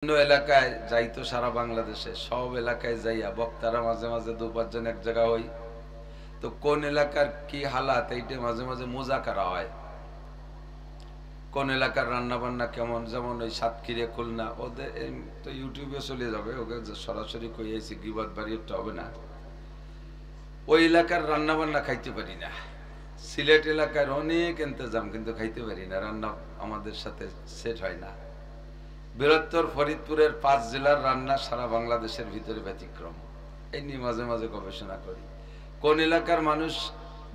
অন্য এলাকায় যাইতো সারা বাংলাদেশে সব এলাকায় যাইয়া বক্তারা মাঝে মাঝে ২-৫ জন এক জায়গা হই। তো কোন এলাকার কি হালাত এইটা মাঝে মাঝে মোজাকারা হয়। কোন এলাকার রান্না বান্না কেমন, যেমন ওই সাতক্ষীরা খুলনা ওদের তো ইউটিউবে চলে যাবে, ওকে সরাসরি কইয়াছি গিবত বাড়িটা হবে না। ওই এলাকার রান্না বান্না খাইতে পারি না। সিলেট এলাকার অনেক ইন্তজাম, কিন্তু খাইতে পারি না, রান্না আমাদের সাথে সেট হয় না। বৃহত্তর ফরিদপুরের ৫ জেলার রান্না সারা বাংলাদেশের ভিতরে ব্যতিক্রম। এই নিয়ে মাঝে মাঝে গবেষণা করি। কোন এলাকার মানুষ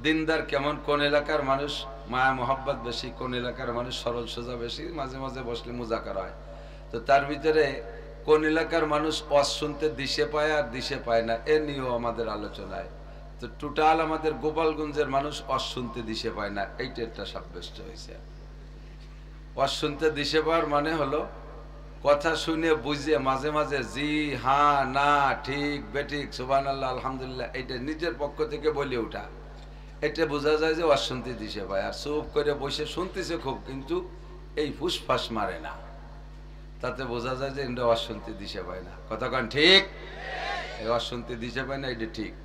দিনদার কেমন, কোন এলাকার মানুষ মায়া মোহাব্বত বেশি, কোন এলাকার মানুষ সরল সোজা বেশি, মাঝে মাঝে বসলে মুজাকার হয়। তো তার ভিতরে কোন এলাকার মানুষ ওয়াজ শুনতে দিশে পায় আর দিশে পায় না, এ নিয়েও আমাদের আলোচনায়। তো টোটাল আমাদের গোপালগঞ্জের মানুষ ওয়াজ শুনতে দিশে পায় না, এইটা একটা সাব্যস্ত হয়েছে। ওয়াজ শুনতে দিশে পাওয়ার মানে হলো কথা শুনে বুঝে মাঝে মাঝে জি হ্যাঁ না ঠিক বেঠিক সুবহানাল্লাহ আলহামদুলিল্লাহ এটা নিজের পক্ষ থেকে বলে ওঠা, এটা বোঝা যায় যে ওয়াজ শুনতে দিছে ভাই। আর চুপ করে বসে শুনতেছে খুব, কিন্তু এই ফুসফাস মারে না, তাতে বোঝা যায় যে এটা ওয়াজ শুনতে দিছে ভাই না। কথা কন ঠিক? এই ওয়াজ শুনতে দিছে ভাই না, এটা ঠিক।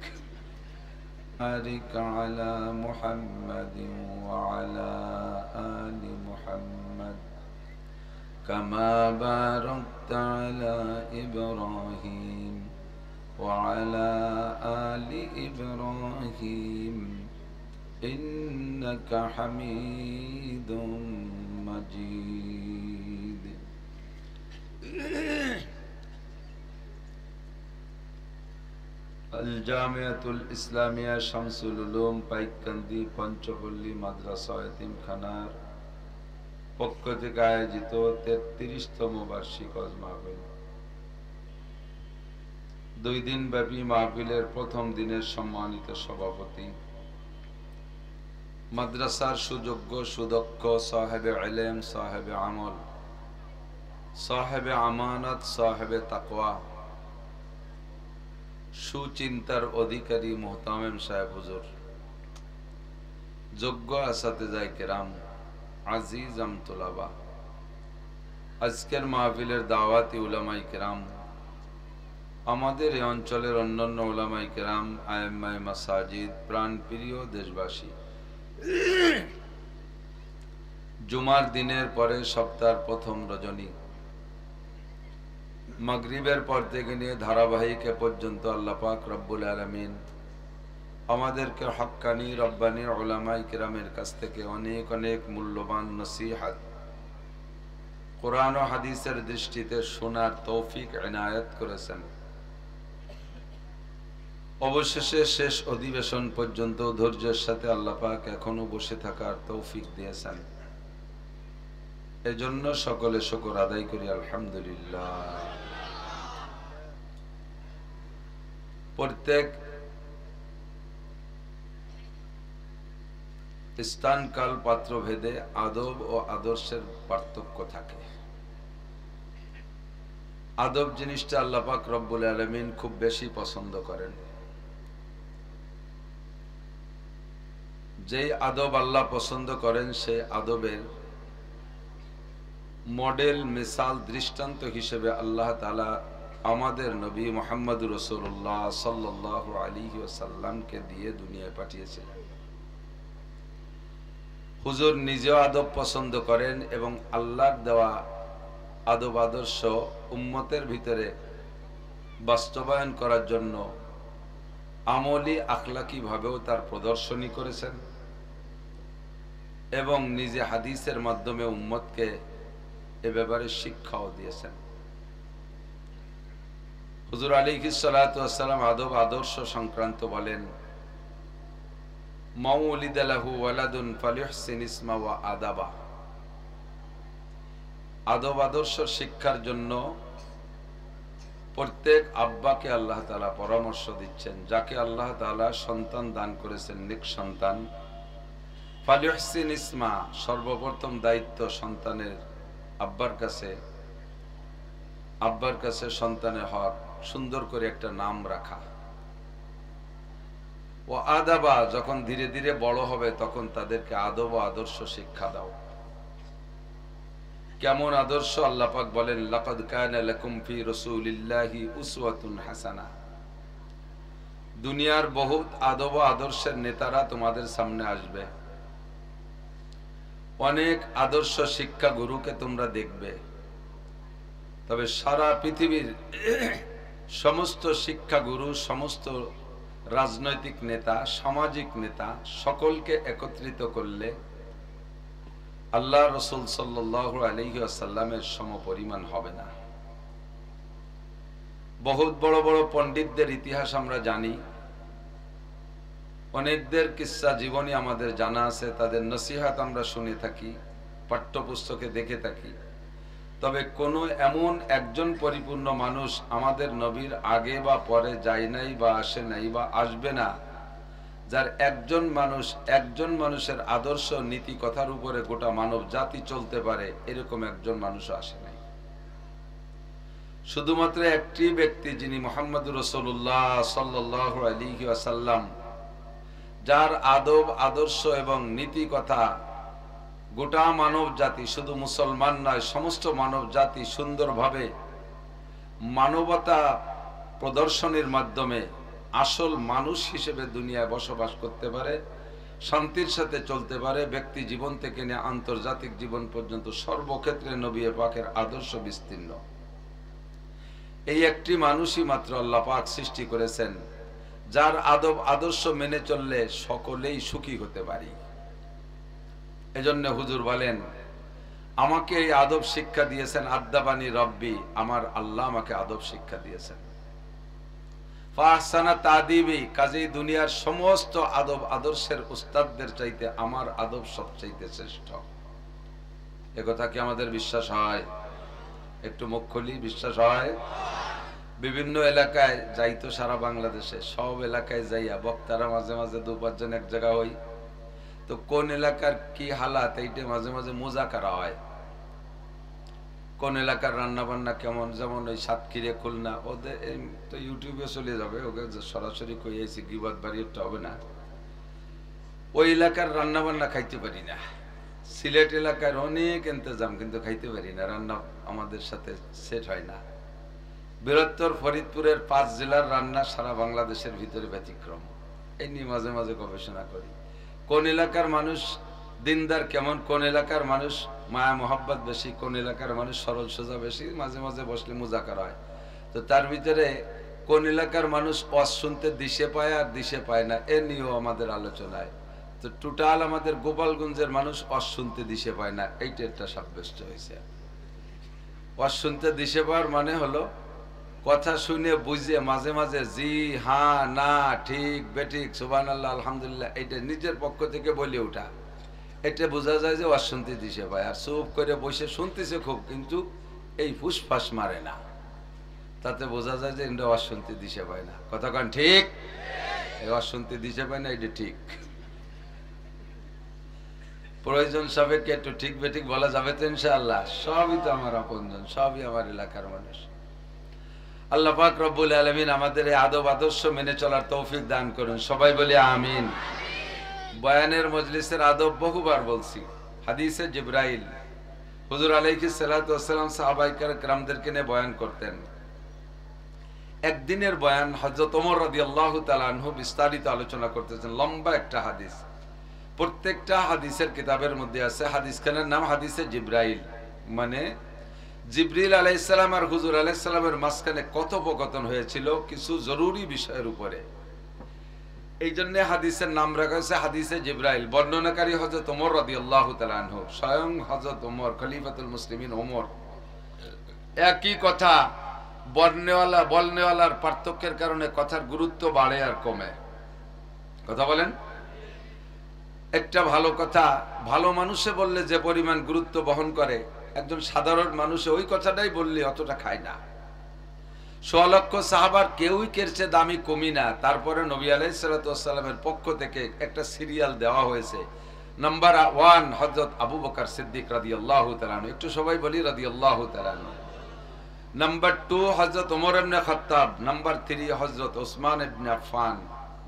আলা মুহাম্মাদিন ওয়া আলা আলি মুহাম্মাদ كما باركت على إبراهيم وعلى آل إبراهيم إنك حميد مجيد الجامعة الإسلامية شمس العلوم পাইককান্দি পঞ্চপল্লী মাদ্রাসা এতিমখানার পক্ষ থেকে আয়োজিত ৩৩তম বার্ষিক ওয়াজ মাহফিল। ২ দিন ব্যাপী মাহফিলের প্রথম দিনের সম্মানিত সভাপতি মাদ্রাসার সুযোগ্য সুদক্ষ সাহেবে ইলম, সাহেবে আমল, সাহেবে আমানত, সাহেবে তাকওয়া, সুচিন্তার অধিকারী মুহতামিম সাহেব হুজুর, যোগ্য আসাতেজায়ে কেরাম, আজিজ আমতুলাবা, আজকের মাহফিলের দাওয়াতি উলামায়ে কেরাম, আমাদের এই অঞ্চলের অন্যান্য উলামায়ে কেরাম, আইম্মায়ে মাসাজিদ, প্রাণপ্রিয় দেশবাসী, জুমার দিনের পরে সপ্তাহের প্রথম রজনী, মাগরিবের পর থেকে নিয়ে ধারাবাহিক এ পর্যন্ত আল্লাহ পাক রব্বুল আলামিন আমাদেরকে হক্কানি রব্বানি উলামায়ে কেরামের কাছ থেকে অনেক অনেক মূল্যবান নসিহত কোরআন ও হাদিসের দৃষ্টিতে শোনার তৌফিক ইনায়াত করেছেন। অবশেষে শেষ অধিবেশন পর্যন্ত ধৈর্যের সাথে আল্লাহ পাক এখনো বসে থাকার তৌফিক দিয়েছেন। এজন্য সকলে শুকর আদায় করি আলহামদুলিল্লাহ। প্রত্যেক স্থান কাল পাত্র ভেদে আদব ও আদর্শের পার্থক্য থাকে। আদব জিনিসটা আল্লাহ পাক রব্বুল আলামিন খুব বেশি পছন্দ করেন। যেই আদব আল্লাহ পছন্দ করেন সে আদবের মডেল, মিসাল, দৃষ্টান্ত হিসেবে আল্লাহ তাআলা আমাদের নবী মুহাম্মদুর রাসূলুল্লাহ সাল্লাল্লাহু আলাইহি ওয়াসাল্লামকে দিয়ে দুনিয়ায় পাঠিয়েছিলেন। হুজুর নিজেও আদব পছন্দ করেন এবং আল্লাহর দেওয়া আদব আদর্শ উম্মতের ভিতরে বাস্তবায়ন করার জন্য আমলি আখলাকি ভাবেও তার প্রদর্শনী করেছেন এবং নিজে হাদিসের মাধ্যমে উম্মতকে এ ব্যাপারে শিক্ষাও দিয়েছেন। হুজুর আলাইহিস সালাতু ওয়াস সালাম আদব আদর্শ সংক্রান্ত বলেন, মাউলিদা লাহু ওয়ালাদুন ফালিহসিন ইসমা ওয়া আদাবা। আদব আদর্শ শিক্ষার জন্য প্রত্যেক আব্বাকে আল্লাহ তাআলা পরামর্শ দিচ্ছেন, যাকে আল্লাহ তাআলা সন্তান দান করেছেন, নেক সন্তান, ফালিহসিন ইসমা, সর্বপ্রথম দায়িত্ব সন্তানের আব্বার কাছে সন্তানের হক সুন্দর করে একটা নাম রাখা। ও আদাবা, যখন ধীরে ধীরে বড় হবে তখন তাদেরকে আদব ও আদর্শ শিক্ষা দাও। কেমন আদর্শ আল্লাহ পাক বলেন, লাকাদ কানা লাকুম ফি রাসূলিল্লাহি উসওয়াতুন হাসানা। দুনিয়ার বহুত আদব ও আদর্শের নেতারা তোমাদের সামনে আসবে, অনেক আদর্শ শিক্ষা গুরুকে তোমরা দেখবে। তবে সারা পৃথিবীর সমস্ত শিক্ষা গুরু, সমস্ত রাজনৈতিক নেতা, সামাজিক নেতা সকলকে একত্রিত করলে আল্লাহ রসুল সাল্লাল্লাহু আলাইহি ওয়াসাল্লামের সমপরিমাণ হবে না। বহুত বড় বড় পণ্ডিতদের ইতিহাস আমরা জানি, অনেকদের কিস্সা জীবনী আমাদের জানা আছে, তাদের নসিহত আমরা শুনে থাকি, পাঠ্যপুস্তকে দেখে থাকি। তবে কোনো এমন একজন পরিপূর্ণ মানুষ আমাদের নবীর আগে বা পরে যায় নাই বা আসে নাই বা আসবে না, যার একজন মানুষের আদর্শ নীতি কথার উপরে গোটা মানব জাতি চলতে পারে, এরকম একজন মানুষও আসে নাই। শুধুমাত্র একটি ব্যক্তি, যিনি মুহাম্মদুর রাসূলুল্লাহ সাল্লাল্লাহু আলাইহি ওয়াসাল্লাম, যার আদব আদর্শ এবং নীতি কথা গোটা মানব জাতি, শুধু মুসলমান নয় সমস্ত মানব জাতি সুন্দরভাবে মানবতা প্রদর্শনের মাধ্যমে আসল মানুষ হিসেবে দুনিয়ায় বসবাস করতে পারে, শান্তির সাথে চলতে পারে, ব্যক্তি জীবন থেকে নিয়ে আন্তর্জাতিক জীবন পর্যন্ত সর্বক্ষেত্রে নবী পাকের আদর্শ বিস্তীর্ণ। এই একটি মানুষই মাত্র আল্লাহ পাক সৃষ্টি করেছেন, যার আদব আদর্শ মেনে চললে সকলেই সুখী হতে পারি। এজন্য হুজুর বলেন, আমাকে এই আদব শিক্ষা দিয়েছেন আদ্দাবানি রব্বি, আমার আল্লাহ আমাকে আদব শিক্ষা দিয়েছেন। ফাহসানা তাদিবি, কাজেই দুনিয়ার সমস্ত আদব আদর্শের উস্তাদদের চাইতে আমার আদব সবচাইতে শ্রেষ্ঠ। একথা কি আমাদের বিশ্বাস হয়? একটু মুখ খুলি, বিশ্বাস হয়? বিভিন্ন এলাকায় যাইতো, সারা বাংলাদেশে সব এলাকায় যাইয়া বক্তারা মাঝে মাঝে 2-5 জন এক জায়গা হই, তো কোন এলাকার কি হালাত এইটা মাঝে মাঝে মুজাকারা হয়। কোন এলাকার রান্না বান্না কেমন, যেমন ওই সাতক্ষীরা, খুলনা, ওদের তো ইউটিউবে চলে যাবে, ওকে সরাসরি কইয়াছি, গিবত বাড়িটা হবে না। ওই এলাকার রান্না বান্না খাইতে পারি না। সিলেট এলাকার অনেক ইন্তজাম, কিন্তু খাইতে পারি না, রান্না আমাদের সাথে সেট হয় না। বৃহত্তর ফরিদপুরের 5 জেলার রান্না সারা বাংলাদেশের ভিতরে ব্যতিক্রম। এই নিয়ে মাঝে মাঝে গবেষণা করি। কোন এলাকার মানুষ দিনদার কেমন, কোন এলাকার মানুষ মায়া মোহাব্বত বেশি, কোন এলাকার মানুষ সরল সোজা বেশি, মাঝে মাঝে বসলে মুজাকার হয়। তো তার ভিতরে কোন এলাকার মানুষ ওয়াজ শুনতে দিশে পায় আর দিশে পায় না, এ নিয়েও আমাদের আলোচনায়। তো টোটাল আমাদের গোপালগঞ্জের মানুষ ওয়াজ শুনতে দিশে পায় না, এইটা একটা সাব্যস্ত হয়েছে। ওয়াজ শুনতে দিশে পাওয়ার মানে হলো কথা শুনে বুঝে মাঝে মাঝে জি, হ্যাঁ, না, ঠিক, বেঠিক, সুবহানাল্লাহ, আলহামদুলিল্লাহ, এটা নিজের পক্ষ থেকে বলে ওঠা, এটা বোঝা যায় যে ওয়াজ শুনতে দিশে পায়। আর চুপ করে বসে শুনতেছে খুব, কিন্তু এই ফুসফাস মারে না, তাতে বোঝা যায় যে এটা ওয়াজ শুনতে দিশে পায় না। কথা কন ঠিক? এই ওয়াজ শুনতে দিশে পায় না, এটা ঠিক। প্রয়োজন সাপেক্ষে একটু ঠিক বেঠিক বলা যাবে তো ইনশাআল্লাহ। সবই তো আমার আপনজন, সবই আমার এলাকার মানুষ। আল্লাহ পাক রব্বুল আলামিন আমাদের এই আদব আদর্শ মেনে চলার তৌফিক দান করুন, সবাই বলি আমিন। বয়ানের মজলিসের আদব বহুবার বলছি। হাদিসে জিবরাইল, হুজুর আলাইহিস সালাতু ওয়াস সালাম সাহাবায়ে কেরামদেরকে নিয়ে বয়ান করতেন। একদিনের বয়ান হযরত ওমর রাদিয়াল্লাহু তাআলা আনহু বিস্তারিত আলোচনা করতেছেন, লম্বা একটা হাদিস। প্রত্যেকটা হাদিসের কিতাবের মধ্যে আছে, হাদিসখানের নাম হাদিসে জিবরাইল, মানে জিবরিল আলাইহিস সালাম আর হুজুর আলাইহিস সালামের মাঝখানে কথোপকথন হয়েছিল কিছু জরুরি বিষয়ের উপরে। এই জন্য হাদিসের নাম রাখা হয়েছে হাদিসে জিবরাইল। বর্ণনাকারী হযরত ওমর রাদিয়াল্লাহু তাআলা আনহু, স্বয়ং হযরত ওমর, খলিফাতুল মুসলিমিন ওমর। একই কথা বলনেওয়ালার পার্থক্যের কারণে কথার গুরুত্ব বাড়ে আর কমে। কথা বলেন? একটা ভালো কথা ভালো মানুষে বললে যে পরিমাণ গুরুত্ব বহন করে, একজন সাধারণ মানুষে ওই কথাটাই বললে অতটা খায় না। 100 লক্ষ সাহাবার কেউই কেরছে দামি কমি না, তারপরে নবী আলাইহিস সালাতু ওয়াস সালামের পক্ষ থেকে একটা সিরিয়াল দেওয়া হয়েছে। নাম্বার 1 হযরত আবু বকর সিদ্দিক রাদিয়াল্লাহু তাআলা আনহু, একটু সবাই বলি রাদিয়াল্লাহু তাআলা আনহু। নাম্বার 2 হযরত ওমর ইবনে খাত্তাব। নাম্বার 3 হযরত ওসমান ইবনে আফফান।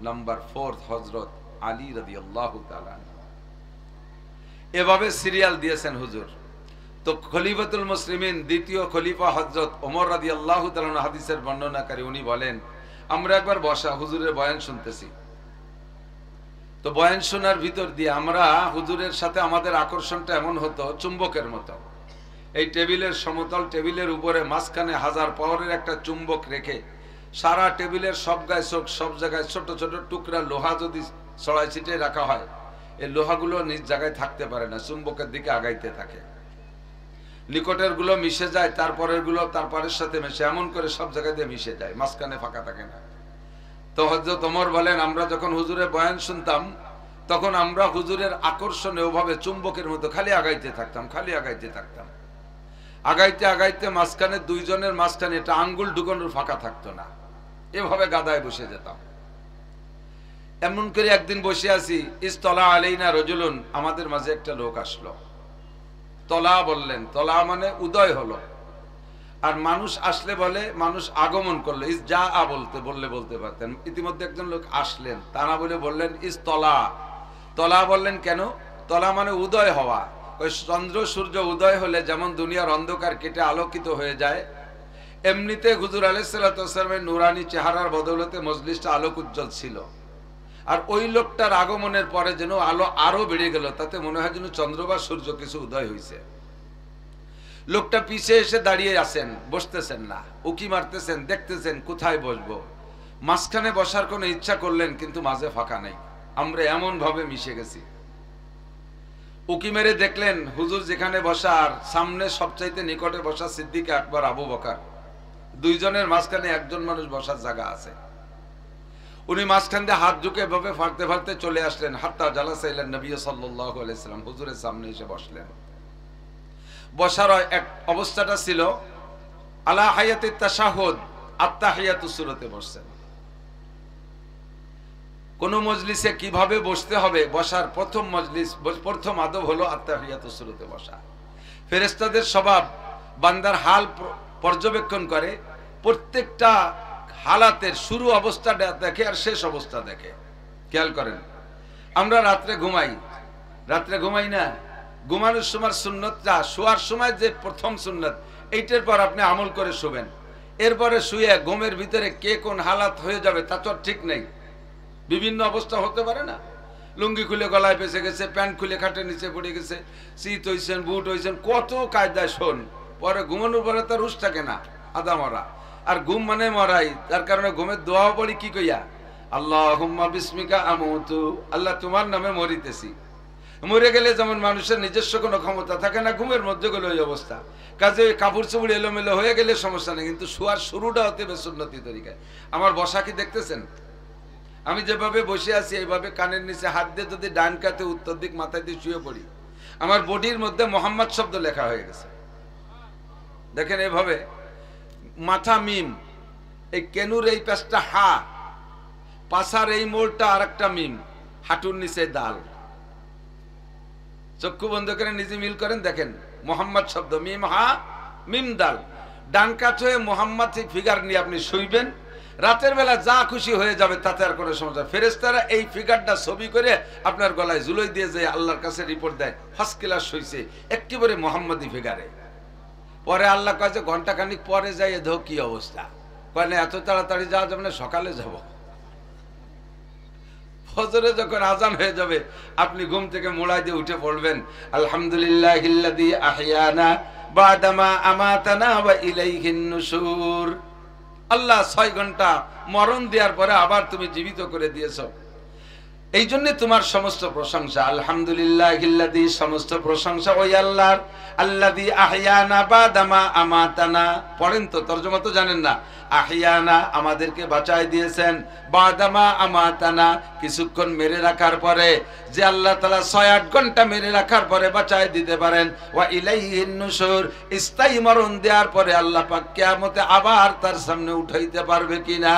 নাম্বার 4 হযরত আলী রাদিয়াল্লাহু তাআলা আনহু। এভাবে সিরিয়াল দিয়েছেন হুজুর। তো খলিফাতুল মুসলিমিন দ্বিতীয় খলিফা হযরত ওমর রাদিয়াল্লাহু তাআলা হাদিসের বর্ণনাকারী উনি বলেন, আমরা একবার বসা হুজুরের বয়ান শুনতেছি। তো বয়ান শোনার ভিতর দিয়ে আমরা হুজুরের সাথে আমাদের আকর্ষণটা এমন হতো চুম্বকের মতো। এই টেবিলের সমতল টেবিলের উপরে মাঝখানে 1000 পাওয়ারের একটা চুম্বক রেখে সারা টেবিলের সব গায়ে সব জায়গায় ছোট ছোট টুকরা লোহা যদি ছড়াই ছিটিয়ে রাখা হয়, এই লোহাগুলো নিজ জায়গায় থাকতে পারে না, চুম্বকের দিকে আগাইতে থাকে। নিকটের গুলো মিশে যায়, তারপরের গুলো তারপরের সাথে মিশে, এমন করে সব জায়গায় দিয়ে মিশে যায়, মাঝখানে ফাঁকা থাকে না। তো হযরত ওমর বলেন, আমরা যখন হুজুরের বয়ান শুনতাম তখন আমরা হুজুরের আকর্ষণে ওভাবে চুম্বকের মতো খালি আগাইতে থাকতাম, খালি আগাইতে থাকতাম। আগাইতে আগাইতে মাঝখানে দুইজনের মাঝখানে এটা আঙ্গুল ঢুকানোর ফাঁকা থাকতো না, এভাবে গাদায় বসে যেতাম। এমন করে একদিন বসে আছি, ইস্তলা আলাইনা রাজুলুন, আমাদের মাঝে একটা লোক আসলো। তলা বললেন, তলা মানে উদয় হলো। আর মানুষ আসলে বলে মানুষ আগমন করলো, ইস যা আ বলতে পারতেন। ইতিমধ্যে একজন লোক আসলেন, তা না বলে বললেন ইস তলা। তলা বললেন কেন? তলা মানে উদয় হওয়া। ওই চন্দ্র সূর্য উদয় হলে যেমন দুনিয়ার অন্ধকার কেটে আলোকিত হয়ে যায়, এমনিতে হুজুর আলাইহিস সালাতু ওয়াস সালামের নূরানি চেহারার বদৌলতে মজলিসটা আলোক উজ্জ্বল ছিল। আর ওই লোকটার আগমনের পরে যেন আলো আরো বেড়ে গেল, তাতে মনে হয় যেন চন্দ্র বা সূর্য কিছু উদয় হয়েছে। লোকটা পিছে এসে দাঁড়িয়ে আছেন, বসতেছেন না, উকি মারতেছেন, দেখতেছেন কোথায় বসবো। মাঝখানে বসার কোনো ইচ্ছা করলেন, কিন্তু মাঝে ফাঁকা নেই। আমরা এমন ভাবে মিশে গেছি। উকি মেরে দেখলেন হুজুর যেখানে বসার সামনে সবচাইতে নিকটে বসা সিদ্দিক আকবর, আবু বকর, দুইজনের মাঝখানে একজন মানুষ বসার জায়গা আছে। উনি মাঝখান দিয়ে হাত ঝুঁকে এভাবে ফাঁকতে ফাঁকতে চলে আসলেন, হাত্তা জালাসা ইলা নবী সাল্লাল্লাহু আলাইহি সাল্লাম, হুজুরের সামনে এসে বসলেন। বসার এক অবস্থাটা ছিল আলা হায়াতিত তাশাহুদ, আত্তাহিয়াতু সূরাতে বসছেন। কোন মজলিসে কিভাবে বসতে হবে, বসার প্রথম আদব হলো আত্তাহিয়াতু সূরাতে বসা। ফেরেশতাদের স্বভাব বান্দার হাল পর্যবেক্ষণ করে, প্রত্যেকটা হালাতের শুরু অবস্থাটা দেখে আর শেষ অবস্থা দেখে। খেয়াল করেন, আমরা রাত্রে ঘুমাই না, ঘুমানোর সময় সুন্নতটা শোয়ার সময় যে প্রথম সুন্নত, এইটার পর আপনি আমল করে শোবেন। এরপরে শুয়ে ঘুমের ভিতরে কে কোন হালাত হয়ে যাবে তা তো ঠিক নেই, বিভিন্ন অবস্থা হতে পারে না। লুঙ্গি খুলে গলায় পেঁচে গেছে, প্যান্ট খুলে খাটের নিচে পড়ে গেছে, শীত হয়েছেন, বুট হয়েছেন, কত কায়দায় শোন, পরে ঘুমানোর পরে তার হুঁশ থাকে না, আদা মরা। আর ঘুম মানে মরাই, তার কারণে ঘুমের দোয়া পড়ি কি কইয়া, আল্লাহুম্মা বিসমিকা আমুতু, আল্লাহ তোমার নামে মরিতেছি। মরে গেলে যেমন মানুষের নিজস্ব কোনো ক্ষমতা থাকে না, ঘুমের মধ্যে গেলে ওই অবস্থা। কাজে কাপড় চোপড় এলোমেলো হয়ে গেলে সমস্যা নেই, কিন্তু শোয়ার শুরুটা হতে হবে সুন্নতি তরিকায়। আমার বসা কি দেখতেছেন? আমি যেভাবে বসে আছি এইভাবে কানের নিচে হাত দিয়ে যদি ডান কাতে উত্তর দিক মাথায় দিয়ে শুয়ে পড়ি, আমার বডির মধ্যে মোহাম্মদ শব্দ লেখা হয়ে গেছে। দেখেন এভাবে, মাথা মিম, এই কেনুর এই পাশটা হা, পাশার এই মোড়টা আর একটা মিম, হাঁটুর নিচে দাল। চক্ষু বন্ধ করে নিজে মিল করেন, দেখেন মোহাম্মদ শব্দ, মিম হা মিম দাল। ডান কাত হয়ে মোহাম্মদ ফিগার নিয়ে আপনি শুইবেন, রাতের বেলা যা খুশি হয়ে যাবে, তাতে আর কোনো সমস্যা। ফেরেশতারা এই ফিগারটা ছবি করে আপনার গলায় ঝুলোই দিয়ে যায়, আল্লাহর কাছে রিপোর্ট দেয় ফার্স্ট ক্লাস হইছে, একেবারে মোহাম্মদী ফিগারে। পরে আল্লাহ কয়েছে ঘন্টা খানিক পরে যাই, ধো কি অবস্থা, কয় না এত তাড়াতাড়ি যাওয়া যাবে না, সকালে যাব। ফজরে যখন আজান হয়ে যাবে, আপনি ঘুম থেকে মোড়াই দিয়ে উঠে পড়বেন, আলহামদুলিল্লাহিল্লাযী আহইয়ানা বাদামা আমাতানা ওয়া ইলাইহিন নুশুর। আল্লাহ 6 ঘন্টা মরণ দেওয়ার পরে আবার তুমি জীবিত করে দিয়েছো, এই জন্য তোমার সমস্ত প্রশংসা। আলহামদুলিল্লাহিল্লাযী, সমস্ত প্রশংসা ওই আল্লাহর, আল্লাযী আহইয়ানা বাদামা আমাতানা। পড়েন তো, তরজমা তো জানেন না। আহইয়ানা আমাদেরকে বাঁচায় দিয়েছেন, বাদামা আমাতানা কিছুক্ষণ মেরে রাখার পরে, যে আল্লাহ তাআলা 6-8 ঘন্টা মেরে রাখার পরে বাঁচায় দিতে পারেন। ওয়া ইলাইহিন নুশুর, স্থায়ী মরণ দেওয়ার পরে আল্লাহ পাক কিয়ামতে আবার তার সামনে উঠাইতে পারবে কিনা?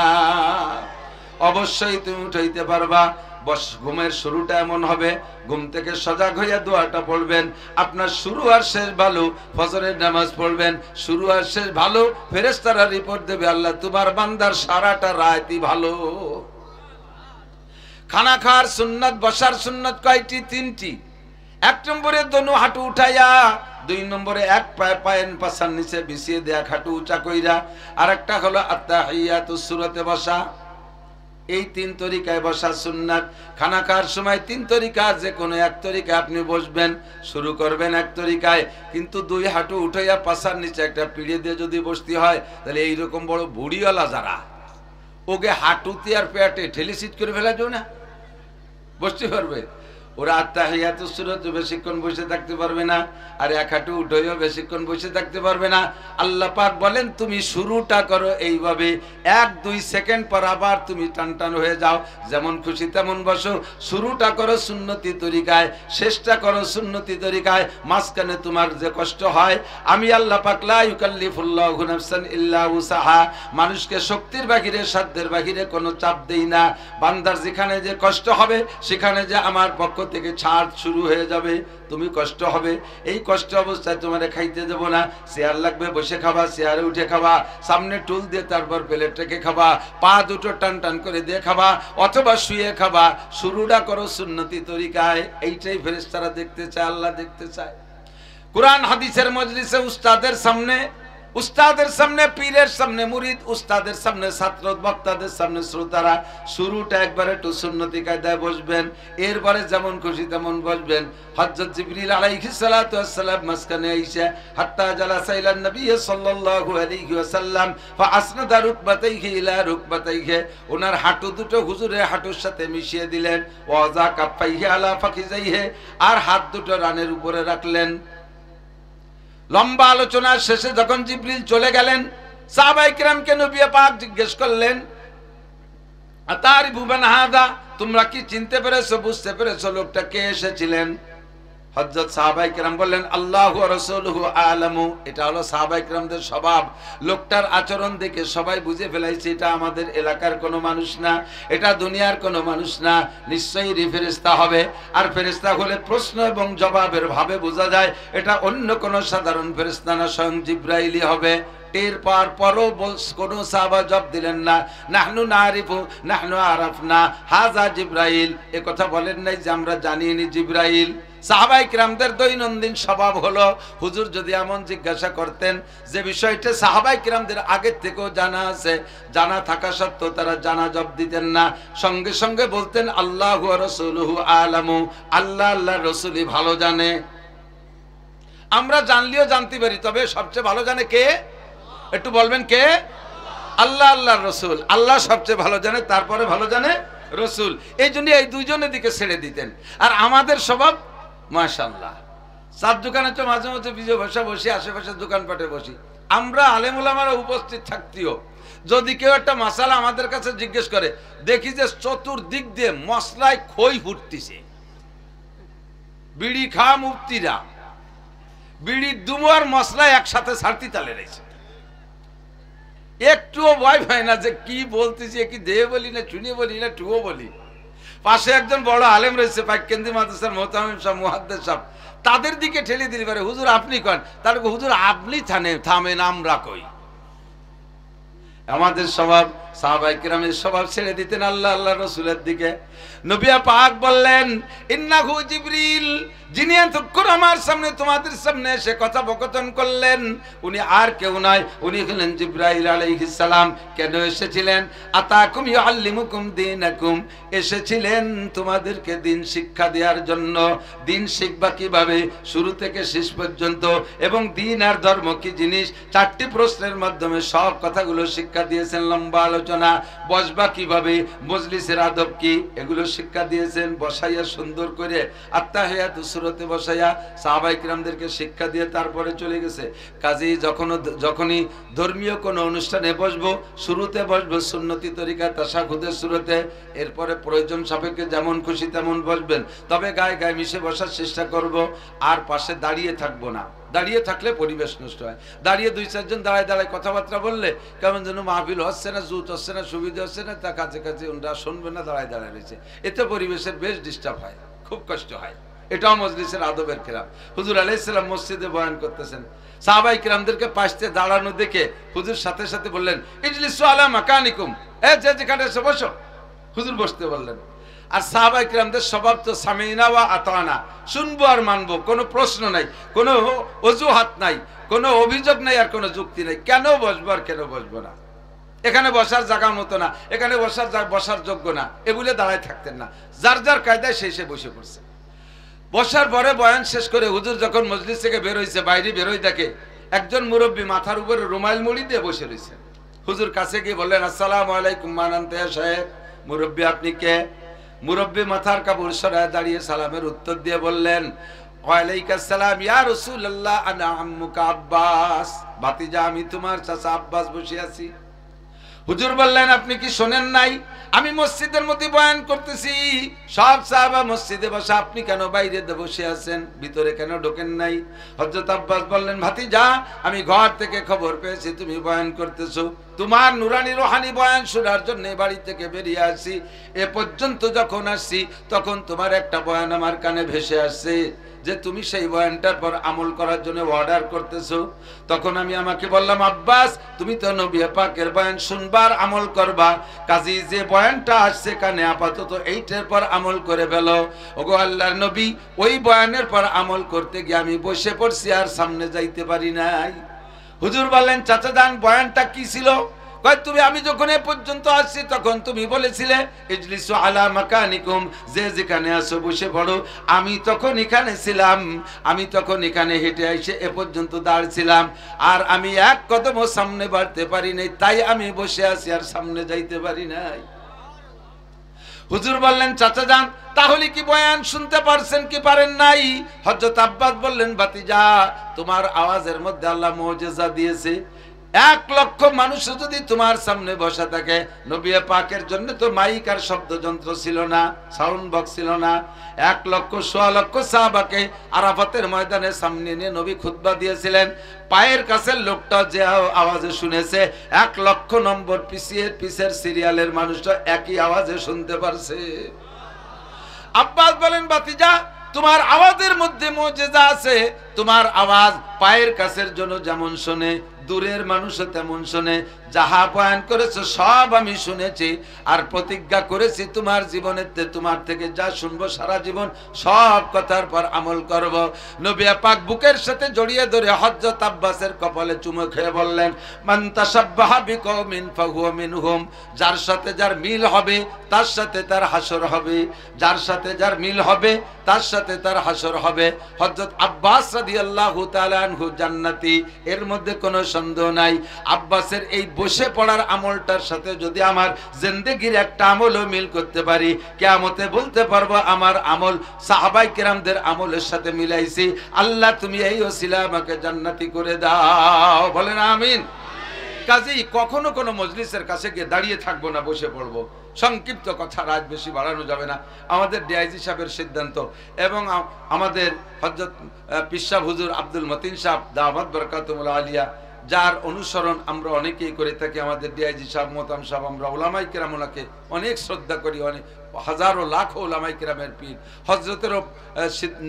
অবশ্যই তুমি উঠাইতে পারবা। বস ঘুমের শুরুটা এমন হবে, ঘুম থেকে সজাগ হইয়া দোয়াটা পড়বেন, আপনার শুরু আর শেষ ভালো। ফজরের নামাজ পড়বেন, শুরু আর শেষ ভালো, ফেরেশতারা রিপোর্ট দেবে আল্লাহ তোমার বান্দার সারাটা রাতই ভালো। খানা খাওয়ার সুন্নাত, বসার সুন্নাত কয়টি? 3টি। এক নম্বরে দোনো হাঁটু উঠাইয়া, 2 নম্বরে এক পায়ের পাছার নিচে বিছিয়ে দেয়া হাঁটু উঁচা কইরা, আর একটা হলো আত্তাহিয়াতুস সূরাতে বসা। এই 3 তরিকায় বসা সুন্নাত। খানা খাওয়ার সময় 3 তরিকা, যে কোনো এক তরিকায় আপনি বসবেন, শুরু করবেন এক তরিকায়, কিন্তু 2 হাঁটু উঠাইয়া পাছার নিচে একটা পিড়ে দিয়ে যদি বসতে হয়, তাহলে এইরকম বড় বুড়িওয়ালা যারা, ওকে হাঁটুতে আর পেটে ঠেলি সিট করে ফেলা যাও না, বসতে পারবে? ওরা আত্তাহিয়াতুস সূরাতে বেশিক্ষণ বসে থাকতে পারবে না, আর এক হাঁটু উঠেও বেশিক্ষণ বসে থাকতে পারবে না। আল্লাহ পাক বলেন তুমি শুরুটা করো এইভাবে, 1-2 সেকেন্ড পর আবার তুমি টান হয়ে যাও, যেমন খুশি তেমন বসো। শুরুটা করো সুন্নতি তরিকায়, শেষটা করো সুন্নতি তরিকায়। মাঝখানে তোমার যে কষ্ট হয়, আমি আল্লাহ পাক লা ইউকাল্লিফুল্লাহু নাফসান ইল্লা উসাহা, মানুষকে শক্তির বাহিরে সাধ্যের বাহিরে কোনো চাপ দেই না। বান্দার যেখানে যে কষ্ট হবে, সেখানে যে আমার পক্ষ থেকে ছাড় শুরু হয়ে যাবে, তুমি কষ্ট হবে, এই কষ্ট অবস্থায় তোমারে খাইতে দেব না। চেয়ার লাগবে, বসে খাবা, চেয়ারে উঠে খাবা, সামনে টুল দিয়ে তারপর প্লেট রেখে খাবা, পা দুটো টান করে দিয়ে খাবা, অথবা শুয়ে খাবা। শুরুটা করো সুন্নতি তরিকায়। এইটাই ফেরেশতারা দেখতে চায়, আল্লাহ দেখতে চায়। কুরআন হাদিসের মজলিসে উস্তাদের সামনে পীরের সামনে মুরিদ, উস্তাদের সামনে ছাত্র, বক্তাদের সামনে শ্রোতারা, শুরুটা একবারে একটু সুন্নতি কায়দায় বসবেন, এরপরে যেমন খুশি তেমন বসবেন। হযরত জিবরিল আলাইহিস সালাতু ওয়াস সালাম মাঝখানে আইসা হাত্তা জালাসা ইলান নবী সাল্লাল্লাহু আলাইহি ওয়াসাল্লাম ফাআসনাদা রুকবাতাইহি ইলা রুকবাতাইহি, ওনার হাঁটু দুটো হুজুরের হাঁটুর সাথে মিশিয়ে দিলেন। ওয়াজা কাফাইহি আলা ফাকিজাইহি, আর হাত দুটো রানের উপরে রাখলেন। লম্বা আলোচনার শেষে যখন জিবরিল চলে গেলেন, সাহাবায়ে কিরামকে নবী পাক জিজ্ঞেস করলেন, আতারিফু মান হাদা, তোমরা কি চিনতে পেরেছো, বুঝতে পেরেছো লোকটা কে এসেছিলেন? হযরত সাহাবায়ে কিরাম বললেন, আল্লাহু ওয়া রাসূলুহু আ'লামু। এটা হলো সাহাবায়ে কিরামদের স্বভাব। লোকটার আচরণ দেখে সবাই বুঝে ফেলাইছে এটা আমাদের এলাকার কোনো মানুষ না, এটা দুনিয়ার কোনো মানুষ না, নিশ্চয়ই ফেরেশতা হবে। আর ফেরেশতা হলে প্রশ্ন এবং জবাবের ভাবে বোঝা যায় এটা অন্য কোনো সাধারণ ফেরেশতা না, স্বয়ং জিবরাইলই হবে। টের পাওয়ার পরও কোনো সাহাবা জবাব দিলেন না, নাহনু নারিফু নাহনু আরাফনা হাযা জিবরাইল। এ কথা বলেন নাই যে আমরা জানিনি জিবরাইল। সাহাবায়ে কিরামদের দৈনন্দিন স্বভাব হলো, হুজুর যদি এমন জিজ্ঞাসা করতেন যে বিষয়টা সাহাবায়ে কিরামদের আগের থেকেও জানা আছে, জানা থাকা সত্ত্বেও তারা জানা জবাব দিতেন না, সঙ্গে সঙ্গে বলতেন আল্লাহু ওয়া রাসূলুহু আ'লামু, আল্লাহ আল্লাহর রাসূলই ভালো জানে। আমরা জানলেও জানতে পারি, তবে সবচেয়ে ভালো জানে কে? একটু বলবেন কে? আল্লাহ আল্লাহর রাসূল। আল্লাহ সবচেয়ে ভালো জানে, তারপরে ভালো জানে রাসূল। এই জন্য এই দুইজনের দিকে ছেড়ে দিতেন। আর আমাদের স্বভাব মাশাআল্লাহ, চার দোকানে তো মাঝে মাঝে বিজয় বসা বসি, আশেপাশে দোকানপাটে বসি, আমরা আলেম ওলামারা উপস্থিত থাকতেও যদি কেউ একটা মাসালা আমাদের কাছে জিজ্ঞেস করে, দেখি যে চতুর্দিক দিয়ে মশলায় খই ফুটতেছে। বিড়ি খাওয়া মুফতিরা বিড়ির দুমো আর মশলা একসাথে ছাড়তি তালে রয়েছে, একটুও ভয় পায় না যে কি বলতেছি, কি দে বলি না চুনি বলি না টুও বলি। পাশে একজন বড় আলেম রয়েছে, পাইকেন্দি মাদ্রাসার মোহতামিম সাহেব, মুহাদ্দিস সাহেব, তাদের দিকে ঠেলে দিলে পারে, হুজুর আপনি কন, তার হুজুর আপনি থামেন, আমরা কই। আমাদের স্বভাব, সাহাবায়ে কিরামের স্বভাব ছেড়ে দিতেন আল্লাহ আল্লাহ রাসূলের দিকে। নবী পাক বললেন, ইন্নাহু জিবরিল, যিনি এতক্ষণ আমার সামনে তোমাদের সামনে এসে কথোপকথন করলেন, উনি আর কেউ নয়, উনি হলেন জিবরাইল আলাইহিস সালাম। কেন এসেছিলেন? আতাকুম ইউআল্লিমুকুম দীনাকুম, এসেছিলেন তোমাদেরকে দিন শিক্ষা দেওয়ার জন্য। দিন শিখবা কিভাবে, শুরু থেকে শেষ পর্যন্ত, এবং দিন আর ধর্ম কি জিনিস, 4টি প্রশ্নের মাধ্যমে সব কথাগুলো শিক্ষা দিয়েছেন। লম্বা আলোচনা, বসবা কিভাবে, মজলিসের আদব কি, এগুলো শিক্ষা দিয়েছেন। বসাইয়া সুন্দর করে আত্তাহিয়াতুস সূরাতে বসাইয়া সাহাবায়ে কিরামদেরকে শিক্ষা দিয়ে তারপরে চলে গেছে। কাজেই যখনই ধর্মীয় কোনো অনুষ্ঠানে বসবো, শুরুতে বসবো সুন্নতি তরিকা তাশাহুদের সূরাতে, এরপরে প্রয়োজন সাপেক্ষে যেমন খুশি তেমন বসবেন, তবে গায়ে গায়ে মিশে বসার চেষ্টা করব। আর পাশে দাঁড়িয়ে থাকবো না, দাঁড়িয়ে থাকলে পরিবেশ নষ্ট হয়। দাঁড়িয়ে 2-4 জন দাঁড়ায় দাঁড়ায় কথাবার্তা বললে কেমন যেন মাহফিল হচ্ছে না, জুত হচ্ছে না, সুবিধা হচ্ছে না, তা কাছে কাছে ওরা শুনবে না, দাঁড়ায় দাঁড়ায় রয়েছে, এতে পরিবেশের বেশ ডিস্টার্ব হয়, খুব কষ্ট হয়। এটাও মজলিসের আদবের খেলাফ। হুজুর আলাইহিস সালাম মসজিদে বয়ান করতেছেন, সাহাবায়ে কিরামদেরকে পাশে দাঁড়ানো দেখে হুজুর সাথে সাথে বললেন, ইজলিসু আলা মাকানিকুম, যে যেখানে এসে বসো। হুজুর বসতে বললেন। আর সাহাবায়ে কিরামদের স্বভাব তো সামিনা ওয়া আতানা, শুনবো আর মানবো, কোনো প্রশ্ন নাই, কোনো অজুহাত নাই, কোনো অভিযোগ নাই, আর কোনো যুক্তি নাই। কেন বসবো আর কেন বসবো না, এখানে বসার জায়গার মতো না, এখানে বসার যোগ্য না, এ বলে দাঁড়ায় থাকতেন না। যার যার কায়দায় সে বসে পড়ছে। বসার পরে বয়ান শেষ করে হুজুর যখন মজলিস থেকে বের হইছে, বাইরে বেরোই দেখে একজন মুরব্বী মাথার উপরে রুমাল মুড়ি দিয়ে বসে রয়েছে। হুজুর কাছে গিয়ে বললেন, আসসালামু আলাইকুম মানান্তে সাহেব। মুরব্বী আপনি কে? মুরব্বী মাথার কাপড় সরায় দাঁড়িয়ে সালামের উত্তর দিয়ে বললেন, ওয়ালাইকুম আসসালাম ইয়া রাসূলুল্লাহ, আনা আম্মুকা আব্বাস। ভাতিজা, আমি তোমার চাচা আব্বাস বসে আছি। হুজুর বললেন, আপনি কি শোনেন নাই? আমি মসজিদের মধ্যে বয়ান করতেছি, সব সাহাবা মসজিদে বসে, আপনি কেন বাইরে বসে আছেন, ভিতরে কেন ঢোকেন নাই? হযরত আব্বাস বললেন, ভাতিজা, আমি ঘর থেকে খবর পেয়েছি তুমি বয়ান করতেছো, তোমার নুরানি রোহানি বয়ান শোনার জন্য বাড়ি থেকে বেরিয়ে আসি। এ পর্যন্ত যখন আসছি তখন তোমার একটা বয়ান আমার কানে ভেসে আসছে যে তুমি সেই বয়ানটার পর আমল করার জন্য অর্ডার করতেছো। তখন আমি আমাকে বললাম, আব্বাস, তুমি তো নবী পাকের বয়ান শুনবার আমল করবা, কাজী যে বয়ানটা আসছে কানে আপাতত এইটার পর আমল করে ফেলো। ওগো আল্লাহর নবী, ওই বয়ানের পর আমল করতে গিয়ে আমি বসে পড়ছি, আর সামনে যাইতে পারি নাই। হুজুর বললেন, চাচা যান, বয়ানটা কি ছিল? তুমি আমি যখন এ পর্যন্ত আসছি তখন তুমি বলেছিলে ইজলিসু আলা মাকানিকুম, যে যেখানে আসো বসে পড়ো। আমি তখন এখানে ছিলাম, আমি তখন এখানে হেঁটে এসে এ পর্যন্ত দাঁড়ছিলাম, আর আমি এক কদমও সামনে বাড়তে পারি নাই, তাই আমি বসে আছি, আর সামনে যাইতে পারি নাই। হুজুর বললেন, চাচা যান, তাহলে কি বয়ান শুনতে পারছেন কি পারেন নাই? হযরত আব্বাস বললেন, ভাতিজা, তোমার আওয়াজের মধ্যে আল্লাহ মুজিজা দিয়েছে। 1 লক্ষ মানুষ যদি তোমার সামনে বসা থাকে, নবী পাকের জন্য তো মাইক আর শব্দযন্ত্র ছিল না, সাউন্ড বক্স ছিল না। 1 লক্ষ 1.25 লক্ষ সাহাবাকে আরাফাতের ময়দানে সামনে নিয়ে নবী খুতবা দিয়েছিলেন। পায়ের কাছের লোকটা যে আওয়াজে শুনেছে, 1 লক্ষ নম্বর পিছের সিরিয়ালের মানুষটা একই আওয়াজে শুনতে পারছে। আব্বাস বলেন, ভাতিজা, তোমার আওয়াজের মধ্যে মুজিজা আছে। তোমার আওয়াজ পায়ের কাছের জন্য যেমন শোনে, দূরের মানুষও তেমন শোনে। যাহা বয়ান করেছো সব আমি শুনেছি, আর প্রতিজ্ঞা করেছি তোমার জীবনেতে তোমার থেকে যা শুনবো সারা জীবন সব কথার পর আমল করব। নবী পাক বুকের সাথে জড়িয়ে ধরে হযরত আব্বাসের কপালে চুমু খেয়ে বললেন, মান তাশাব্বাহা বিকওমিন ফাহুয়া মিনহুম। যার সাথে যার মিল হবে তার সাথে তার হাসর হবে, যার সাথে যার মিল হবে তার সাথে তার হাসর হবে। হযরত আব্বাস রাদিয়াল্লাহু তাআলা আনহু জান্নাতি, এর মধ্যে কোনো সন্দেহ নাই। আব্বাসের এই বসে পড়ার আমলটার সাথে যদি আমার জিন্দেগির একটা আমলও মিল করতে পারি, কিয়ামতে বলতে পারবো আমার আমল সাহাবায়ে কেরামদের আমলের সাথে মিলাইছি। আল্লাহ তুমি এই ওসিলা আমাকে জান্নাতি করে দাও, বলেন আমিন। কাজেই কখনো কোনো মজলিসের কাছে গিয়ে দাঁড়িয়ে থাকবো না, বসে পড়বো। সংক্ষিপ্ত কথা, রাত বেশি বাড়ানো যাবে না। আমাদের ডিআইজি সাহেবের সিদ্ধান্ত এবং আমাদের হযরত পীর সাহেব হুজুর আব্দুল মতিন সাহেব দাওয়াত বরকাতুল্লাহ আলিয়া, যার অনুসরণ আমরা অনেকেই করে থাকি। আমাদের ডিআইজি সাহেব, মোহতাম সাহেব, আমরা ওলামায়ে কেরাম ওনাকে অনেক শ্রদ্ধা করি, অনেক হাজারো লাখো ওলামায়ে কেরামের পীর। হযরতেরও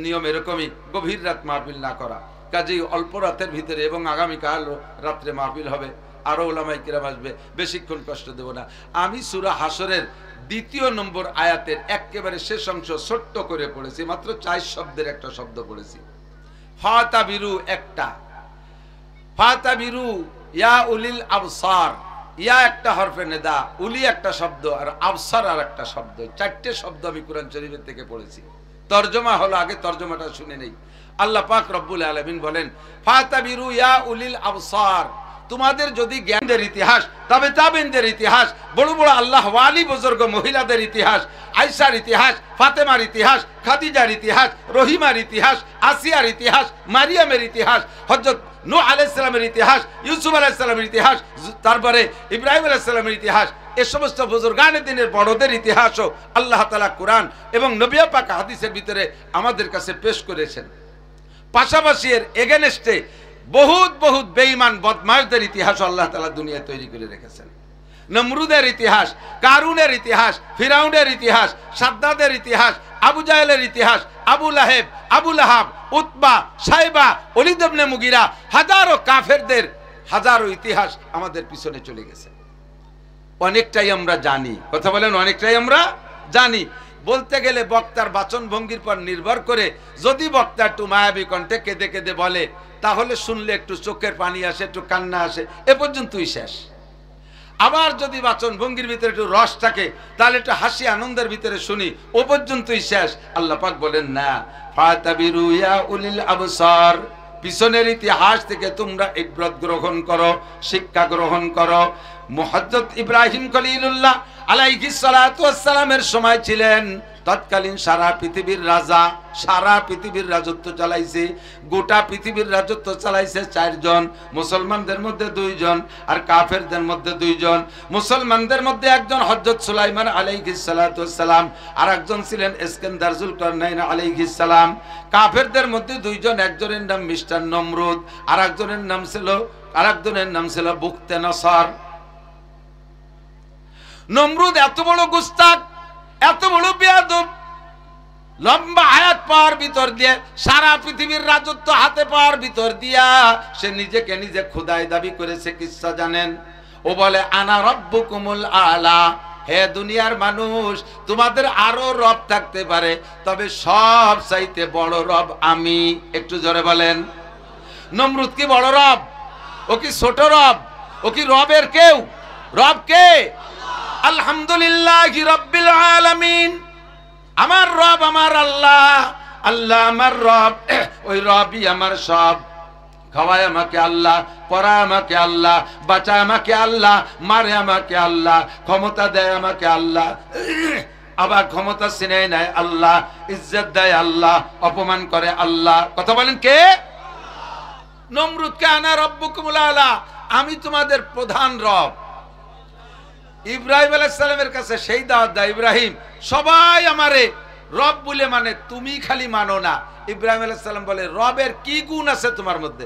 নিয়ম এরকমই, গভীর রাত মাহফিল না করা। কাজেই অল্প রাতের ভিতরে, এবং আগামীকাল রাত্রে মাহফিল হবে, আরো ওলামায়ে কেরাম আসবে, বেশিক্ষণ কষ্ট দেব না। আমি সূরা হাসরের 2 নম্বর আয়াতের একেবারে শেষ অংশ ছোট্ট করে পড়েছি, মাত্র 4 শব্দের একটা শব্দ পড়েছি। ফাতাবিরু একটা, ফাতাবিরু ইয়া উলিল আবসার, ইয়া একটা হরফে নেদা, উলি একটা শব্দ, আর আবসার আর একটা শব্দ। 4টে শব্দ আমি কোরআন শরীফের থেকে পড়েছি। তরজমা হলো, আগে তরজমাটা শুনে নেই। আল্লাহ পাক রব্বুল আলামিন বলেন, ফাতাবিরু ইয়া উলিল আবসার, তোমাদের যদি জ্ঞানের ইতিহাস, তবে তাবেনদের ইতিহাস, বড় বড় আল্লাহ ওয়ালি বুজুর্গ মহিলাদের ইতিহাস, আয়েশার ইতিহাস, ফাতেমার ইতিহাস, খাদিজার ইতিহাস, রহিমার ইতিহাস, আসিয়ার ইতিহাস, মারিয়ামের ইতিহাস, হযরত নূহ আলাইহিস সালামের ইতিহাস, ইউসুফ আলাইহিস সালামের ইতিহাস, তারপরে ইব্রাহিম আলাইহিস সালামের ইতিহাস, এই সমস্ত বুজুর্গানে দিনের বড়দের ইতিহাসও আল্লাহ তাআলা কোরআন এবং নবী পাক হাদিসের ভিতরে আমাদের কাছে পেশ করেছেন। পাশাপাশি এর এগেনস্টে বহুত বহুত বেঈমান বদমাশদের ইতিহাস আল্লাহ তাআলা দুনিয়ায় তৈরি করে রেখেছেন। নমরুদের ইতিহাস, কারুনের ইতিহাস, ফিরাউনের ইতিহাস, সাদ্দাদের ইতিহাস, আবু জাহেলের ইতিহাস, আবু লাহেব, আবু লাহাব, উতবা, সাইবা, ওলীদ ইবনে মুগিরা, হাজারো কাফেরদের হাজারো ইতিহাস আমাদের পিছনে চলে গেছে। অনেকটাই আমরা জানি, কথা বলেন, অনেকটাই আমরা জানি। বলতে গেলে বক্তার বাচন ভঙ্গির পর নির্ভর করে যদি বক্তা একটু মায়াবী কণ্ঠে কেঁদে কেঁদে বলে তাহলে শুনলে একটু চোখের পানি আসে, একটু কান্না আসে, এ পর্যন্তই শেষ। আবার যদি বাচন ভঙ্গির ভিতরে একটু রস থাকে তাহলে একটু হাসি আনন্দের ভিতরে শুনি, ও পর্যন্তই শেষ। আল্লাহ পাক বলেন না, ফাতাবিরু ইয়া উলিল আবসার, পিছনের ইতিহাস থেকে তোমরা ইবরত গ্রহণ করো, শিক্ষা গ্রহণ করো। মুহাজ্জত ইব্রাহিম খলিলুল্লাহ আলাইহিস সালাতু ওয়াস সালামের সময় ছিলেন তৎকালীন সারা পৃথিবীর রাজা, সারা পৃথিবীর রাজত্ব চালাইছে, গোটা পৃথিবীর রাজত্ব চালাইছে 4 জন, মুসলমানদের মধ্যে 2 জন আর কাফেরদের মধ্যে 2 জন। মুসলমানদের মধ্যে একজন হযরত সুলাইমান আলাইহিস সালাতু ওয়াস সালাম, আর একজন ছিলেন ইস্কান্দার যুলকারনাইন আলাইহিস সালাম। কাফেরদের মধ্যে 2 জন, একজনের নাম মিস্টার নমরুদ আর একজনের নাম ছিল বুকতে নসর। নমরুদ এত বড় গুস্তাখ, এত বড় বেয়াদব, লম্বা হায়াত পাওয়ার ভিতর দিয়ে, সারা পৃথিবীর রাজত্ব হাতে পাওয়ার ভিতর দিয়া সে নিজেকে নিজে খোদাই দাবি করেছে। কিসসা জানেন? ও বলে আনা রব্বুকুমুল আলা, হে দুনিয়ার মানুষ, তোমাদের আরো রব থাকতে পারে, তবে সব চাইতে বড় রব আমি। একটু জোরে বলেন। নমরুদ কি বড় রব? ও কি ছোট রব? ও কি রবের কেউ? রব কে? আলহামদুলিল্লাহি রাব্বিল আলামিন। আমার রব আমার আল্লাহ, আল্লাহ আমার রব, ওই রবই আমার সব। খাওয়ায় আমাকে আল্লাহ, পড়ায় আমাকে আল্লাহ, বাঁচায় আমাকে আল্লাহ, মারে আমাকে আল্লাহ, ক্ষমতা দেয় আমাকে আল্লাহ, আবার ক্ষমতা ছিনিয়ে নেয় আল্লাহ, ইজ্জত দেয় আল্লাহ, অপমান করে আল্লাহ। কথা বলেন কে? নমরুদকে আনা রব্বুকুমুল আলা, আমি তোমাদের প্রধান রব। ইব্রাহিম আলাইহিস সালামের কাছে সেই দাওয়াত দেয়, ইব্রাহিম সবাই আমারে রব বলে মানে, তুমি খালি মানো না। ইব্রাহিম আলাইহিস সালাম বলে, রবের কি গুণ আছে তোমার মধ্যে?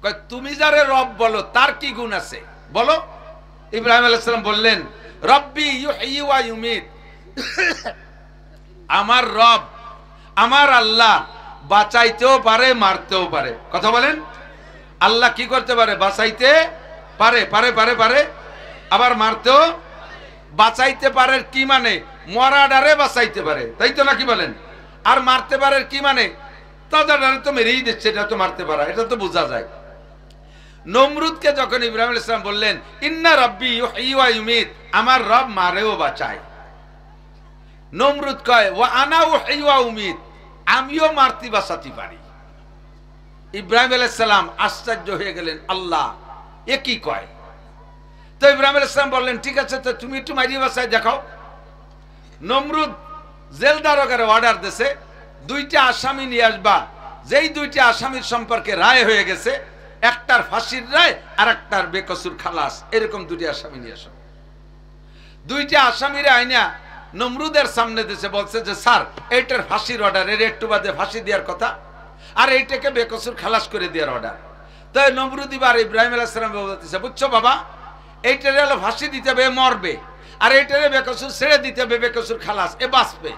কয়, তুমি যারে রব বলো তার কি গুণ আছে বলো। ইব্রাহিম আলাইহিস সালাম বললেন, রব্বি ইউহয়ি ওয়া ইউমিত, আমার রব, আমার আল্লাহ বাঁচাইতেও পারে, মারতেও পারে। কথা বলেন। আল্লাহ কি করতে পারে? বাঁচাইতে পারে, পারে পারে পারে, আবার মারতেও। বাঁচাইতে পারে কি মানে? মরাডারে বাঁচাইতে পারে, তাই তো নাকি বলেন? আর মারতে পারে কি মানে? তাজাডারে তো মেরেই দিচ্ছে, এটা তো মারতে পারা, এটা তো বোঝা যায়। নমরুদকে যখন ইব্রাহিম আলাইহিস সালাম বললেন, ইন্না রাব্বি ইউহয়ি ওয়া ইউমিত, আমার রব মারেও বাঁচায়, নমরুদ কয়, ওয়া আনা উহয়ি ওয়া উমিত, আমিও মারতে বাঁচাতে পারি। ইব্রাহিম আলাইহিস সালাম আশ্চর্য হয়ে গেলেন, আল্লাহ এ কি কয়? তো ইব্রাহিম আলাইহিস সালাম বললেন, ঠিক আছে, তো তুমি একটু মারিয়ে বাঁচায় দেখাও। নমরুদ জেল দারোগারে অর্ডার দিয়েছে, 2টা আসামি নিয়ে আসবা, যেই 2টা আসামির সম্পর্কে রায় হয়ে গেছে, একটার ফাঁসির রায় আর একটার বেকসুর খালাস, এরকম 2টা আসামি নিয়ে আসো। 2টা আসামিরে আইনা নমরুদের সামনে দিয়েছে, বলছে যে স্যার এইটার ফাঁসির অর্ডার, এর একটু বাদে ফাঁসি দেওয়ার কথা, আর এইটাকে বেকসুর খালাস করে দেওয়ার অর্ডার। তো নমরুদ এবার ইব্রাহিম আলাইহিস সালাম বলতেছে, বুঝছো বাবা, এইটারে হলো ফাঁসি দিতে হবে, মরবে, আর এইটারে বেকসুর ছেড়ে দিতে হবে, বেকসুর খালাস, এ বাঁচবে।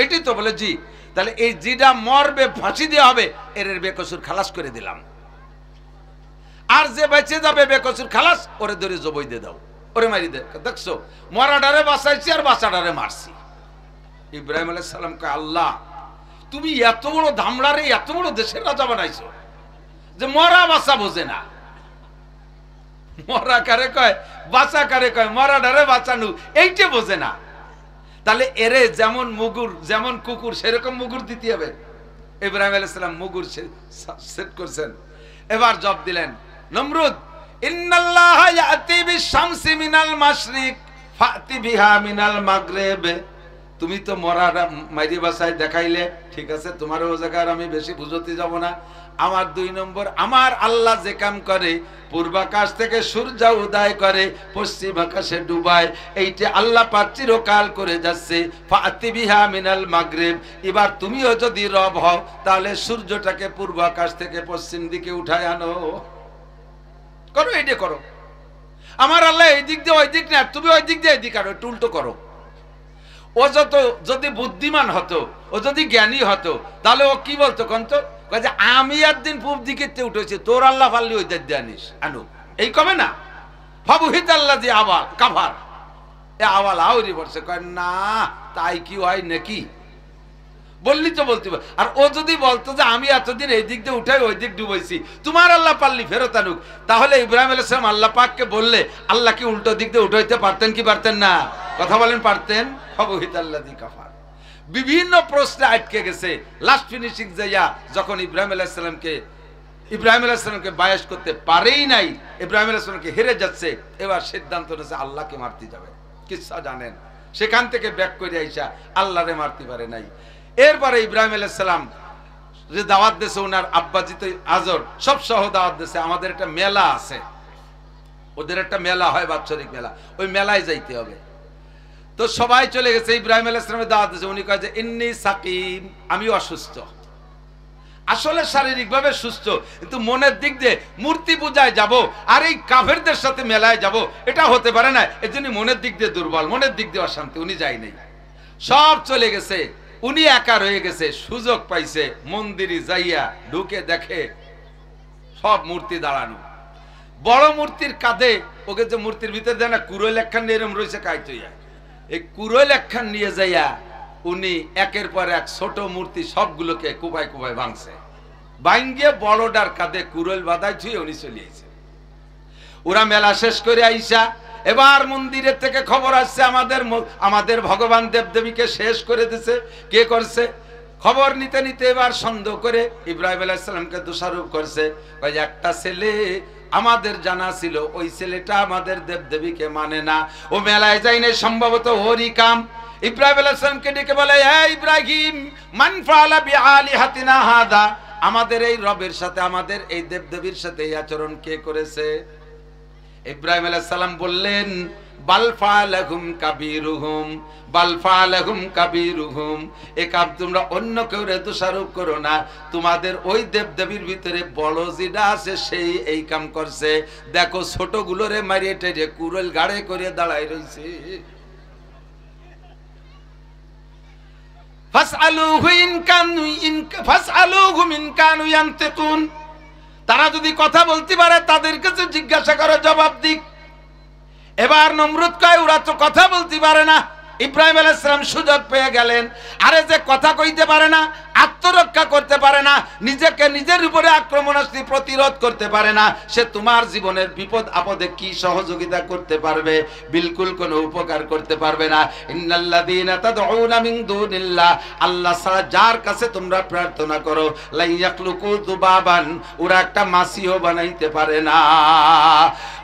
এটাই তো বলে, জি। তাহলে এই যেটা মরবে ফাঁসি দেওয়া হবে, এর বেকসুর খালাস করে দিলাম, আর যে বেঁচে যাবে বেকসুর খালাস, ওরে ধরে জবই দিয়ে দাও, ওরে মারি দে। দেখছো, মরাডারে বাঁচাইছি আর বাঁচাডারে মারছি। ইব্রাহিম আলাইহিস সালাম কয়, আল্লাহ তুমি এত বড় ধামড়ারে এত বড় দেশের রাজা বানাইছো যে মরা বাঁচা বোঝে না। মরা কারে কয়, বাঁচা কারে কয়, মরাডারে বাঁচানো এইটা বোঝে না। তাহলে এরে যেমন মুগুর, যেমন কুকুর, সেরকম মুগুর দিতে হবে। ইব্রাহিম আলাইহিস সালাম মুগুর সেট করছেন। এবার জব দিলেন, নমরুদ, ইন্নাল্লাহা ইয়াতি বিশ-শামসি মিনাল মাশরিক ফাতি বিহা মিনাল মাগরিব। তুমি তো মরাডা মাইরি বাসায় দেখাইলে, ঠিক আছে, তোমার ও জায়গার আমি বেশি বুঝতে যাব না। আমার 2 নম্বর, আমার আল্লাহ যে কাম করে, পূর্বাকাশ থেকে সূর্য উদয় করে, পশ্চিম আকাশে ডুবায়, এইটা আল্লাহ পাক চিরকাল করে যাচ্ছে। ফাতি বিহা মিনাল মাগরিব। এবার তুমিও যদি রব হও, তাহলে সূর্যটাকে পূর্ব আকাশ থেকে পশ্চিম দিকে উঠায় আনো। করো, এইটা করো। আমার আল্লাহ এই দিক দিয়ে ওই দিক না, তুমি ওই দিক দিয়ে এদিক আনো, একটু উল্টো করো। ও যদি বুদ্ধিমান হতো, ও যদি জ্ঞানী হতো, তাহলে ও কি বলতো কন্ত, আমি একদিন পূব দিকে উঠেছি, তোর আল্লাহ পারলি ওই দিক দিয়ে আনিস, আনো, এই কবে না। ফাবুহিত আল্লাহ দিয়ে আবার কাভার, এ আওয়াল আউরি পড়ছে, কয় না তাই কি হয় নাকি, বললি তো বলতে। আর ও যদি বলতো যে আমি এতদিন এই দিক দিয়ে উঠাই ওই দিক ডুবাইছি, তোমার আল্লাহ পারলি ফেরত আনুক, তাহলে ইব্রাহিম আলাইহিস সালাম আল্লাহ পাককে বললে আল্লাহ কি উল্টো দিক দিয়ে উঠাইতে পারতেন কি পারতেন না? কথা বলেন পারতেন? ফাবহিতাল্লাযী কাফার। বিভিন্ন প্রশ্নে আটকে গেছে। লাস্ট ফিনিশিং যাইয়া যখন ইব্রাহিম আলাইহিস সালামকে বায়াস করতে পারেই নাই, ইব্রাহিম আলাইহিস সালামকে হেরে যাচ্ছে, এবার সিদ্ধান্ত নিয়েছে আল্লাহকে মারতে যাবে। কিচ্ছা জানেন, সেখান থেকে ব্যাক করে আইসা আল্লাহরে মারতে পারে নাই। এরপরে ইব্রাহিম আলাইহিস সালাম যে দাওয়াত দিয়েছে, ওনার আব্বাজিত আজর সব সহ দাওয়াত দিয়েছে, আমাদের একটা মেলা আছে, ওদের একটা মেলা হয় বাৎসরিক মেলা, ওই মেলায় যাইতে হবে। তো সবাই চলে গেছে, ইব্রাহিম আলাইহিস সালামের দাওয়াত দিয়েছে। উনি কয় যে ইন্নী সাকিম, আমি অসুস্থ। আসলে শারীরিকভাবে সুস্থ, কিন্তু মনের দিক দিয়ে মূর্তি পূজায় যাব আর এই কাফেরদের সাথে মেলায় যাব, এটা হতে পারে না। এজন্য মনের দিক দিয়ে দুর্বল, মনের দিক দিয়ে অশান্তি, উনি যাই নাই। সব চলে গেছে, উনি একা রয়ে গেছে। সুযোগ পাইছে, মন্দিরে যাইয়া ঢুকে দেখে সব মূর্তি দাঁড়ানো। বড় মূর্তির কাঁধে, ওকে যে মূর্তির ভিতরে দেয় না কুরোল একখান এরম রয়েছে কাইতইয়া, এই কুরোল একখান নিয়ে যাইয়া উনি একের পর এক ছোট মূর্তি সবগুলোকে কুপায় কুপায় ভাঙছে। ভাঙ্গিয়ে বড়টার কাঁধে কুরোল বাঁধায় ছুঁয়ে উনি চলে আইছে। ওরা মেলা শেষ করে আইসা এবার মন্দিরের থেকে খবর আসছে আমাদের ভগবান দেবদেবীকে শেষ করে দিছে। কে করছে? খবর নিতে নিতে এবার সন্দেহ করে ইব্রাহিম আলাইহিস সালামকে দোষারোপ করছে। ওই একটা ছেলে আমাদের জানা ছিল, ওই ছেলেটা আমাদের দেবদেবীকে মানে না, ও মেলায় যায় না, সম্ভবত ওরই কাম। ইব্রাহিম আলাইহিস সালামকে ডেকে বলে, হে ইব্রাহিম, মান ফাআলা বিআলিহাতিনা হাদা, আমাদের এই রবের সাথে, আমাদের এই দেবদেবীর সাথে এই আচরণ কে করেছে? ইব্রাহিম আলাইহিস সালাম বললেন, বাল ফাআলাহুম কাবীরুহুম, বাল ফাআলাহুম কাবীরুহুম, এই কাম তোমরা অন্য কেউ দোষারোপ করো না, তোমাদের ওই দেবদেবীর ভিতরে বড় যেটা আছে সেই এই কাম করছে। দেখো ছোটগুলোরে মারিয়ে টেরে কুরল গাড়ে করে দাঁড়ায় রইছে। তারা যদি কথা বলতে পারে তাদের কাছে জিজ্ঞাসা করে, জবাব দিক। এবার নমরুদ কয় ওরা তো কথা বলতে পারে না। ইব্রাহিম আলাইহিস সালাম সুযোগ পেয়ে গেলেন, আরে যে কথা কইতে পারে না, আত্মরক্ষা করতে পারে না, নিজেকে নিজের উপরে আক্রমণাস্ত্র প্রতিরোধ করতে পারে না, সে তোমার জীবনের বিপদ আপদে কি সহযোগিতা করতে পারবে? বিলকুল কোনো উপকার করতে পারবে না। ইন্নাল্লাযীনা তাদউনা মিন দুনিল্লাহ, আল্লাহ ছাড়া যার কাছে তোমরা প্রার্থনা করো, লা ইয়াখলুকু যুবাবান, ওরা একটা মাছিও বানাইতে পারে না।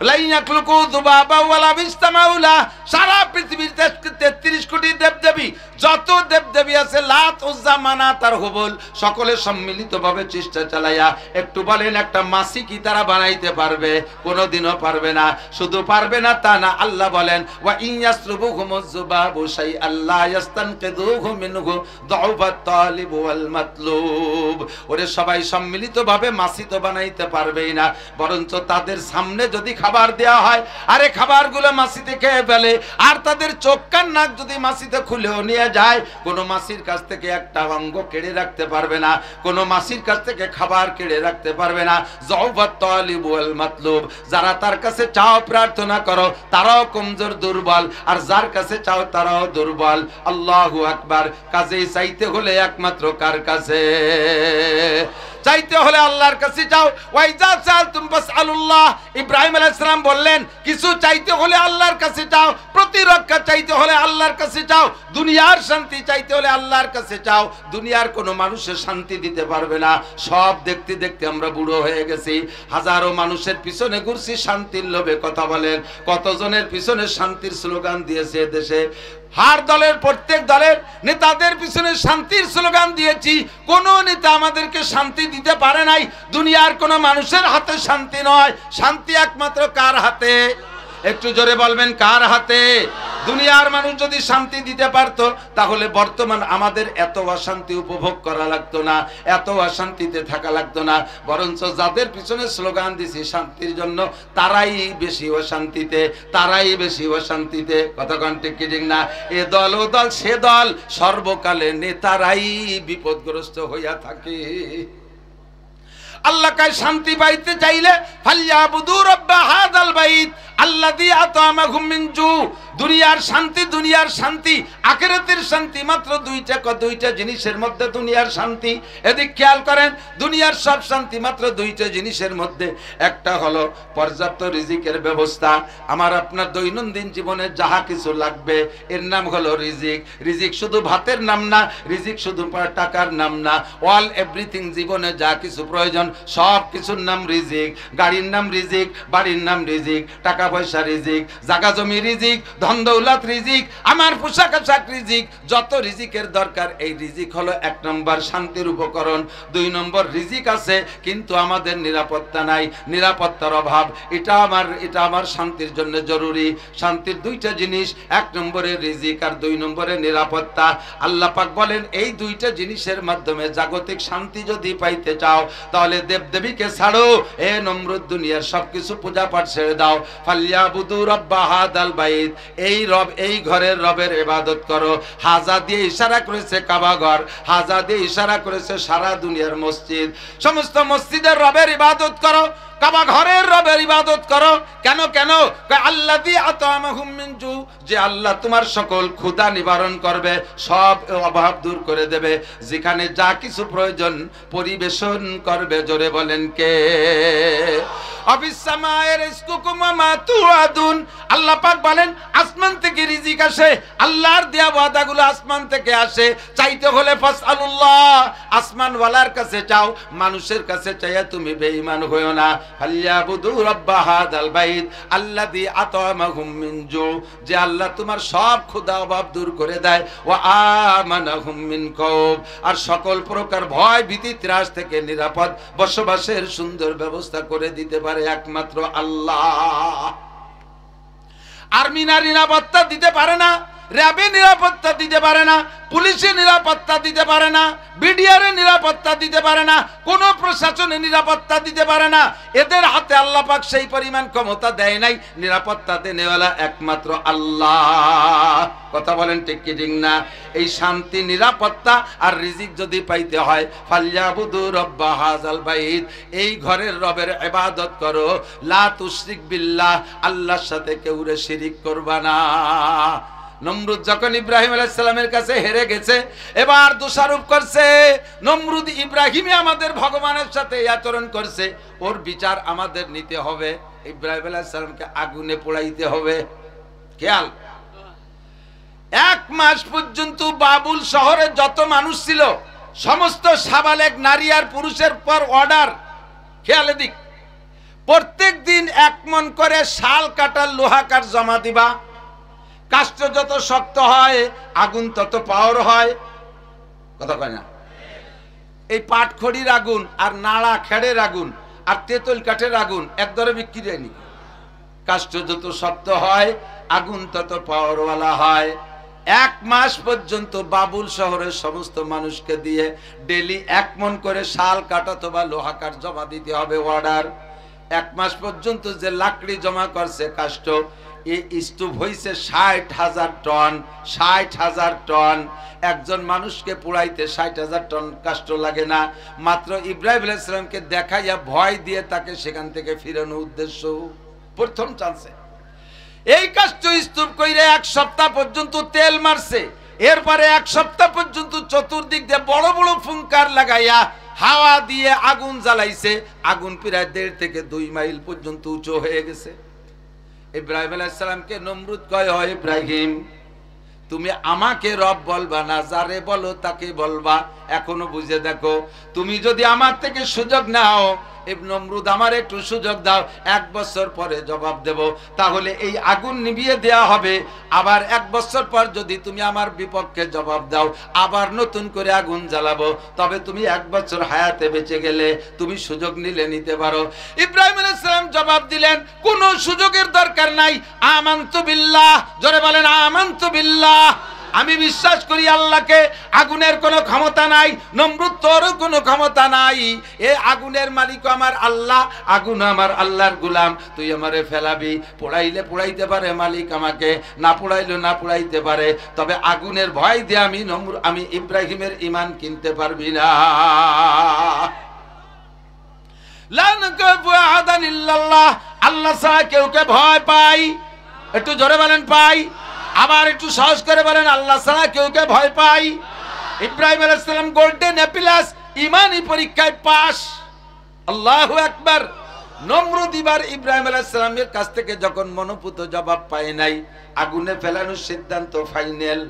লা ইয়াখলুকু যুবাবা ওয়ালা বিস্তামাউলা, সারা পৃথিবীর 33 কোটি দেবদেবী, যত দেবদেবী আছে, লাত উজ্জা মানাত আর হুবল, সকলে সম্মিলিতভাবে চেষ্টা চালাইয়া একটু বলেন একটা মাছি কি তারা বানাইতে পারবে? কোনোদিনও পারবে না। শুধু পারবে না তা না, আল্লাহ বলেন ওয়া ইয়াসলুবুহুমুজ যুবাবু শাইআন লা ইস্তানকিদুহু মিনহু দুআফাত তালিব ওয়াল মাতলুব। ওরে সবাই সম্মিলিতভাবে মাছি তো বানাইতে পারবেই না, বরঞ্চ তাদের সামনে যদি খাবার দেওয়া হয়, আরে খাবারগুলো মাছিতে খেয়ে ফেলে, আর তাদের চোখ কান নাক যদি মাছিতে খুলেও নিয়ে যায়, কোনো মাছির কাছ থেকে একটা অঙ্গ কেড়ে রাখতে পারবে না, কোনো মাছির কাছ থেকে খাবার কেড়ে রাখতে পারবে না। যৌফাত তালিব ওয়াল মাতলুব, যারা তার কাছে চাও প্রার্থনা করো তারাও কমজোর দুর্বল, আর যার কাছে চাও তারাও দুর্বল। আল্লাহু আকবার। কাজেই চাইতে হলে একমাত্র কার কাছে? চাইতে হলে আল্লাহর কাছে চাও। ওয়াইজা সাআলতুম ফাসআলুল্লাহ, ইব্রাহিম আলাইহিস সালাম বললেন কিছু চাইতে হলে আল্লাহর কাছে চাও, প্রতিরক্ষা চাইতে হলে আল্লাহর কাছে চাও, দুনিয়ার শান্তি চাইতে হলে আল্লাহর কাছে চাও। দুনিয়ার কোনো মানুষের শান্তি দিতে পারবে না। সব দেখতে দেখতে আমরা বুড়ো হয়ে গেছি, হাজারো মানুষের পিছনে ঘুরছি শান্তির লোভে। কথা বলেন, কতজনের পিছনে শান্তির স্লোগান দিয়েছে দেশে? হার দলের, প্রত্যেক দলের নেতাদের পিছনে শান্তির স্লোগান দিয়েছি, কোন নেতা আমাদেরকে শান্তি দিতে পারে নাই। দুনিয়ার কোন মানুষের হাতে শান্তি নয়, শান্তি একমাত্র কার হাতে? একটু জোরে বলবেন, কার হাতে? দুনিয়ার মানুষ যদি শান্তি দিতে পারতো, তাহলে বর্তমান আমাদের এত অশান্তি উপভোগ করা লাগতো না, এত অশান্তিতে থাকা লাগতো না। বরঞ্চ যাদের পিছনে স্লোগান দিছি শান্তির জন্য, তারাই বেশি অশান্তিতে, তারাই বেশি অশান্তিতে। কতক্ষণ ঠিক কি ঠিক না? এ দল ও দল সে দল, সর্বকালে নেতারাই বিপদগ্রস্ত হইয়া থাকে। আল্লাহ কায় শান্তি পাইতে চাইলে ফালিয়াবুদু রাব্বা হাযাল বাইত আল্লাযী আতামাহুম মিন জু, দুনিয়ার শান্তি আখিরাতের শান্তি মাত্র দুইটা জিনিসের মধ্যে দুনিয়ার শান্তি। এদিক খেয়াল করেন, দুনিয়ার সব শান্তি মাত্র দুইটা জিনিসের মধ্যে। একটা হলো পর্যাপ্ত রিজিকের ব্যবস্থা। আমার আপনার দৈনন্দিন জীবনে যাহা কিছু লাগবে এর নাম হলো রিজিক। রিজিক শুধু ভাতের নাম না, রিজিক শুধু টাকার নাম না। অল এভরিথিং, জীবনে যা কিছু প্রয়োজন সব কিছুর নাম রিজিক। গাড়ির নাম রিজিক, বাড়ির নাম রিজিক, টাকা পয়সা রিজিক, জায়গা জমি রিজিক, ধন দৌলত রিজিক, আমার পোশাক আশাক রিজিক, যত রিজিকের দরকার। এই রিজিক হলো 1 নম্বর শান্তির উপকরণ। 2 নম্বর রিজিক আছে কিন্তু আমাদের নিরাপত্তা নাই, নিরাপত্তার অভাব। এটা আমার শান্তির জন্য জরুরি। শান্তির 2টা জিনিস, 1 নম্বরে রিজিক আর 2 নম্বরে নিরাপত্তা। আল্লাহ পাক বলেন এই 2টা জিনিসের মাধ্যমে জাগতিক শান্তি যদি পাইতে চাও তাহলে দেবদেবীকে ছাড়ো। এ নমরুদ, দুনিয়ার সবকিছু পূজা পাঠ ছেড়ে দাও। ফালিয়াবুদু রাব্বা হাদাল বাইত, এই ঘরের রবের ইবাদত করো। হাজা দিয়ে ইশারা করেছে কাবা ঘর, হাজা দিয়ে ইশারা করেছে সারা দুনিয়ার মসজিদ। সমস্ত মসজিদের রবের ইবাদত করো, কাবা ঘরের রবের ইবাদত করো। কেন? আল্লাযী আতামাহুম মিন জু, যে আল্লাহ তোমার সকল ক্ষুধা নিবারণ করবে, সব অভাব দূর করে দেবে। যেখানে যা কিছু প্রয়োজন পরিবেশন করবে। জোরে বলেন কে? আল্লাহ পাক বলেন আসমান থেকে রিজিক আসে, আল্লাহর দেয়া ওয়াদাগুলো আসমান থেকে আসে। চাইতে হলে ফাসআলুল্লাহ, আসমান ওয়ালার কাছে চাও, মানুষের কাছে চাইয়া তুমি বেঈমান হইও না। ফালিয়াবুদু রাব্বা হাদাল বাইত আল্লাযী আতামাহুম মিন জু, যে আল্লাহ তোমার সব ক্ষুধা অভাব দূর করে দেয়। ওয়া আমানাহুম মিন খাউফ, আর সকল প্রকার ভয় ভীতি ত্রাস থেকে নিরাপদ বসবাসের সুন্দর ব্যবস্থা করে দিতে পারে একমাত্র আল্লাহ। আর্মি নিরাপত্তা দিতে পারে না, র্যাবে নিরাপত্তা দিতে পারে না, পুলিশে নিরাপত্তা দিতে পারে না, বিডিআরে নিরাপত্তা দিতে পারে না, কোন প্রশাসনে নিরাপত্তা দিতে পারে না। এদের হাতে আল্লাহ পাক সেই পরিমাণ ক্ষমতা দেয় নাই। নিরাপত্তা দেনেওয়ালা একমাত্র আল্লাহ। কথা বলেন ঠিক কি ঠিক না? এই শান্তি, নিরাপত্তা আর রিজিক যদি পাইতে হয়, ফালিয়াবুদু রাব্বা হাযাল বাইত, এই ঘরের রবের ইবাদত করো। লা তুশরিক বিল্লাহ, আল্লাহর সাথে কেউরে শিরিক করবা না। নমরুদ যখন ইব্রাহিম আলাইহিস সালামের কাছে হেরে গেছে, এবার দোষারোপ করছে নমরুদ ইব্রাহিমই আমাদের ভগবানের সাথে এই আচরণ করছে, ওর বিচার আমাদের নিতে হবে। ইব্রাহিম আলাইহিস সালামকে আগুনে পোড়াইতে হবে। খেয়াল, 1 মাস পর্যন্ত বাবুল শহরে যত মানুষ ছিল সমস্ত সাবালেক নারী আর পুরুষের পর অর্ডার। খেয়াল এদিক, প্রত্যেক দিন 1 মণ করে শাল কাটার লোহা কাঠ জমা দিবা। কাষ্ঠ যত শক্ত হয় আগুন তত পাওয়ার হয়। কথা কয় না? এই পাটখড়ির আগুন আর নাড়া খেড়ের আগুন আর তেঁতুল কাঠের আগুন এক দরে বিক্রি হয়নি। কাষ্ঠ যত শক্ত হয় আগুন তত পাওয়ারওয়ালা হয়। 1 মাস পর্যন্ত বাবুল শহরের সমস্ত মানুষকে দিয়ে ডেলি 1 মণ করে শাল কাঠ অথবা লোহা কাঠ জমা দিতে হবে অর্ডার। 1 মাস পর্যন্ত যে লাকড়ি জমা করছে কাষ্ঠ, এই স্তূপ হইছে 60,000 টন। 60,000 টন। একজন মানুষকে পোড়াইতে 60,000 টন কাষ্ঠ লাগে না। মাত্র ইব্রাহিম আলাইহিস সালামকে দেখাইয়া ভয় দিয়ে তাকে সেখান থেকে ফিরানোর উদ্দেশ্য প্রথম চান্সে এই কাষ্ঠ স্তূপ কইরে 1 সপ্তাহ পর্যন্ত তেল মারছে। এরপরে 1 সপ্তাহ পর্যন্ত চতুর্দিক দিয়ে বড় বড় ফুঙ্কার লাগাইয়া হাওয়া দিয়ে আগুন জ্বালাইছে। আগুন প্রায় 1.5 থেকে 2 মাইল পর্যন্ত উঁচু হয়ে গেছে। ইব্রাহিম আলাইহিস সালামকে নমরুদ কয়, হয় ইব্রাহিম, তুমি আমাকে রব বলবা না, যারে বলো তাকে বলবা। এখনো বুঝে দেখো, তুমি যদি আমার থেকে সুযোগ নাও, নমরুদ আমার একটু সুযোগ দাও, 1 বছর পরে জবাব দেব, তাহলে এই আগুন নিভিয়ে দেয়া হবে। আবার 1 বছর পর যদি তুমি আমার বিপক্ষে জবাব দাও, আবার নতুন করে আগুন জ্বালাবো, তবে তুমি 1 বছর হায়াতে বেঁচে গেলে। তুমি সুযোগ নিলে নিতে পারো। ইব্রাহিম আলাইহিস সালাম জবাব দিলেন, কোন সুযোগের দরকার নাই। আমানতু বিল্লাহ, জোরে বলেন আমানতু বিল্লাহ, আমি বিশ্বাস করি আল্লাহকে। আগুনের কোনো ক্ষমতা নাই, নমরুদ তোরও কোনো ক্ষমতা নাই। এই আগুনের মালিক আমার আল্লাহ, আগুন আমার আল্লাহর গোলাম। তুই আমারে ফেলাবি, পোড়াইলে পোড়াইতে পারে মালিক আমাকে, না পোড়াইলে না পোড়াইতে পারে, তবে আগুনের ভয় দিয়ে আমি ইব্রাহিমের ঈমান কিনতে পারবি না। লা নাকাফু আহাদান ইল্লাল্লাহ, আল্লাহ ছাড়া কেউকে ভয় পাই। একটু জোরে বলেন পাই। আবার একটু সহজ করে বলেন, আল্লাহ ছাড়া কেউ কে ভয় পাই? ইব্রাহিম আলাইহিস সালাম গোল্ডেন অ্যাপিলাস ঈমানি পরীক্ষায় পাস। আল্লাহু আকবার। নমরুদ এবার ইব্রাহিম আলাইহিস সালামের কাছ থেকে যখন মনোপুত জবাব পায় নাই, আগুনে ফেলানোর সিদ্ধান্ত ফাইনাল।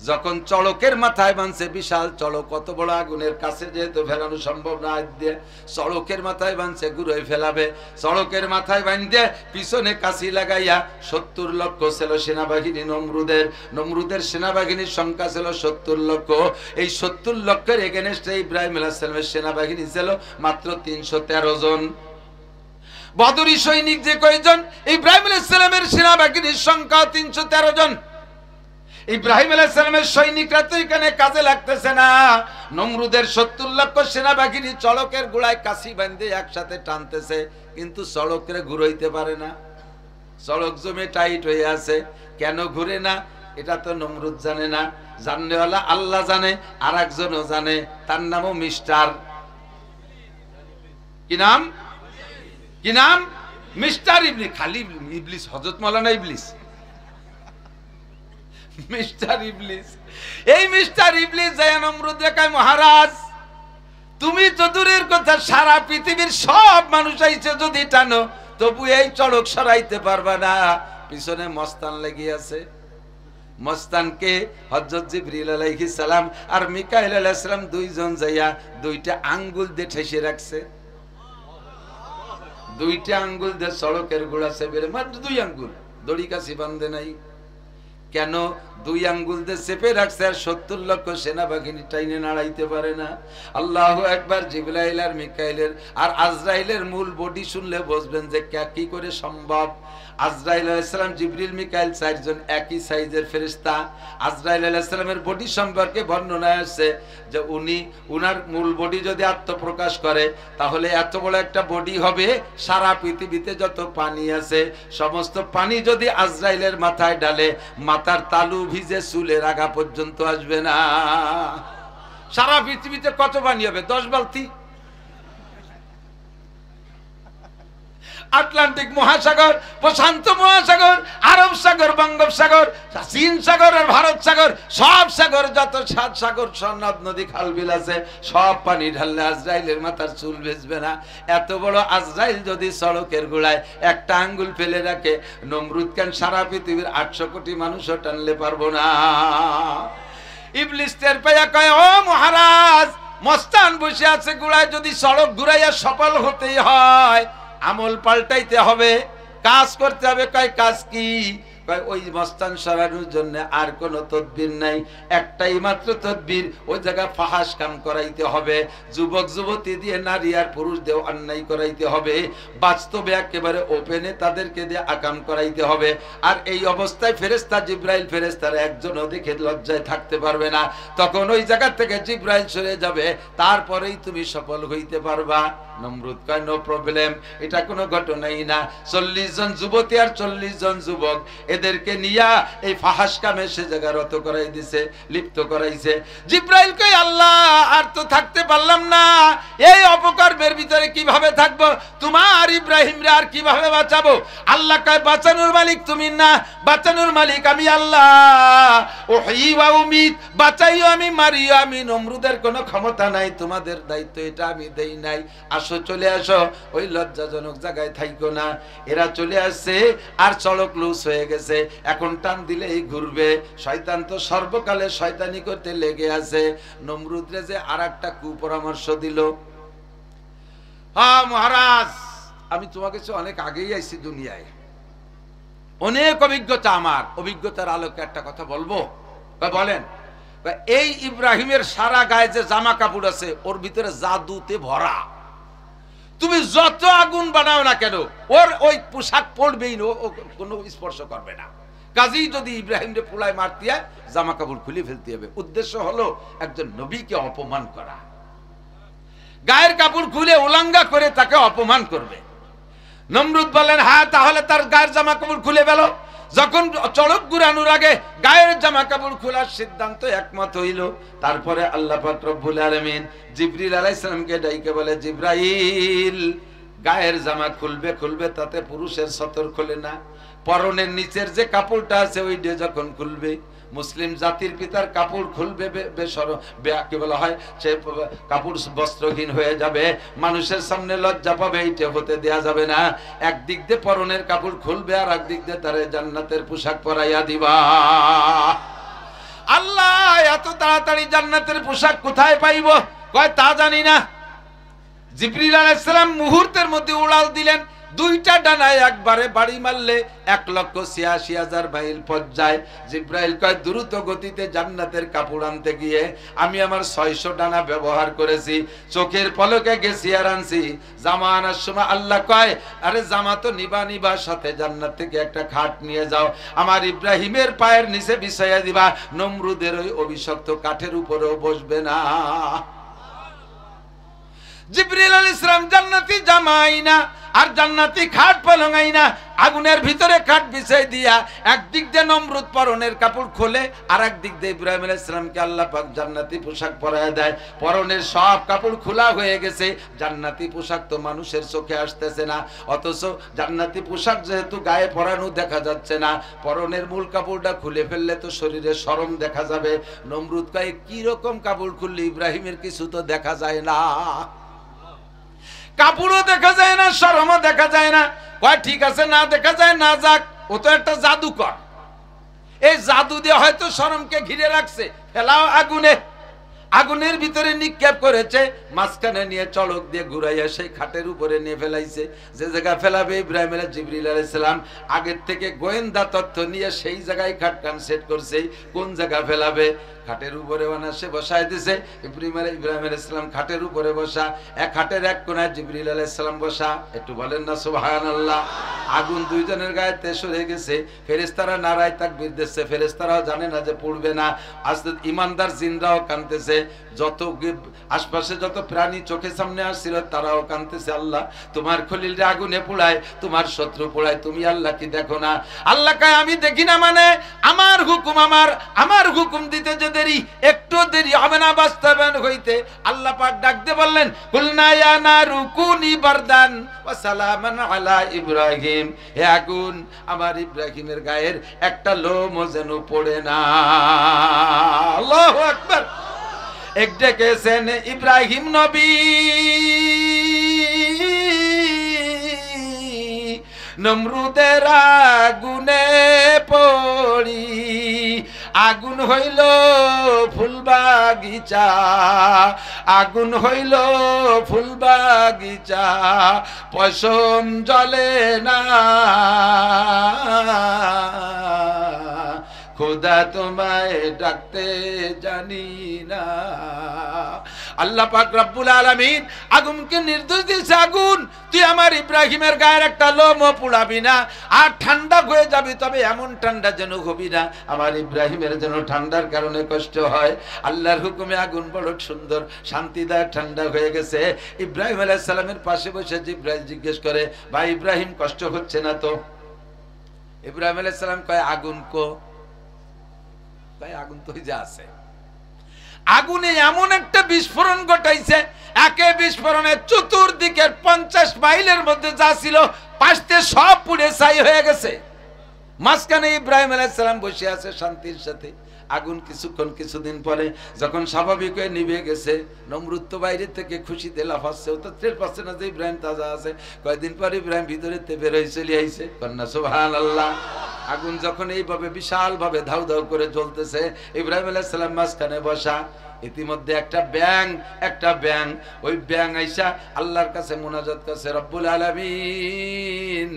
যখন চড়কের মাথায় বানছে, বিশাল চড়ক, কত বড় আগুনের কাছে যেহেতু ফেলানো সম্ভব না, হাত দিয়ে চড়কের মাথায় বানছে, গুড়োয় ফেলাবে। চড়কের মাথায় বাঁধতে পিছনে কাছি লাগাইয়া 70 লক্ষ ছিল সেনাবাহিনী নমরুদের। নমরুদের সেনাবাহিনীর সংখ্যা ছিল 70 লক্ষ। এই 70 লক্ষের এগেনস্টে ইব্রাহিম আলাইহিস সালামের সেনাবাহিনী ছিল মাত্র 313 জন। বদরি সৈনিক যে কয়জন, ইব্রাহিম আলাইহিস সালামের সেনাবাহিনীর সংখ্যা 313 জন। ইব্রাহিম আলাইহিস সালামের সৈনিকরা তো এখানে কাজে লাগতেছে না। নমরুদের 70 লক্ষ সেনাবাহিনী চড়কের গোড়ায় কাছি বাঁধে একসাথে টানতেছে, কিন্তু চড়কের ঘুরাইতে পারে না। চড়ক জমে টাইট হয়ে আছে। কেন ঘুরে না এটা তো নমরুদ জানে না, জাননেওয়ালা আল্লাহ জানে, আর একজনও জানে, তার নামও মিস্টার, কি নাম, কি নাম? মিস্টার ইবলিস। খালি ইবলিস, হযরত মাওলানা ইবলিস, মিস্টার ইবলিস। এই মিস্টার ইবলিস যায় নমরুদ দেখায়, মহারাজ তুমি তো দূরের কথা, সারা পৃথিবীর সব মানুষ আইছে যদি টানো, তবু এই চড়ক সরাইতে পারবা না। পিছনে মস্তান লেগে আছে। মস্তানকে হযরত জিবরিল আলাইহিস সালাম আর মিকাইল আলাইহিস সালাম দুইজন যাইয়া দুইটা আঙ্গুল দিয়ে ঠেসে রাখছে। দুইটা আঙ্গুল দিয়ে চড়কের গোড়া চেপে, মাত্র 2 আঙ্গুল, দড়ি কাছি বাঁধে নাই। কেন 2 আঙ্গুল দিয়ে চেপে রাখছে? আর 70 লক্ষ সেনাবাহিনী টাইনে নাড়াইতে পারে না। আল্লাহু আকবার। জিবরাইল আর মিকাইলের আর আজরাইলের মূল বডি শুনলে বুঝবেন যে কি করে সম্ভব। আজরাইল আলাইহিস সালাম, জিবরিল, মিকাইল 4 জন একই সাইজের ফেরেশতা। আজরাইল আলাইহিস সালামের বডি সম্পর্কে বর্ণনায় আছে যে উনার মূল বডি যদি আত্মপ্রকাশ করে তাহলে এত বড় একটা বডি হবে, সারা পৃথিবীতে যত পানি আছে সমস্ত পানি যদি আজরাইলের মাথায় ডালে, মাথার তালু ভিজে চুলের আগা পর্যন্ত আসবে না। সারা পৃথিবীতে কত পানি হবে? 10 বালতি। আটলান্টিক মহাসাগর, প্রশান্ত মহাসাগর, আরব সাগর, বঙ্গোপসাগর, চীন সাগর আর ভারত সাগর, সব সাগর, যত 7 সাগর, নদ নদী, খাল বিল আছে, সব পানি ঢাললে আজরাইলের মাথার চুল ভেজবে না। এত বড় আজরাইল যদি সড়কের গোড়ায় একটা আঙ্গুল ফেলে রাখে, নমরুদ কেন সারা পৃথিবীর 800 কোটি মানুষও টানলে পারবো না। ইবলিস টের পাইয়া কয়, ও মহারাজ, মস্তান বসে আছে গোড়ায়, যদি সড়ক ঘুরাইয়া সফল হতেই হয় আমল পাল্টাইতে হবে, কাজ করতে হবে। কয় কাজ কি? কয় ওই মস্তান সরানোর জন্য আর কোন তদবির নাই, একটাই মাত্র তদবির, ওই জায়গা ফাহাস কাম করাইতে হবে, যুবক যুবতী দিয়ে, নারী আর পুরুষ দিয়ে অন্যায় করাইতে হবে, বাস্তবে একেবারে ওপেনে তাদেরকে দিয়ে আকাম করাইতে হবে। আর এই অবস্থায় ফেরেশতা জিবরাইল ফেরেশতারা একজনও দেখে লজ্জায় থাকতে পারবে না। তখন ওই জায়গা থেকে জিবরাইল সরে যাবে, তারপরেই তুমি সফল হইতে পারবা। নমরুদ কয়, নো প্রবলেম, এটা কোনো ঘটনাই না। 40 জন যুবতী আর 40 জন যুবক, এদেরকে নিয়া এই ফাহাস কামে সে জায়গা রত করাই দিছে, লিপ্ত করাইছে। জিবরাইল কয়, আল্লাহ আর তো থাকতে পারলাম না, এই অপকর্মের ভিতরে কিভাবে থাকবো? তোমার ইব্রাহিমরে আর কিভাবে বাঁচাবো? আল্লাহ কয়, বাঁচানোর মালিক তুমি না, বাঁচানোর মালিক আমি আল্লাহ। ওহী ওয়া উমিত, বাঁচাইও আমি, মারিও আমি। নমরুদের কোনো ক্ষমতা নাই, তোমাদের দায়িত্ব এটা আমি দেই নাই। আসো, চলে আসো, ওই লজ্জাজনক জায়গায় থাইকো না। এরা চলে আসছে, আর চড়ক লুজ হয়ে গেছে, এখন টান দিলেই ঘুরবে। শয়তান তো সর্বকালে শয়তানি করতে লেগে আছে। নমরুদরে যে আর একটা কুপরামর্শ দিল, হ্যাঁ মহারাজ, আমি তোমাকে অনেক আগেই আইছি দুনিয়ায়, অনেক অভিজ্ঞতা, আমার অভিজ্ঞতার আলোকে একটা কথা বলবো। বলেন। এই ইব্রাহিমের সারা গায়ে যে জামা কাপড় আছে ওর ভিতরে জাদুতে ভরা। তুমি যত আগুন বানাও না কেন, ওর ওই পোশাক পরবেই না, ও কোনো স্পর্শ করবে না। কাজেই যদি ইব্রাহিমকে পোলায় মারতে হয়, জামা কাপড় খুলে ফেলতে হবে। উদ্দেশ্য হলো একজন নবীকে অপমান করা, গায়ের কাপড় খুলে উলাঙ্গা করে তাকে অপমান করবে। নমরুদ বলেন, হ্যাঁ তাহলে তার গায়ের জামা কাপড় খুলে ফেলো। যখন চড়ক ঘুরানোর আগে গায়ের জামা কাপড় খোলার সিদ্ধান্ত একমত হইল, তারপরে আল্লাহ পাক রব্বুল আলামিন জিবরিল আলাইহিস সালামকে ডাইকে বলে, জিবরাইল, গায়ের জামা খুলবে, তাতে পুরুষের সতর খোলে না। পরনের নিচের যে কাপড়টা আছে ওইটা যখন খুলবে, মুসলিম জাতির পিতার কাপড় খুলবে, কি বলা হয়, সে কাপড় বস্ত্রহীন হয়ে যাবে, মানুষের সামনে লজ্জা পাবে, এইটা হতে দেয়া যাবে না। একদিক দিয়ে পরনের কাপড় খুলবে আর একদিক দিয়ে তারে জান্নাতের পোশাক পরাইয়া দিবা। আল্লাহ এত তাড়াতাড়ি জান্নাতের পোশাক কোথায় পাইব? কয় তা জানি না। জিবরিল আলাইহিস সালাম মুহূর্তের মধ্যে উড়াল দিলেন, দুইটা ডানায় একবারে বাড়ি মারলে 1,86,000 মাইল পথ যায়। জিবরাইল কয় দ্রুত গতিতে জান্নাতের কাপড় আনতে গিয়ে আমি আমার 600 ডানা ব্যবহার করেছি, চোখের পলকে গেছি আর আনছি। জামা আনার সময় আল্লাহ কয় আরে জামা তো নিবা সাথে জান্নাত থেকে একটা খাট নিয়ে যাও, আমার ইব্রাহিমের পায়ের নিচে বিছাইয়া দিবা, নমরুদের ওই অভিশপ্ত কাঠের উপরেও বসবে না। জিবরিল আলাইহিস সালাম জান্নাতি জামা আইনা আর জান্নাতি খাট পালং আইনা আগুনের ভিতরে খাট বিছাই দিয়া একদিক দিয়ে নমরুদ পরনের কাপড় খোলে আর একদিক দিয়ে ইব্রাহিম আলাইহিস সালামকে আল্লাহ পাক জান্নাতি পোশাক পরায় দেয়। পরনের সব কাপড় খোলা হয়ে গেছে, জান্নাতি পোশাক তো মানুষের চোখে আসতেছে না, অথচ জান্নাতি পোশাক যেহেতু গায়ে পরানো দেখা যাচ্ছে না, পরনের মূল কাপড়টা খুলে ফেললে তো শরীরে শরম দেখা যাবে। নমরুদ কয় কি রকম কাপড় খুললে ইব্রাহিমের কিছু তো দেখা যায় না, কাপড়ও দেখা যায় না, শরমও দেখা যায় না। কয় ঠিক আছে, না দেখা যায় না যাক, ও তো একটা জাদুকর, এই জাদু দিয়ে হয়তো শরমকে ঘিরে রাখছে, ফেলাও আগুনে। আগুনের ভিতরে নিক্ষেপ করেছে, মাঝখানে নিয়ে চড়ক দিয়ে ঘুরাইয়া সেই খাটের উপরে নিয়ে ফেলাইছে। যে জায়গা ফেলাবে ইব্রাহিম জিবরিল আলাইহিস সালাম আগের থেকে গোয়েন্দা তথ্য নিয়ে সেই জায়গায় খাটকান সেট করছে, কোন জায়গা ফেলাবে। খাটের উপরে বানাসে বসায় দিছে, ইব্রাহিম আলাইহিস সালাম খাটের উপরে বসা, এক খাটের এক কোণায় জিবরিল আলাইহিস সালাম বসা। একটু বলেন না সুবহানাল্লাহ। আগুন দুইজনের গায়েতে সরে গেছে, ফেরেশতারা নারায় তাকবীর দিচ্ছে, ফেরেশতারাও জানে না যে পড়বে না। আস্তে ইমানদার জিনরাও কাঁদতেছে, যত আশপাশে যত প্রাণী চোখের সামনে আসছিল তারাও কাঁদতেছে, আল্লাহ তোমার খলিলরে আগুনে পোড়ায়, তোমার শত্রু পোড়ায়, তুমি আল্লাহ কি দেখো না? আল্লাহ কয় আমি দেখি না মানে আমার হুকুম, আমার হুকুম দিতে যে দেরি, একটু দেরি হবে না বাস্তবায়ন হইতে। আল্লাহ পাক ডাক দিয়ে বললেন কুলনা ইয়া নারু কুনি বারদান ওয়া সালামান আলা ইব্রাহিম, হে আগুন আমার ইব্রাহিমের গায়ের একটা লোমও যেন পড়ে না। আল্লাহু আকবার। এক ডেকেছেন ইব্রাহিম নবী, নমরুদের আগুনে পড়ি, আগুন হইল ফুল বাগিচা, আগুন হইল ফুল বাগিচা, পশম জ্বলে না, খোদা তোমায় ডাকতে জানি না। আল্লাহ পাক রব্বুল আলামিন আগুনকে নির্দেশ দিয়েছে, আগুন তুই আমার ইব্রাহিমের গায়ের একটা লোমও পোড়াবি না, আর ঠান্ডা হয়ে যাবি, তবে এমন ঠান্ডা যেন হবি না আমার ইব্রাহিমের যেন ঠান্ডার কারণে কষ্ট হয়। আল্লাহর হুকুমে আগুন বড় সুন্দর শান্তিদায়ক ঠান্ডা হয়ে গেছে। ইব্রাহিম আলাইহিস সালামের পাশে বসে জিবরাইল জিজ্ঞেস করে, ভাই ইব্রাহিম কষ্ট হচ্ছে না তো? ইব্রাহিম আলাইহিস সালাম কয় আগুন কো? তাই আগুন তো যা আছে। আগুনে এমন একটা বিস্ফোরণ ঘটাইছে, একে বিস্ফোরণে চতুর্দিকের 50 মাইলের মধ্যে যা ছিল পাশে সব পুড়ে ছাই হয়ে গেছে। মাঝখানে ইব্রাহিম আলাইহিস সালাম বসে আছে শান্তির সাথে। আগুন কিছুদিন পরে যখন স্বাভাবিক হয়ে নিভে গেছে, নমরুদ তো বাইরে থেকে খুশিতে লাফাচ্ছে, ও তো টের পাচ্ছে না যে ইব্রাহিম তাজা আছে। কয়েকদিন পর ইব্রাহিম ভিতরে বের হয়ে চলে আইছে, কন্যা সুবহানাল্লাহ। আগুন যখন এইভাবে বিশাল ভাবে ধাউ ধাউ করে জ্বলতেছে, ইব্রাহিম আলাইহিস সালাম মাঝখানে বসা। ইতিমধ্যে একটা ব্যাং ওই ব্যাং আইসা আল্লাহর কাছে মুনাজাত করছে, রব্বুল আলামিন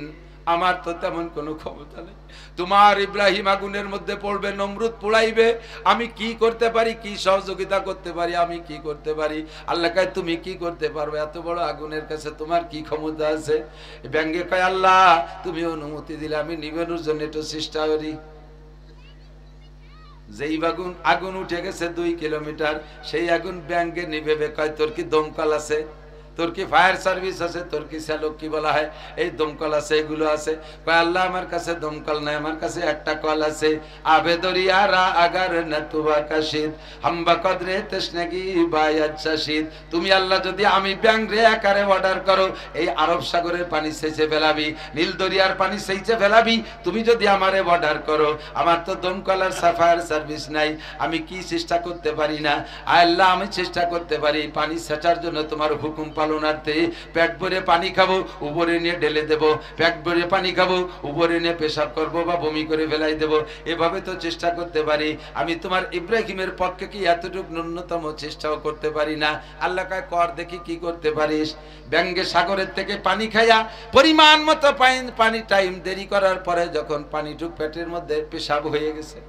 আমার তো তেমন কোনো ক্ষমতা নেই, তোমার ইব্রাহিম আগুনের মধ্যে পড়বে, নমরুদ পোড়াইবে, আমি কি করতে পারি, কি সহযোগিতা করতে পারি, আমি কি করতে পারি? আল্লাহ কয় তুমি কি করতে পারবে, এত বড় আগুনের কাছে তোমার কি ক্ষমতা আছে? ব্যাঙ্গে কয় আল্লাহ তুমি অনুমতি দিলে আমি নিবানোর জন্য একটু চেষ্টা করি। যেই আগুন উঠে গেছে 2 কিলোমিটার, সেই আগুন ব্যাঙ্গে নিভেবে কয় তোর কি দমকল আছে? তোর কি ফায়ার সার্ভিস আছে, তোর কি স্যালক কি বলা হয়, এই দমকল আছে, এগুলো আছে? কয় আল্লাহ আমার কাছে দমকল নাই, আমার কাছে একটা কল আছে। আবে দরিয়ারা আগার নতুবা কাশিদ হাম্বা কদরে তশনগি বায়াত শাশিদ। তুমি আল্লাহ যদি আমি ব্যাংরে আকারে অর্ডার করো, এই আরব সাগরের পানি সেচে ফেলাবি, নীল দরিয়ার পানি সেচে ফেলাবি। তুমি যদি আমারে অর্ডার করো, আমার তো দমকল আর ফায়ার সার্ভিস নাই, আমি কি চেষ্টা করতে পারি না? আল্লাহ আমি চেষ্টা করতে পারি পানি সেচার জন্য, তোমার হুকুম পালনার্থে পেট ভরে পানি খাবো, উপরে নিয়ে ঢেলে দেবো, পেট ভরে পানি খাবো, উপরে নিয়ে পেশাব করবো বা বমি করে ফেলাই দেবো, এভাবে তো চেষ্টা করতে পারি। আমি তোমার ইব্রাহিমের পক্ষে কি এতটুকু ন্যূনতম চেষ্টাও করতে পারি না? আল্লাহ কয় কর দেখি কি করতে পারিস। ব্যাঙ্গে সাগরের থেকে পানি খাইয়া পরিমাণ মতো পানি টাইম দেরি করার পরে যখন পানিটুক পেটের মধ্যে পেশাব হয়ে গেছে,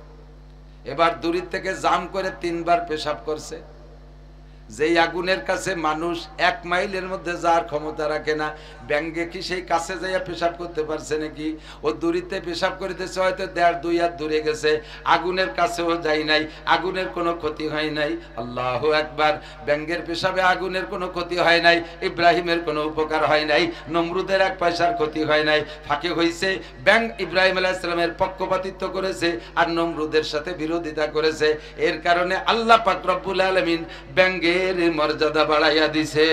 এবার দূরের থেকে জাম করে 3 বার পেশাব করছে। যেই আগুনের কাছে মানুষ 1 মাইলের মধ্যে যাওয়ার ক্ষমতা রাখে না, ব্যাঙ্গে কি সেই কাছে যাইয়া পেশাব করতে পারছে নাকি? ও দূরিতে পেশাব করিতেছে, হয়তো 1.5-2 হাত দূরে গেছে, আগুনের কাছেও যায় নাই, আগুনের কোনো ক্ষতি হয় নাই। আল্লাহু আকবার। ব্যাঙ্গের পেশাবে আগুনের কোনো ক্ষতি হয় নাই, ইব্রাহিমের কোনো উপকার হয় নাই, নমরুদের 1 পয়সার ক্ষতি হয় নাই। ফাঁকে হইছে ব্যাঙ্গ ইব্রাহিম আলাইহিস সালামের পক্ষপাতিত্ব করেছে আর নমরুদের সাথে বিরোধিতা করেছে। এর কারণে আল্লাহ পাক রব্বুল আলামিন ব্যাঙ্গে মর্যাদা বাড়াইয়া দিছে।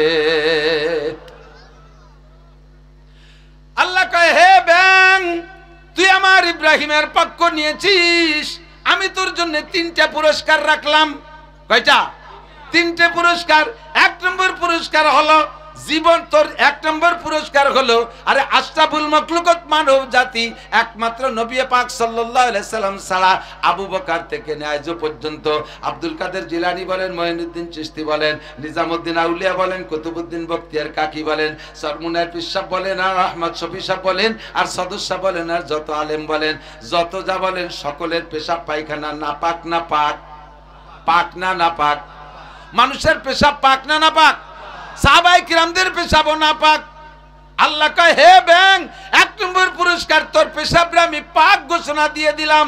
আল্লাহ কয় হে ব্যাং, তুই আমার ইব্রাহিমের পক্ষ নিয়েছিস, আমি তোর জন্য 3টা পুরস্কার রাখলাম। কয়টা? 3টে পুরস্কার। 1 নম্বর পুরস্কার হলো জীবন, তোর 1 নম্বর পুরস্কার হলো, আরে আশরাফুল মাখলুকাত মানব জাতি একমাত্র নবী পাক সাল্লাল্লাহু আলাইহি সাল্লাম ছাড়া আবু বকর থেকে আজ পর্যন্ত আব্দুল কাদের জিলানী বলেন, মঈনুদ্দিন চিশতি বলেন, নিজামউদ্দিন আউলিয়া বলেন, কুতুবউদ্দিন বখতিয়ার কাকি বলেন, সরমুনার পীর সাহেব বলেন, আর আহমদ শফি সাহেব বলেন, আর সদস্য বলেন, আর যত আলেম বলেন, যত যা বলেন, সকলের পেশাব পায়খানা নাপাক না পাক? পাক না নাপাক? মানুষের পেশাব পাক না নাপাক? সাহাবায়ে কিরামদের পেশাবও নাপাক। আল্লাহ কয় হে ব্যাং, 1 নম্বর পুরস্কার তোর পেশাবরে আমি পাক ঘোষণা দিয়ে দিলাম।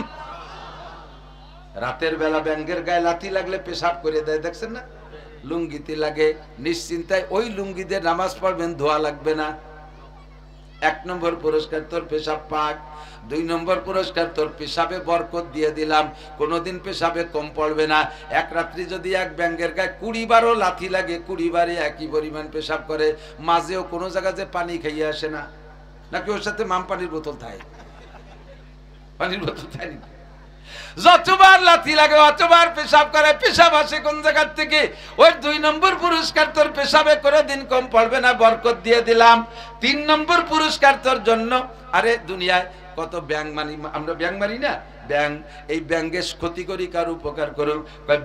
রাতের বেলা ব্যাঙ্গের গায়ে লাথি লাগলে পেশাব করে দেয়, দেখছেন না? লুঙ্গিতে লাগে, নিশ্চিন্তায় ওই লুঙ্গি দিয়ে নামাজ পড়বেন, ধোয়া লাগবে না। 1 নম্বর পুরস্কার তোর পেশাব পাক। 2 নম্বর পুরস্কার তোর পেশাবে বরকত দিয়ে দিলাম, কোনোদিন পেশাবে কম পড়বে না। এক রাত্রি যদি এক ব্যাঙ্গের গায়ে 20 বারও লাথি লাগে, 20 বারে একই পরিমাণ পেশাব করে, মাঝেও কোনো জায়গাতে পানি খাইয়ে আসে না, নাকি ওর সাথে মাম পানির বোতল থাকে? পানির বোতল থাকে। যতবার লাথি লাগে অতবার পেশাব করে, পেশাব আসে কোন জায়গা থেকে? ওই 2 নম্বর পুরস্কার তোর পেশাবে করে দিন কম পড়বে না, বরকত দিয়ে দিলাম। 3 নম্বর পুরস্কার তোর জন্য, আরে দুনিয়ায় কত ব্যাং মানি, আমরা ব্যাং মারি না? ব্যাং, এই ব্যাঙ্গে ক্ষতি করি কার উপকার করুক?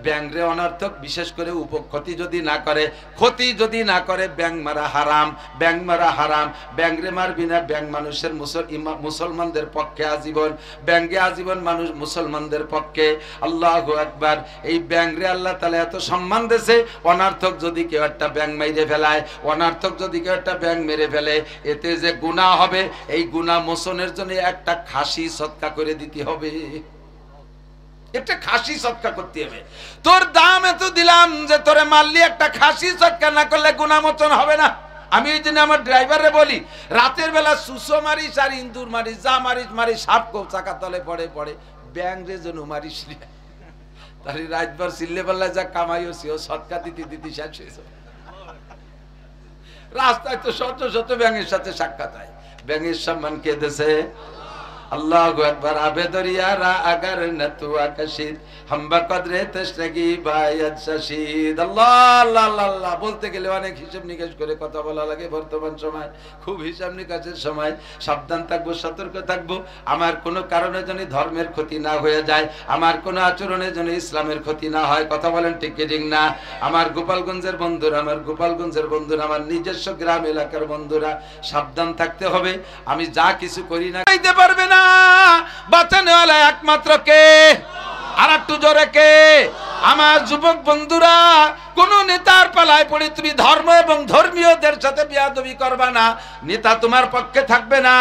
ব্যাংরে অনর্থক, বিশেষ করে উপক্ষতি যদি না করে, ক্ষতি যদি না করে, ব্যাং মারা হারাম, ব্যাং মারা হারাম। ব্যাংরে মারবি না, ব্যাং মানুষের মুসলমানদের পক্ষে আজীবন, ব্যাঙ্গে আজীবন মানুষ মুসলমানদের পক্ষে। আল্লাহু আকবার। এই ব্যাংরে আল্লাহ তাআলা এত সম্মান দিয়েছে, অনর্থক যদি কেউ একটা ব্যাং মেরে ফেলায়, অনর্থক যদি কেউ একটা ব্যাং মেরে ফেলে, এতে যে গুনাহ হবে, এই গুনাহ মোচনের জন্য একটা খাসি সদকা করে দিতে হবে, একটা খাসি সদকা করতে হবে। তোর দাম এত দিলাম যে তোরে মারলি, একটা খাসি সদকা না করলে গুনাহ মোচন হবে না। আমি ওই জন্য আমার ড্রাইভারে বলি, রাতের বেলা সুসো মারিস আর ইন্দুর মারিস, যা মারিস মারিস, সাপ কো চাকা তলে পড়ে পড়ে, ব্যাং রে যেন মারিস না। তাহলে রাতভর চিল্লে পাল্লা যা কামাইও সেও সদকা দিতে দিতে শেষ হয়েছে। রাস্তায় তো শত শত ব্যাঙের সাথে সাক্ষাৎ হয়, ব্যাঙের সম্মান কে দেছে? আল্লাহু আকবার। আবে দরিয়ারা আগার নতুয়া কাশিদ হাম্বা কদরে তশনগি বায়াত শাশিদ। আল্লাহ আল্লাহ আল্লাহ বলতে গেলে অনেক হিসাব নিকাশ করে কথা বলা লাগে। বর্তমান সময় খুব হিসাব নিকাশের সময়। সাবধান থাকবো, সতর্ক থাকবো, আমার কোনো কারণে যেন ধর্মের ক্ষতি না হয়ে যায়, আমার কোনো আচরণে যেন ইসলামের ক্ষতি না হয়। কথা বলেন ঠিক কি ঠিক না? আমার গোপালগঞ্জের বন্ধুরা, আমার গোপালগঞ্জের বন্ধুরা, আমার নিজস্ব গ্রাম এলাকার বন্ধুরা, সাবধান থাকতে হবে। আমি যা কিছু করি না দিতে পারবে না, বাঁচানোওয়ালা একমাত্র কে? আর একটু জোরে কে? আমার যুবক বন্ধুরা, কোন নেতার পালায় পড়ে তুমি ধর্ম এবং ধর্মীয়দের সাথে বিয়াদবি করবা না, নেতা তোমার পক্ষে থাকবে না।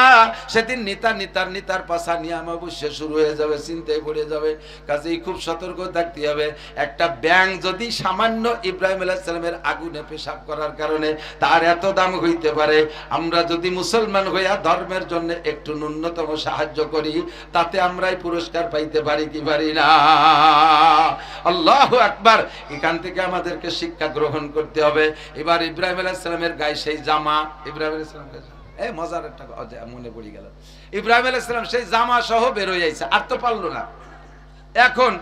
সেদিন নেতার পাশা নিয়ে অবশ্যই শুরু হয়ে যাবে, চিন্তায় পড়ে যাবে। কাজেই খুব সতর্ক থাকতে হবে। একটা ব্যাঙ যদি সামান্য ইব্রাহিম আলাইহিস সালামের আগুনে পেশাব করার কারণে তার এত দাম হইতে পারে, আমরা যদি মুসলমান হইয়া ধর্মের জন্য একটু ন্যূনতম সাহায্য করি, তাতে আমরাই পুরস্কার পাইতে পারি কি পারি না? আল্লাহু আকবার। এখান থেকে আমাদেরকে শিক্ষা গ্রহণ করতে হবে। এবার ইব্রাহিম আলাইহিস সালামের গায়ে সেই জামা, ইব্রাহিম আলাইহিস সালাম মজার একটা মনে পড়ে গেল, ইব্রাহিম আলাইহিস সালাম সেই জামা সহ বের হয়ে যাইছে, আর তো পারলো না। এখন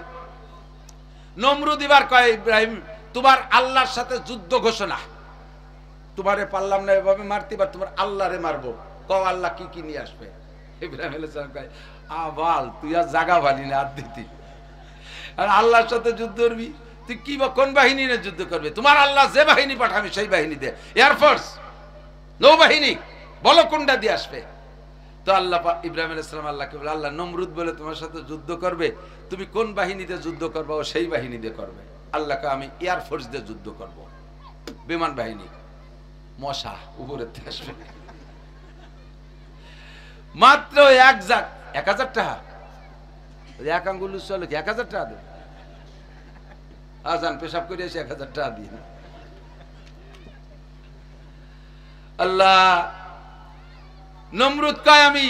নমরুদ এবার কয়, ইব্রাহিম তোমার আল্লাহর সাথে যুদ্ধ ঘোষণা, তোমারে পারলাম না এভাবে মারতে, এবার তোমার আল্লাহরে মারবো, কও আল্লাহ কি কি নিয়ে আসবে। ইব্রাহিম আলাইহিস সালাম কয়, আবাল তুই আর জাগা ভালি না, আর দিতি আর আল্লাহর সাথে যুদ্ধ করবি, তুই কি বা কোন বাহিনী নিয়ে যুদ্ধ করবে? তোমার আল্লাহ যে বাহিনী পাঠাবে সেই বাহিনী দে, এয়ারফোর্স, নৌবাহিনী, বলো কোনটা দিয়ে আসবে। তো আল্লাহ ইব্রাহিম আলাইহিস সালাম আল্লাহকে বলে, আল্লাহ নমরুদ বলে তোমার সাথে যুদ্ধ করবে, তুমি কোন বাহিনীতে যুদ্ধ করবে ও সেই বাহিনী দিয়ে করবে। আল্লাহকে আমি এয়ারফোর্স দিয়ে যুদ্ধ করব, বিমান বাহিনী। মশা উপরে আসবে, মাত্র 1000 টাকা, এক আঙ্গুল চলে 1000 টাকা দেবে, আজান পেশাব করে এসে 1000 টাকা দিয়ে। আল্লাহ নমরুদ কয় আমি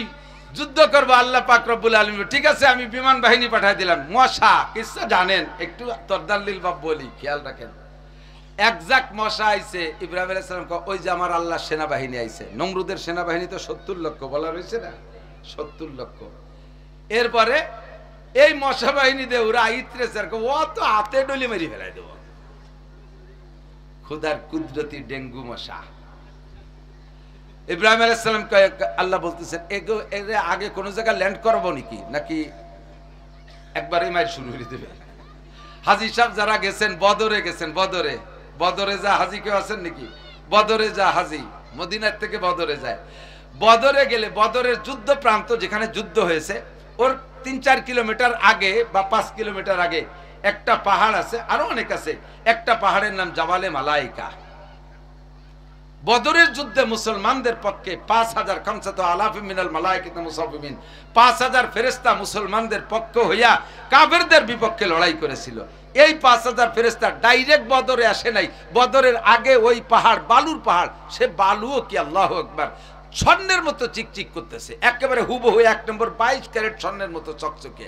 যুদ্ধ করবো। আল্লাহ পাক রব্বুল আলামিন ঠিক আছে আমি বিমান বাহিনী পাঠিয়ে দিলাম। মশা কিচ্ছা জানেন, একটু তরদাল্লিল বাপ বলি, খেয়াল রাখেন। একজাক মশা আইছে, ইব্রাহিম আলাইহিস সালাম কয় ওই যে আমার আল্লাহ সেনাবাহিনী আইছে। নমরুদের সেনাবাহিনী তো 70 লক্ষ বলা হয়েছে না, 70 লক্ষ। এরপরে এই মশা বাহিনী দিয়ে ওরা আইত্রেছে, ও তো হাতে ডলি মেরি ফেলাই দেব। খুদার কুদরতি ডেঙ্গু মশা। ইব্রাহিম আলাইহিস সালাম আল্লাহ বলতেছেন এর আগে কোন জায়গায় ল্যান্ড করবো নাকি একবারে মাইর শুরু করে দেবে। হাজী সাহেব যারা গেছেন বদরে, বদরে যা হাজী কেউ আছেন নাকি? বদরে যা হাজী, মদিনার থেকে বদরে যায়। বদরে গেলে বদরের যুদ্ধ প্রান্ত যেখানে যুদ্ধ হয়েছে ওর 3-4 কিলোমিটার আগে বা 5 কিলোমিটার আগে একটা পাহাড় আছে, আরো অনেক আছে। একটা পাহাড়ের নাম জাবালে মালাইকা। বদরের যুদ্ধে মুসলমানদের পক্ষে 5000 ফেরেশতা মুসলমানদের পক্ষ হইয়া কাফেরদের বিপক্ষে লড়াই করেছিল। এই 5000 ফেরেশতা ডাইরেক্ট বদরে আসে নাই, বদরের আগে ওই পাহাড়, বালুর পাহাড়, সে বালুও কি আল্লাহু আকবার স্বর্ণের মতো চিকচিক করতেছে, একেবারে হুবহু 1 নম্বর 22 ক্যারেট স্বর্ণের মতো চকচকে।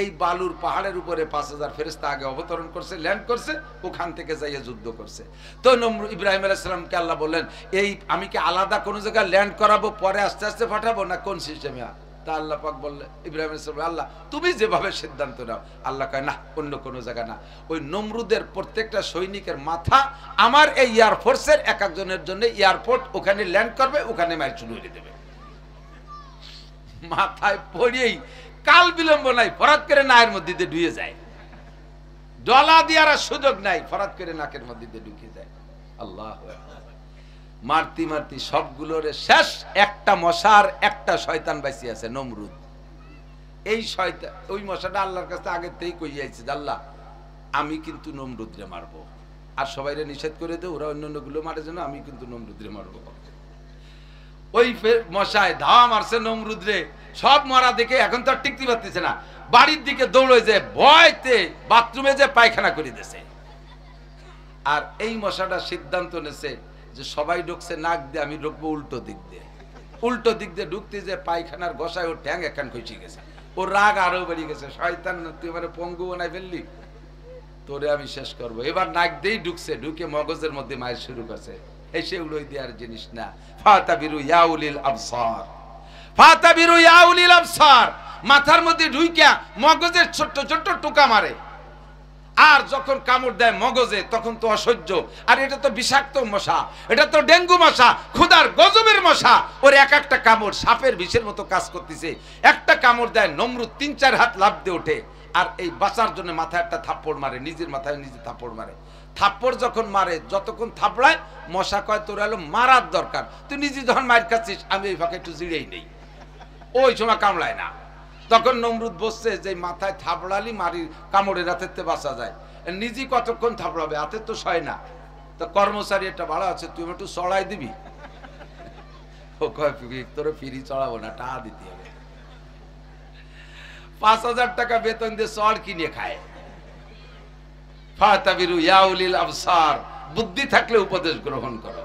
এই বালুর পাহাড়ের উপরে 5000 ফেরেশতা আগে অবতরণ করছে, ল্যান্ড করছে, ওখান থেকে যাইয়ে যুদ্ধ করছে। তো ইব্রাহিম আলাইহিস সালামকে আল্লাহ বললেন, এই আমি কি আলাদা কোন জায়গায় ল্যান্ড করাবো, পরে আস্তে আস্তে পাঠাবো, না কোন সিস্টেমে? তা আল্লাহ পাক বললেন, ইব্রাহিম আলাইহিস সালাম, আল্লাহ তুমি যেভাবে সিদ্ধান্ত নাও। আল্লাহ কয় না, অন্য কোনো জায়গা না, ওই নমরুদের প্রত্যেকটা সৈনিকের মাথা আমার এই এয়ারফোর্সের এক একজনের জন্য এয়ারপোর্ট, ওখানে ল্যান্ড করবে, ওখানে মাইর শুরু করে দেবে। মাথায় পড়েই কাল বিলম্ব নাই, ফরাত করে নাকের মধ্যে দিয়ে ঢুকে যায়, ডলা দেওয়ার সুযোগ নাই, ফরাত করে নাকের মধ্যে দিয়ে ঢুকে যায়। আল্লাহু আকবার। মারতি মারতি সবগুলোর শেষ একটা মশার একটা শয়তান বাইসি আছে, নমরুদ। এই শয়তান, ওই মশাটা আল্লাহর কাছে আগে থেকেই কই যাইছে, আল্লাহ আমি কিন্তু নমরুদরে মারবো, আর সবাইরে নিষেধ করে দে, ওরা অন্য গুলো মারে যেন, আমি কিন্তু নমরুদরে মারবো। ওই মশায় ধাওয়া মারছে নমরুদ রে, সব মরা দেখে এখন তো আর টিকতে পারতেছে না, বাড়ির দিকে দৌড়ে যে ভয়তে বাথরুমে যে পায়খানা করে দিয়েছে। আর এই মশাটা সিদ্ধান্ত নেছে যে সবাই ঢুকছে নাক দিয়ে, আমি ঢুকবো উল্টো দিক দিয়ে। উল্টো দিক দিয়ে ঢুকতে যে পায়খানার গোসায় ওর ঠ্যাং একখান খসে গেছে, ওর রাগ আরো বেরিয়ে গেছে, শয়তান তুই মানে পঙ্গু বানাই ফেললি, তোরে আমি শেষ করবো। এবার নাক দিয়েই ঢুকছে, ঢুকে মগজের মধ্যে মায়ের শুরু করছে। এসে উড়োই দেওয়ার জিনিস না। ফাতাবিরু ইয়া উলিল আবসার, ফাতাবিরু ইয়া উলিল আবসার, মাথার মধ্যে ঢুইকা মগজের ছোট্ট ছোট্ট টুকা মারে, আর যখন কামড় দেয় মগজে তখন তো অসহ্য। আর এটা তো বিষাক্ত মশা, এটা তো ডেঙ্গু মশা, ক্ষুধার গজবের মশা। ওর এক একটা কামড় সাপের বিষের মতো কাজ করতেছে। একটা কামড় দেয় নমরুদ 3-4 হাত লাফ দিয়ে ওঠে, আর এই বাঁচার জন্য মাথায় একটা থাপ্পড় মারে, নিজের মাথায় নিজে থাপ্পড় মারে। থাপ্পড় যখন মারে, যতক্ষণ থাপড়ায় মশা কয় তোর হলো মারার দরকার, তুই নিজে যখন মার খাচ্ছিস আমি এই ফাঁকে একটু জিড়েই নেই, ওই সময় কামড়ায় না। তখন নমরুদ বসছে যে মাথায় থাপড়ালি মারি কামড়ের রাতের বাঁচা যায়। নিজে কতক্ষণ থাপড়াবে, হাতে তো সয় না। তো কর্মচারী একটা ভাড়া আছে, তুমি একটু চড়াই দিবি। ও কয় তোর ফিরি চড়াবো না, টাকা দিতে হবে। 5,000 টাকা বেতন দিয়ে চড় কিনে খায়। ফাতাবিরু ইয়া উলিল আবসার, বুদ্ধি থাকলে উপদেশ গ্রহণ করো।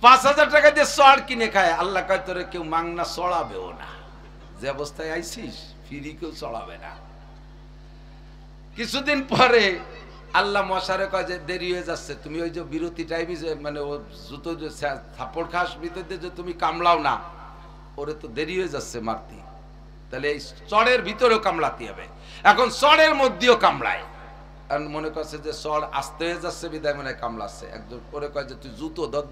5,000 টাকা দিয়ে চড় কিনে খায়। আল্লাহ কয় তোরে কেউ মাংনা চড়াবেও না, যে অবস্থায় আইছিস ফিরি কেউ চড়াবে না। কিছুদিন পরে আল্লাহ মশারে কয় যে দেরি হয়ে যাচ্ছে, তুমি ওই যে বিরতি টাইমে যে মানে ও জুতো যে থাপ্পড় খাস ভিতর দিয়ে যে তুমি কামলাও না, ওরে তো দেরি হয়ে যাচ্ছে মারতে, তাহলে এই চড়ের ভিতরেও কামলাতে হবে। এখন চড়ের মধ্যেও কামড়ায়, আর মনে করছে যে চড় আসতে হয়ে যাচ্ছে বিদায় মনে কামলাচ্ছে। একজন ওরে কয় যে তুই জুতো দর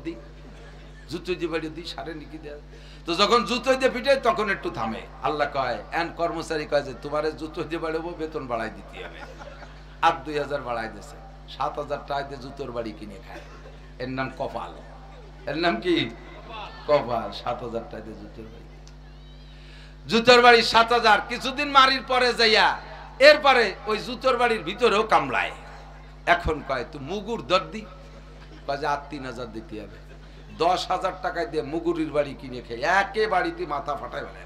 জুতো দিয়ে বাড়ি দিই সারে নিকি দেয়। তো যখন জুতো দিয়ে পিটে তখন একটু থামে। আল্লাহ কয় এন কর্মচারী কয় যে তোমার জুতো দিয়ে বাড়াবো, বেতন বাড়াই দিতে হবে। আর 2,000 বাড়াই দিয়েছে, 7,000 টাকা দিয়ে জুতোর বাড়ি কিনে খায়। এর নাম কপাল। এর নাম কি? কপাল। 7,000 টাকা দিয়ে জুতোর বাড়ি 7,000। কিছুদিন মারির পরে যাইয়া এরপরে ওই জুতোর বাড়ির ভিতরেও কামলায়। এখন কয় তুই মুগুর দর্দি, কয় যে আর 3,000 দিতে হবে। 10,000 টাকায় দিয়ে মুগুরির বাড়ি কিনে খেয়ে একে বাড়িতে মাথা ফাটায় বেড়ায়।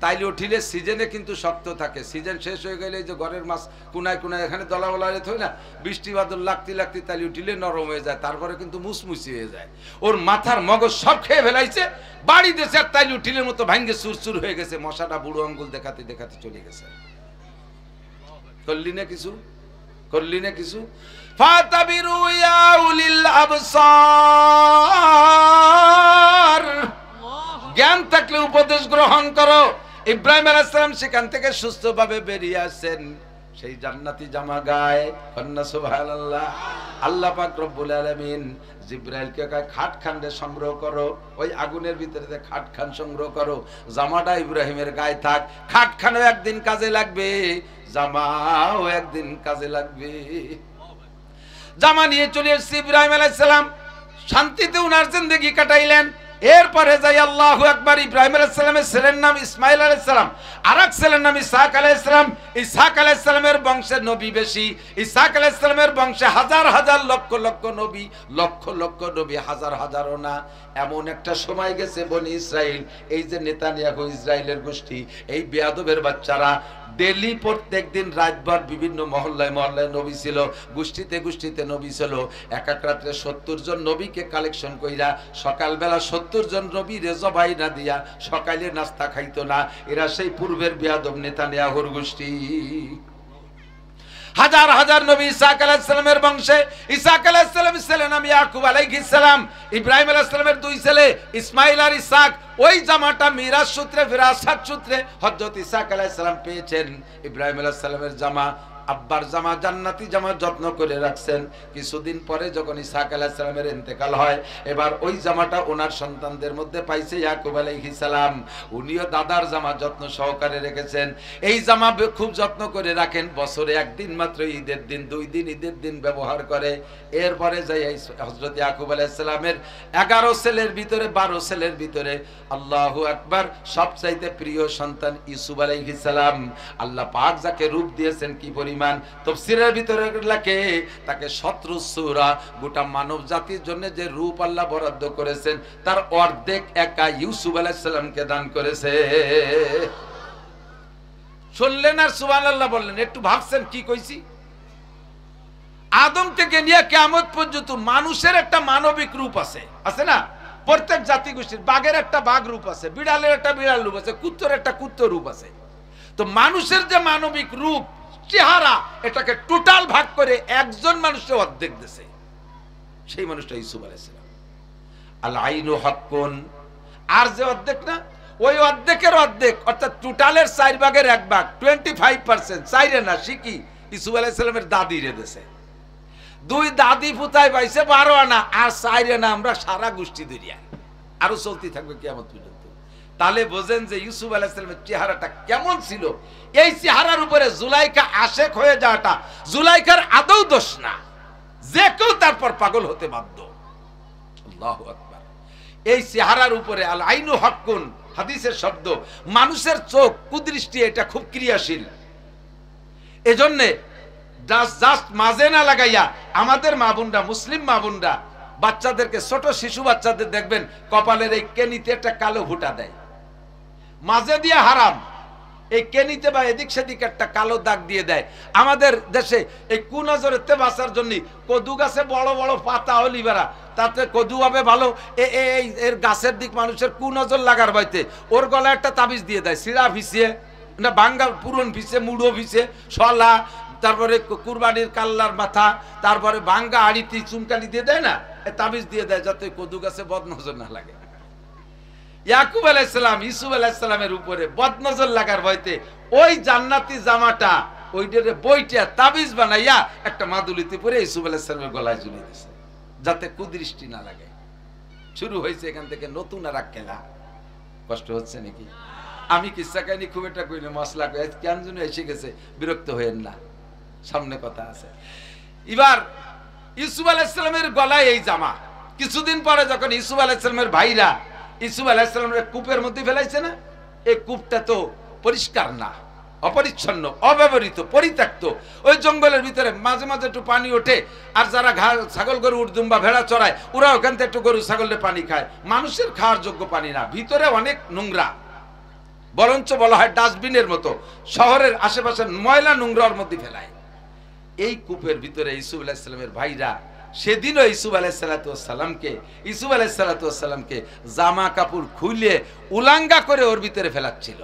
তাইলে উঠিলে সিজনে কিন্তু শক্ত থাকে, সিজন শেষ হয়ে গেলে যে ঘরের মাছ কুনায় কুনায় এখানে দলা থই না, বৃষ্টি বাদল লাগতে তাইলে উঠিলে নরম হয়ে যায়, তারপরে কিন্তু মুসমুসি হয়ে যায়। ওর মাথার মগজ সব খেয়ে ফেলাইছে, বাড়ি দেশে তাইলে উঠিলের মতো ভাঙ্গে চুরচুর হয়ে গেছে। মশাটা বুড়ো আঙ্গুল দেখাতে দেখাতে চলে গেছে। করলি না কিছু, করলি না কিছু। ফাতাবিরু ইয়া উলিল আবসার, জ্ঞান থাকলে উপদেশ গ্রহণ করো। ইব্রাহিম আলাইহিস সালাম সেখান থেকে সুস্থভাবে বেরিয়ে আসেন, সেই জান্নাতি জামা গায়ে। কন্যা সুবহানাল্লাহ। আল্লাহ পাক রব্বুল আলামিন জিবরাইলকে কয় খাট খান্ডে সংগ্রহ করো, ওই আগুনের ভিতরে খাট খান সংগ্রহ করো, জামাটা ইব্রাহিমের গায়ে থাক। খাট খানও একদিন কাজে লাগবে, জামাও একদিন কাজে লাগবে। জামা নিয়ে চলে এসেছে ইব্রাহিম আলাইহিস সালাম, শান্তিতে উনার জিন্দেগি কাটাইলেন। এরপরে যাই আল্লাহু আকবার, ইব্রাহিম আলাইহিস সালামের ছেলের নাম ইসমাইল আলাইহিস সালাম, আরেক ছেলের নাম ইসহাক আলাইহিস সালাম। ইসহাক আলাইহিস সালামের বংশে নবী বেশি। ইসহাক আলাইহিস সালামের বংশে হাজার হাজার লক্ষ লক্ষ নবী, লক্ষ লক্ষ নবী, হাজার হাজারও না। এমন একটা সময় গেছে বনি ইসরাইল, এই যে নেতানিয়াহু ইসরাইলের গোষ্ঠী, এই বেয়াদবের বাচ্চারা ডেলি প্রত্যেক দিন রাতভর বিভিন্ন মহল্লায় মহল্লায় নবী ছিল, গোষ্ঠীতে গোষ্ঠীতে নবী ছিল। এক এক রাত্রে 70 জন নবীকে কালেকশন কইরা সকালবেলা 70 জন নবী রেজবাই না দিয়া সকালে নাস্তা খাইতো না। এরা সেই পূর্বের বেয়াদব নেতানিয়াহুর গোষ্ঠী। হাজার হাজার নবী ইসহাক আলাইহিস সালামের বংশে। ইসহাক আলাইহিস সালামের ছেলে নাম ইয়াকুব আলাইহিস সালাম। ইব্রাহিম আলাইহিস সালামের দুই ছেলে ইসমাইল আর ইসহাক। ওই জামাটা মিরাজ সূত্রে, ফিরাসাত সূত্রে হযরত ইসহাক আলাইহিস সালাম পেয়েছেন। ইব্রাহিম আলাইহিস সালামের জামা, আব্বার জামা, জান্নাতি জামা যত্ন করে রাখছেন। কিছুদিন পরে যখন ইসহাক আলাইহিস সালামের ইন্তেকাল হয়, এবার ওই জামাটা ওনার সন্তানদের মধ্যে পাইছে ইয়াকুব আলাইহিস সালাম। উনিও দাদার জামা যত্ন সহকারে রেখেছেন। এই জামা খুব যত্ন করে রাখেন, বছরে একদিন মাত্র ঈদের দিন, 2 দিন ঈদের দিন ব্যবহার করে। এরপরে যাই হযরত ইয়াকুব আলাইহিস সালামের 11 ছেলের ভিতরে, 12 ছেলের ভিতরে আল্লাহু আকবার সবচাইতে প্রিয় সন্তান ইউসুফ আলাইহিস সালাম। আল্লাহ পাক যাকে রূপ দিয়েছেন কি পরিমাণ, তাফসীরের ভিতরে লেখে তাকে 17 সূরা, গোটা মানব জাতির জন্য যে রূপ আল্লাহ বরাদ্দ করেছেন তার অর্ধেক একা ইউসুফ আলাইহিস সালামকে দান করেছে। শুনলেন আর সুবহানাল্লাহ বললেন, একটু ভাবছেন কি কইছি? আদম থেকে নিয়ে কিয়ামত পর্যন্ত মানুষের একটা মানবিক রূপ আছে, আছে না? প্রত্যেক জাতি গোষ্ঠীর, বাঘের একটা বাঘ রূপ আছে, বিড়ালের একটা বিড়াল রূপ আছে, কুত্তর একটা কুত্তর রূপ আছে। তো মানুষের যে মানবিক রূপ, চেহারা, এটাকে টোটাল ভাগ করে একজন মানুষের অর্ধেক দিয়েছে, সেই মানুষটা ইউসুফ আলাইহিস সালাম। আল আইনু হাক্কুন, আর যে অর্ধেক না, ওই অর্ধেকের অর্ধেক, অর্থাৎ টোটালের 4 ভাগের 1 ভাগ, 25%, চাইরে না শিখি ইউসুফ আলাইহিস সালামের দাদি রে দিয়েছে। 2 দাদি পুতায় পাইছে 12 আনা, আর চাইরে না আমরা সারা গোষ্ঠী ধরিয়া, আরো চলতে থাকবে কিয়ামত পর্যন্ত। তাহলে বোঝেন যে ইউসুফ আলাইহিস সালামের চেহারাটা কেমন ছিল। এই চেহারার উপরে জুলাইখা আশেক হয়ে যাওয়াটা জুলাইখার আদৌ দোষ না, যে কেউ তারপর পাগল হতে বাধ্য। আল্লাহু আকবার। এই চেহারার উপরে আল আইনু হাক্কুন, হাদিসের শব্দ, মানুষের চোখ কুদৃষ্টি এটা খুব ক্রিয়াশীল। এজন্যে জাস্ট মাঝে না লাগাইয়া আমাদের মা বোনরা, মুসলিম মা বোনরা বাচ্চাদেরকে, ছোট শিশু বাচ্চাদের দেখবেন কপালের এই কেনিতে একটা কালো ফুটা দেয়, মাঝে দিয়ে হারাম, এই কেনিতে বা এদিক সেদিক একটা কালো দাগ দিয়ে দেয়। আমাদের দেশে এই কুনজরেতে বাঁচার জন্য কদু গাছে বড় বড় পাতা হলি বেড়া, তাতে কদু হবে ভালো, এর গাছের দিক মানুষের কুনজর লাগার বাইতে ওর গলায় একটা তাবিজ দিয়ে দেয়, সিরা ভিসিয়ে না বাঙ্গা পুরন ভিসে, মুড়ো ভিসে, শলা, তারপরে কুরবানির কাল্লার মাথা, তারপরে বাঙ্গা আড়িতি চুনকালি দিয়ে দেয় না, তাবিজ দিয়ে দেয় যাতে কদু গাছে বদনজর না লাগে। ইয়াকুব আলাইহিস সালাম ইউসুফ আলাইহিস সালামের উপরে বদনজর লাগার ভয়তে ওই জান্নাতি জামাটা ওইটারে বইটা তাবিজ বানাইয়া একটা মাদুলিতে পরে ইউসুফ আলাইহিস সালামের গলায় ঝুলিয়ে দিয়েছে যাতে কুদৃষ্টি না লাগে। শুরু হয়েছে এখান থেকে নতুন আর এক খেলা। কষ্ট হচ্ছে নাকি? আমি কিচ্ছা কাহিনী খুব একটা কই না, মশলা কেন যেন এসে গেছে, বিরক্ত হয়েন না, সামনে কথা আছে। এবার ইউসুফ আলাইহিস সালামের গলায় এই জামা, কিছুদিন পরে যখন ইউসুফ আলাইহিস সালামের ভাইরা ইউসুফ আলাইহিস সালামের কূপের মধ্যে ফেলাইছে না, এই কূপটা তো পরিষ্কার না, অপরিচ্ছন্ন, অব্যবহৃত, পরিত্যক্ত। ওই জঙ্গলের ভিতরে মাঝে মাঝে একটু পানি ওঠে, আর যারা ছাগল গরু উর্দুম্বা ভেড়া চড়ায় ওরা ওখান থেকে একটু গরু ছাগলের পানি খায়, মানুষের খাওয়ার যোগ্য পানি না, ভিতরে অনেক নোংরা, বরঞ্চ বলা হয় ডাস্টবিনের মতো, শহরের আশেপাশে ময়লা নোংরার মধ্যে ফেলায়। এই কূপের ভিতরে ইউসুফ আলাইহিস সালামের ভাইরা সেদিনও ইউসুফ আলাইহিস সালামকে জামা কাপড় খুলে উলাঙ্গা করে ওর ভিতরে ফেলাচ্ছিল।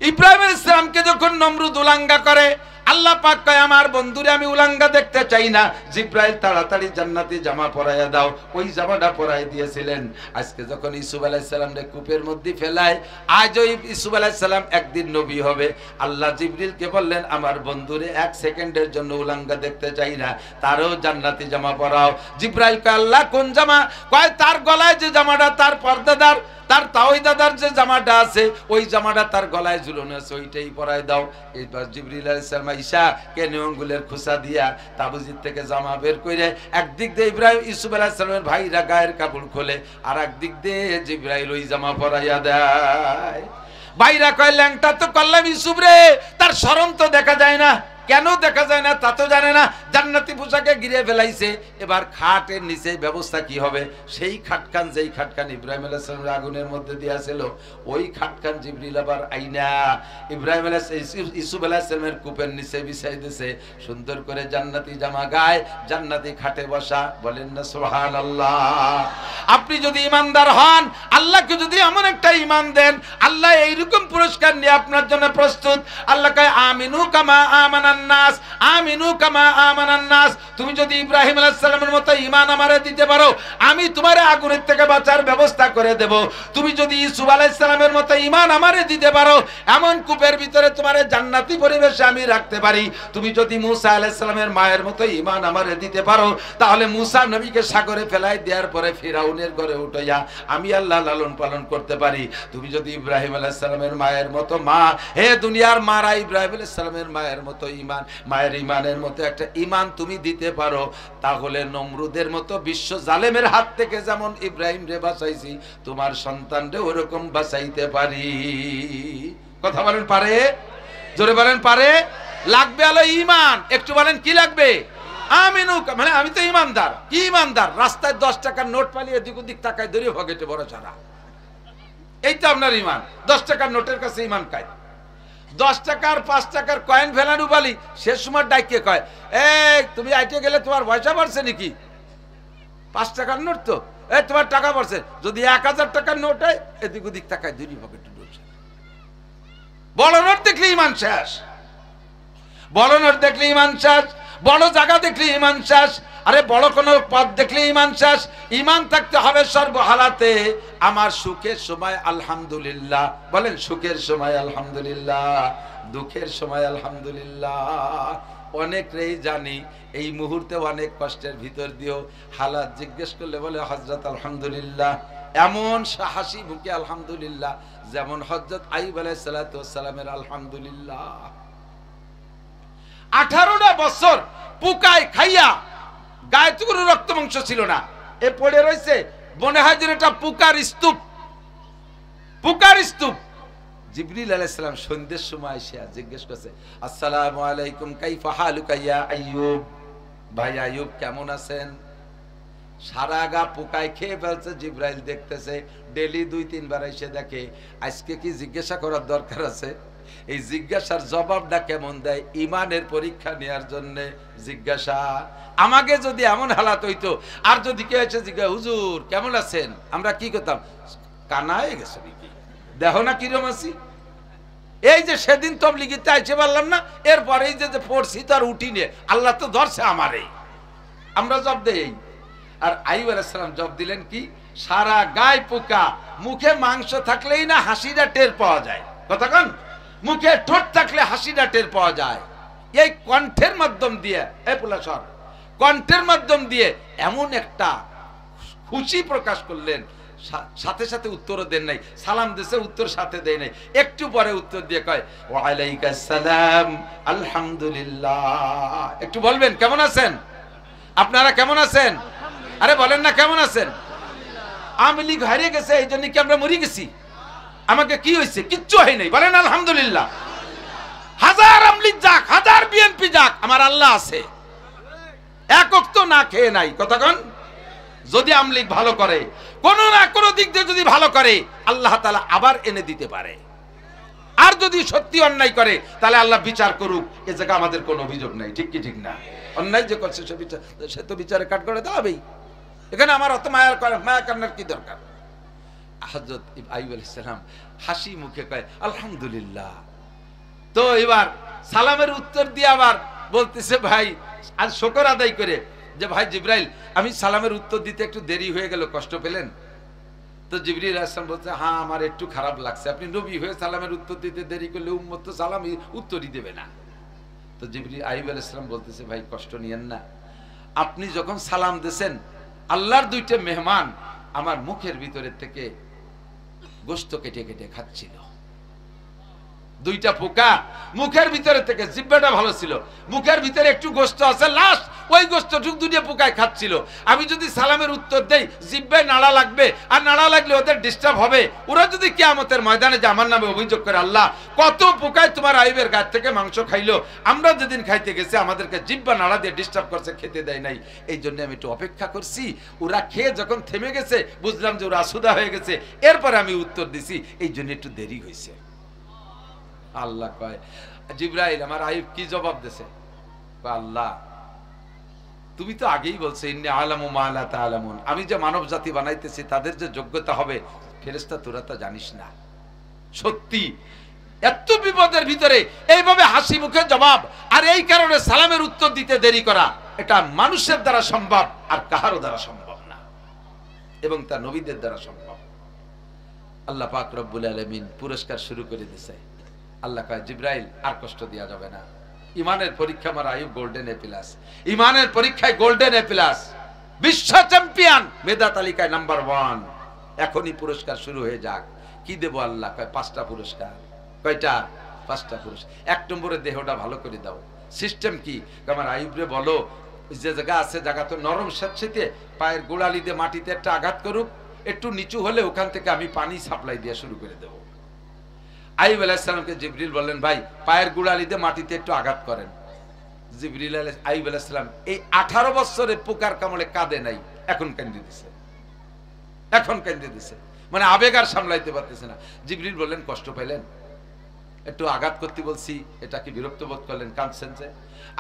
ইব্রাহিম আলাইহিস সালামকে যখন নমরুদ উলাঙ্গা করে, আল্লাহ পাক কয় আমার বন্ধুরে আমি উলাঙ্গা দেখতে চাই না, জিব্রাইল তাড়াতাড়ি জান্নাতি জামা পরাইয়া দাও। ওই জামাটা পরাই দিয়েছিলেন। আজকে যখন ইউসুফ আলাইহিস সালামকে কূপের মধ্যে ফেলায়, আজ ওই ইউসুফ আলাইহিস সালাম একদিন নবী হবে। আল্লাহ জিবরিলকে বললেন আমার বন্ধুরে এক সেকেন্ডের জন্য উলাঙ্গা দেখতে চাই না, তারও জান্নাতি জামা পরাও। জিব্রাইল কয় আল্লাহ কোন জামা? কয় তার গলায় যে জামাটা তার পর্দাদার, তার তাওইদাদার যে জামাটা আছে ওই জামাটা তার গলায় ঝুলানো আছে, ওইটাই পরাই দাও। এইবার জিবরিল আলাইহিস সালাম ঈসা কেনে আঙ্গুলের খোসা দিয়া তাবুজির থেকে জামা বের করে একদিক দিয়ে ইব্রাহিম ইউসুফ আলাইহিস সালামের ভাইরা গায়ের কাপড় খোলে, আর একদিক দিয়ে জিবরাইল ওই জামা পরাইয়া দেয়। ভাইরা কয় ল্যাংটা তো করলাম ইউসুফ রে, তার শরম তো দেখা যায় না। কেন দেখা যায় না তা তো জানে না, জান্নাতি পোশাকে ঘিরে ফেলাইছে। এবার খাটের নিচে ব্যবস্থা কি হবে? সেই খাটখান, যেই খাটখান ইব্রাহিম আলাইহিস সালামের আগুনের মধ্যে দিয়েছিল, ওই খাটখান জিবরিল আবার আইনা ইব্রাহিম ইউসুফ আলাইহিস সালামের কূপের নিচে বিছাই দিয়েছে। সুন্দর করে জান্নাতি জামা গায়ে, জান্নাতি খাটে বসা। বলেন না সুবহানাল্লাহ। আপনি যদি ঈমানদার হন, আল্লাহকে যদি এমন একটা ঈমান দেন, আল্লাহ এইরকম পুরস্কার নিয়ে আপনার জন্য প্রস্তুত। আল্লাহ কয় আমিনু কামা আমানান নাস, আমিনু কামা আমানান নাস। তুমি যদি ইব্রাহিম আলাইহিস সালামের মতো ঈমান আমারে দিতে পারো, আমি তোমারে আগুনের থেকে বাঁচার ব্যবস্থা করে দেব। তুমি যদি ইউসুফ আলাইহিস সালামের মতো ঈমান আমারে দিতে পারো, এমন কূপের ভিতরে তোমারে জান্নাতি পরিবেশে আমি রাখতে পারি। তুমি যদি মুসা আলাইহিস সালামের মায়ের মতো ঈমান আমারে দিতে পারো, তাহলে মুসা নবীকে সাগরে ফেলাই দেওয়ার পরে ফিরাউনের ঘরে উঠাইয়া আমি আল্লাহ লালন পালন করতে পারি। তুমি যদি ইব্রাহিম আলাইহিস সালামের মায়ের মতো মা, হে দুনিয়ার মারা ইব্রাহিম আলাইহিস সালামের মায়ের মতো ঈমান, মায়ের ঈমানের মতো একটা ঈমান তুমি দিতে পারো, তাহলে নমরুদের মতো বিশ্ব জালেমের হাত থেকে যেমন ইব্রাহিম রে বাঁচাইছি, তোমার সন্তান রে ওরকম বাঁচাইতে পারি। কথা বলেন পারে? জোরে বলেন পারে? লাগবে আলো ঈমান। একটু বলেন কি লাগবে? আমিনু, মানে আমি তো ঈমানদার। কি ঈমানদার? রাস্তায় 10 টাকার নোট পালিয়ে দিক ওদিক তাকায় ধরে ভগেটে বড় ছাড়া, এই তো আপনার ঈমান। 10 টাকার নোটের কাছে ঈমান কায়। 10 টাকার 5 টাকার কয়েন ফেলানো বালি, সে সময় ডাইকে কয় এই তুমি আইটে গেলে তোমার পয়সা পড়ছে নাকি? 5 টাকার নোট তো, এই তোমার টাকা পড়ছে। যদি 1000 টাকার নোট হয়, এদিক ওদিক তাকায় ধরি ভগেটে ডুবছে। বড় নোট দেখলে ঈমান শেষ, বড় নোট দেখলে ঈমান শেষ, বড় জায়গা দেখলে ঈমান শেষ। আরে বড় কোন পদ দেখলে ঈমান শেষ। ঈমান থাকতে হবে সর্বহালাতে। আমার সুখের সময় আলহামদুলিল্লাহ, বলেন সুখের সময় আলহামদুলিল্লাহ, দুঃখের সময় আলহামদুলিল্লাহ। অনেকটাই জানি এই মুহূর্তে অনেক কষ্টের ভিতর দিয়েও হালাত জিজ্ঞেস করলে বলে হযরত আলহামদুলিল্লাহ। এমন হাসি মুখে আলহামদুলিল্লাহ যেমন হযরত আইয়ুব আলাইহিস সালাতু ওয়াস সালামের আলহামদুলিল্লাহ। 18টা বছর পোকায় খাইয়া গায়ে তো কোনো রক্ত মাংস ছিল না, এ পড়ে রয়েছে মনে হয় যেন এটা পোকার স্তূপ, পোকার স্তূপ। জিবরিল আলাইহিস সালাম সন্ধ্যের সময় এসে জিজ্ঞেস করছে, আসসালামু আলাইকুম কাইফা হালুকা ইয়া আইয়ুব, ভাই আইয়ুব কেমন আছেন? সারা গা পোকায় খেয়ে ফেলছে। জিবরাইল দেখতেছে, ডেলি 2-3 বার এসে দেখে, আজকে কি জিজ্ঞাসা করার দরকার আছে? এই জিজ্ঞাসার জবাবটা কেমন দেয়? ইমানের পরীক্ষা নেওয়ার জন্য জিজ্ঞাসা। আমাকে যদি এমন হালাত হইতো, আর যদি কেউ এসে জিজ্ঞাসা, হুজুর কেমন আছেন, আমরা কি করতাম? কানায় গেছে নাকি, দেখো না কিরম আছি। এই যে সেদিন তবলিগিতে আইতে পারলাম না, এরপরে এই যে পড়ছি তো আর উঠি নিয়ে, আল্লাহ তো ধরছে আমারে। আমরা জব দেই। আর আইয়ুব আলাইহিস সালাম জব দিলেন কি, সারা গায়ে পোকা, মুখে মাংস থাকলেই না হাসিটা টের পাওয়া যায়। কথা কন, মুখে ঠোঁট থাকলে হাসিটা টের পাওয়া যায়। এই কণ্ঠের মাধ্যম দিয়ে, এই পুলাসর কণ্ঠের মাধ্যম দিয়ে এমন একটা খুশি প্রকাশ করলেন, সাথে সাথে উত্তরও দেন নাই। সালাম দিয়েছে, উত্তর সাথে দেয় নাই, একটু পরে উত্তর দিয়ে কয়, ওয়া আলাইকাস সালাম আলহামদুলিল্লাহ। একটু বলবেন কেমন আছেন? আপনারা কেমন আছেন? আরে বলেন না কেমন আছেন? আওয়ামী লীগ হারিয়ে গেছে, এই জন্য কি আমরা মরে গেছি? আমাকে কি হয়েছে? কিচ্ছু হয় নাই, বলেন আলহামদুলিল্লাহ। হাজার আওয়ামী লীগ যাক, হাজার বিএনপি যাক, আমার আল্লাহ আছে, একক তো না খেয়ে নাই। কথা কন, যদি আওয়ামী লীগ ভালো করে, কোন না কোন দিক দিয়ে যদি ভালো করে, আল্লাহ তাআলা আবার এনে দিতে পারে। আর যদি সত্যি অন্যায় করে, তাহলে আল্লাহ বিচার করুক, এ জায়গা আমাদের কোনো অভিযোগ নাই। ঠিক কি ঠিক না? অন্যায় যে করছে সে তো বিচারে কাট করে দেবেই। এখানে আমার অত মায়া কান্নার কি দরকার? হযরত আইয়ুব আলাইহিস সালাম হাসি মুখে কয় আলহামদুলিল্লাহ। তো এবার সালামের উত্তর দিয়ে আবার বলতেছে, ভাই আজ শুকর আদায় করে যে, ভাই জিবরাইল আমি সালামের উত্তর দিতে একটু দেরি হয়ে গেল, কষ্ট পেলেন? তো জিবরিল আলাইহিস সালাম বলছে, হ্যাঁ আমার একটু খারাপ লাগছে, আপনি নবী হয়ে সালামের উত্তর দিতে দেরি করলে উম্মত তো সালাম উত্তরই দেবে না। তো জিবরিল আইয়ুব আলাইহিস সালাম বলতেছে, ভাই কষ্ট নিয়েন না, আপনি যখন সালাম দিয়েছেন, আল্লাহর দুইটা মেহমান আমার মুখের ভিতরে থেকে গোশত কেটে কেটে খাচ্ছিল। দুইটা পোকা মুখের ভিতরে থেকে, জিহ্বাটা ভালো ছিল, মুখের ভিতরে একটু গোশত আছে, লাস্ট ওই গোশতটুক দুইটা পোকায় খাচ্ছিল। আমি যদি সালামের উত্তর দেই, জিহ্বায় নাড়া লাগবে, আর নাড়া লাগলে ওদের ডিস্টার্ব হবে। ওরা যদি কিয়ামতের ময়দানে যে আমার নামে অভিযোগ করে, আল্লাহ কত পোকায় তোমার আইয়ুবের গাছ থেকে মাংস খাইলো, আমরা যেদিন খাইতে গেছি আমাদেরকে জিহ্বা নাড়া দিয়ে ডিস্টার্ব করছে, খেতে দেয় নাই, এই জন্য আমি একটু অপেক্ষা করছি। ওরা খেয়ে যখন থেমে গেছে, বুঝলাম যে ওরা আসুদা হয়ে গেছে, এরপরে আমি উত্তর দিছি, এই জন্য একটু দেরি হয়েছে। আল্লাহ কয়, জিবরাইল আমার আইয়ুব কি জবাব দিয়েছে? আল্লাহ তুমি তো আগেই বলছো, ইন্নী আলামু মা লা তা'লামুন, আমি যে মানব জাতি বানাইতেছি তাদের যে যোগ্যতা হবে, ফেরেশতা তোরা তা জানিস না। সত্যি এত বিপদের ভিতরে এইভাবে হাসি মুখে জবাব, আর এই কারণে সালামের উত্তর দিতে দেরি করা, এটা মানুষের দ্বারা সম্ভব আর কাহারও দ্বারা সম্ভব না, এবং তা নবীদের দ্বারা সম্ভব। আল্লাহ পাক রব্বুল আলামিন পুরস্কার শুরু করে দিয়েছে। আল্লাহ কয়, জিবরাইল আর কষ্ট দেওয়া যাবে না, ইমানের পরীক্ষা আমার আইয়ুব গোল্ডেন এ প্লাস, ইমানের পরীক্ষায় গোল্ডেন এ প্লাস, বিশ্ব চ্যাম্পিয়ন, মেধা তালিকায় নাম্বার 1, এখনই পুরস্কার শুরু হয়ে যাক। কি দেব আল্লাহ? কয় 5টা পুরস্কার। কয়টা? 5টা পুরস্কার। 1 নম্বরে দেহটা ভালো করে দাও। সিস্টেম কি? আমার আইয়ুবরে বলো, যে জায়গা আছে জায়গা তো নরম স্যাঁতসেঁতে, পায়ের গোড়ালি দিয়ে মাটিতে একটা আঘাত করুক, একটু নিচু হলে ওখান থেকে আমি পানি সাপ্লাই দেওয়া শুরু করে দেবো। আইয়ুব আলাইহিস সালামকে জিবরিল বললেন, ভাই পায়ের গোড়ালিতে মাটিতে একটু আঘাত করেন। জিবরিল আইয়ুব আলাইহিস সালাম এই 18 বছরে পোকার কামড়ে কাঁদে নাই, এখন কাঁদে দিছে, এখন কাঁদে দিছে, মানে আবেগ আর সামলাইতে পারতেছে না। জিবরিল বললেন, কষ্ট পাইলেন? একটু আঘাত করতে বলছি, এটা কি বিরক্ত বোধ করলেন, কাঁদছেন যে?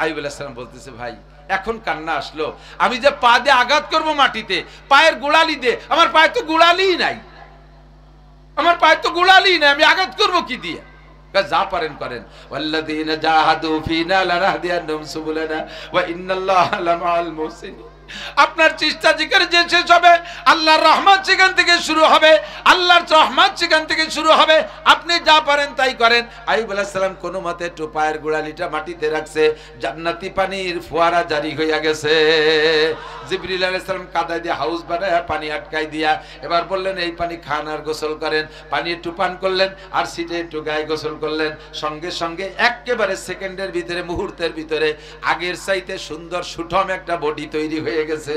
আইয়ুব আলাইহিস সালাম বলতেছে, ভাই এখন কান্না আসলো, আমি যে পা দিয়ে আঘাত করবো মাটিতে, পায়ের গোড়ালি দিয়ে, আমার পায়ে তো গোড়ালিই নাই, আমার পায়ে তো গোড়ালি না, আমি আঘাত করবো কি দিয়ে? যা পারেন করেন। ওয়াল্লাযীনা জাহাদু ফীনা লানাহদিয়ান্নাহুম সুবুলানা ওয়া ইন্নাল্লাহা লামাআল মুহসিনিন। আপনার চেষ্টা যেখানে যে শেষ হবে, আল্লাহর রহমত সেখান থেকে শুরু হবে, আল্লাহর রহমত সেখান থেকে শুরু হবে। আপনি যা পারেন তাই করেন। আইয়ুব আলাইহিস সালাম কোনো মতে একটু পায়ের গোড়ালিটা মাটিতে রাখছে, জান্নাতি পানির ফোয়ারা জারি হইয়া গেছে। জিবরিল আলাইহিস সালাম কাদায় দিয়ে হাউস বানায় পানি আটকাই দিয়া এবার বললেন, এই পানি খান আর গোসল করেন। পানি একটু পান করলেন, আর সিটে একটু গায়ে গোসল করলেন। সঙ্গে সঙ্গে একেবারে সেকেন্ডের ভিতরে, মুহূর্তের ভিতরে আগের চাইতে সুন্দর সুঠম একটা বডি তৈরি হয়ে গেছে,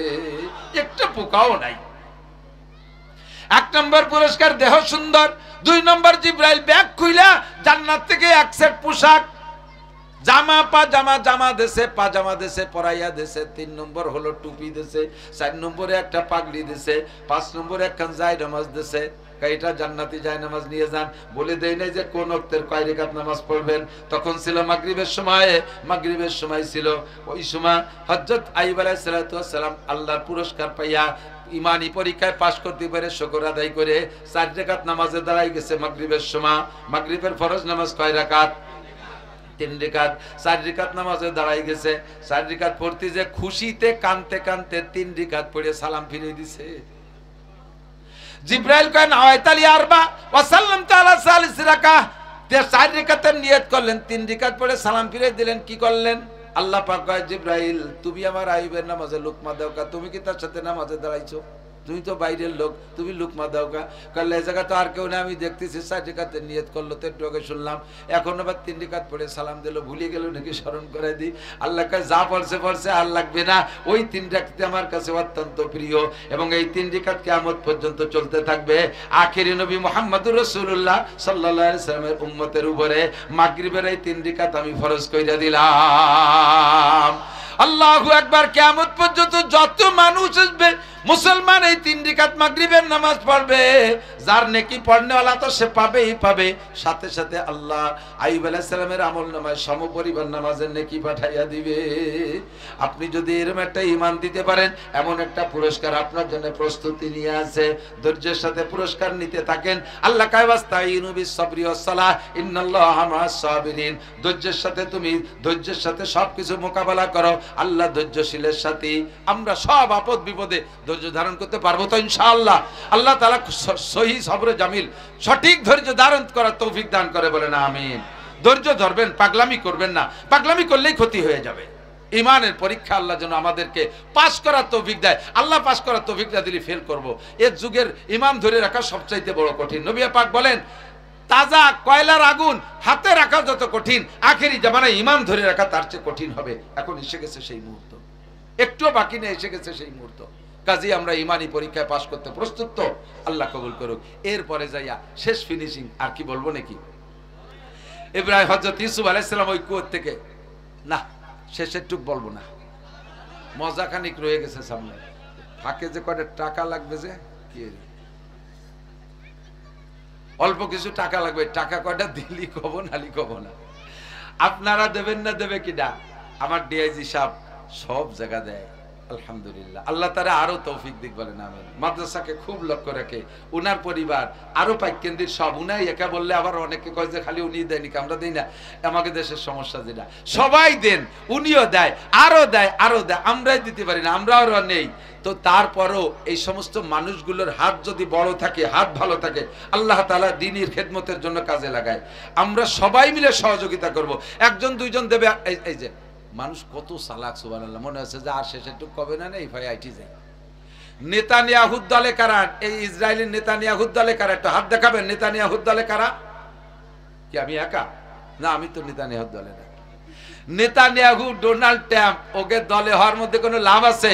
একটা পোকাও নাই। এক নম্বর পুরস্কার দেহ সুন্দর, 2 নম্বর জিব্রাইল ব্যাগ খুইলা জান্নাত থেকে এক সেট পোশাক জামা জামা দেশে পাজামা দেশে পরাইয়া দেশে, 3 নম্বর হলো টুপি দেশে, 4 নম্বরে একটা পাগড়ি দেশে, 5 নম্বরে একখান জায় নামাজ দেশে। এটা জান্নাতি যায় নামাজ নিয়ে যান, বলে দেই নাই যে কোন ওয়াক্তের কয় রাকাত নামাজ পড়বেন। তখন ছিল মাগরিবের সময় ছিল। ওই সময় হযরত আইয়ুব আলাইহিস সালাতু ওয়াস সালাম আল্লাহর পুরস্কার পাইয়া ইমানি পরীক্ষায় পাশ করতে পারে শুকর আদায় করে 4 রাকাত নামাজে দাঁড়াই গেছে মাগরিবের সময়। মাগরিবের ফরজ নামাজ কয় রাকাত? 3 রাকাত। 4 রাকাত নামাজে দাঁড়াই গেছে। 4 রাকাত পড়তে যে খুশিতে কানতে 3 রাকাত পড়ে সালাম ফিরিয়ে দিছে। জিব্রাইল কয় নাওয়াইতালি আরবা ওয়া সাল্লামতু আলা সালিস রাকাহ, 4 রাকাতের নিয়ত করলেন, 3 রাকাত পড়ে সালাম ফিরিয়ে দিলেন। কি করলেন? আল্লাহ পাক কয় জিব্রাইল তুমি আমার আইয়ুবের নামাজে লুকমা দাও কা, তুমি কি তার সাথে নামাজে দাঁড়াইছো? তুমি তো বাইরের লোক, তুমি লুকমা দাও কা। কাল এই জায়গা তো আর কেউ না, আমি দেখতেছি 4 রাকাতের নিয়ত করলো তো একটু আগে শুনলাম, এখন আবার 3 রাকাত পড়ে সালাম দিল, ভুলে গেল নাকি স্মরণ করে দিই। আল্লাহ কয় যা পড়ছে আর লাগবে না, ওই 3 রাকাত আমার কাছে অত্যন্ত প্রিয় এবং এই 3 রাকাত কিয়ামত পর্যন্ত চলতে থাকবে। আখেরি নবী মুহাম্মদুর রাসূলুল্লাহ সাল্লাল্লাহু আলাইহি সাল্লামের উম্মতের উপরে মাগরিবের এই 3 রাকাত আমি ফরজ কইরা দিলাম। আল্লাহু আকবার। কিয়ামত পর্যন্ত যত মানুষ আসবে মুসলমান এই 3 রাকাত মাগরিবের নামাজ পড়বে, যার নেকি পড়নেওয়ালা তো সে পাবে। সাথে সাথে আল্লাহ আইয়ুব আলাইহিস সালামের আমলনামায় সমপরিমাণ নামাজের নেকি পাঠাইয়া দিবে। আপনি যদি এরকম একটা ঈমান দিতে পারেন, এমন একটা পুরস্কার আপনার জন্য প্রস্তুতি নিয়ে আছে। ধৈর্যের সাথে পুরস্কার নিতে থাকেন। আল্লাহ কয় ওয়াস্তাইনু বিস-সাবরি ওয়াস-সালাহ ইন্নাল্লাহা মা'আস-সাবিরিন। ধৈর্যের সাথে সবকিছু মোকাবেলা করো, আল্লাহ ধৈর্যশীলের সাথে। আমরা সব আপদ বিপদে ধৈর্য ধারণ করতে পারবো তো ইনশাআল্লাহ? আল্লাহ তাআলা সহি সবরে জামিল, সঠিক ধৈর্য ধারণ করার তৌফিক দান করে, বলেন আমিন। ধৈর্য ধরবেন, পাগলামি করবেন না, পাগলামি করলেই ক্ষতি হয়ে যাবে। ইমানের পরীক্ষা আল্লাহ যেন আমাদেরকে পাস করার তৌফিক দেয়। আল্লাহ পাস করার তৌফিক না দিলে ফেল করব। এর যুগের ইমান ধরে রাখা সবচাইতে বড় কঠিন। নবী পাক বলেন তাজা কয়লার আগুন হাতে রাখা যত কঠিন, আখেরি জামানায় ইমান ধরে রাখা তার চেয়ে কঠিন হবে। এখন এসে গেছে সেই মুহূর্ত, একটুও বাকি নেই, এসে গেছে সেই মুহূর্ত। কাজী আমরা ইমানি পরীক্ষায় পাস করতে প্রস্তুত তো? আল্লাহ কবুল করুক। এরপরে যাইয়া শেষ ফিনিশিং আর কি বলবো নাকি? ইব্রাহিম হযরত ইউসুফ আলাইহিস সালাম ওই কুয়ত থেকে, না শেষের টুক বলবো না, মজা খানিক রয়ে গেছে সামনে। ফাঁকে যে কয়টা টাকা লাগবে, যে কি অল্প কিছু টাকা লাগবে, টাকা কয়টা দিলি কব নালি কব না। আপনারা দেবেন না, দেবে কিনা? আমার ডিআইজি সাহেব সব জায়গা দেয়, আলহামদুলিল্লাহ। আল্লাহ তারা আরো তৌফিক দিক, বলেন আমিন। মাদ্রাসাকে খুব লক্ষ্য রাখে, উনার পরিবার আরো পাইকেন্দ্রির সব উনাই একা। বললে আবার অনেকে কয় যে খালি উনি দেয়নি, আমরা দিই না। আমাকে দেশের সমস্যা যেটা, সবাই দেন, উনিও দেয়, আরো দেয়। আমরাই দিতে পারি না, আমরাও নেই। তো তারপরও এই সমস্ত মানুষগুলোর হাত যদি বড় থাকে, হাত ভালো থাকে, আল্লাহ তাআলা দ্বীনের খেদমতের জন্য কাজে লাগায়। আমরা সবাই মিলে সহযোগিতা করব। 1 2 দেবে। এই যে মানুষ কত চালাক, সুবহানাল্লাহ। মনে হচ্ছে যে আর শেষে টুক কবে না, এই ভাই আইটি যায়। নেতানিয়াহুর দলে কারা? এই ইসরায়েলের নেতানিয়াহুর দলে কারা? একটু হাত দেখাবেন। নেতানিয়াহুর দলে কারা? কি আমি একা? না, আমি তো নেতানিয়াহুর দলে না। নেতানিয়াহু, ডোনাল্ড ট্রাম্প, ওকে দলে হওয়ার মধ্যে কোনো লাভ আছে?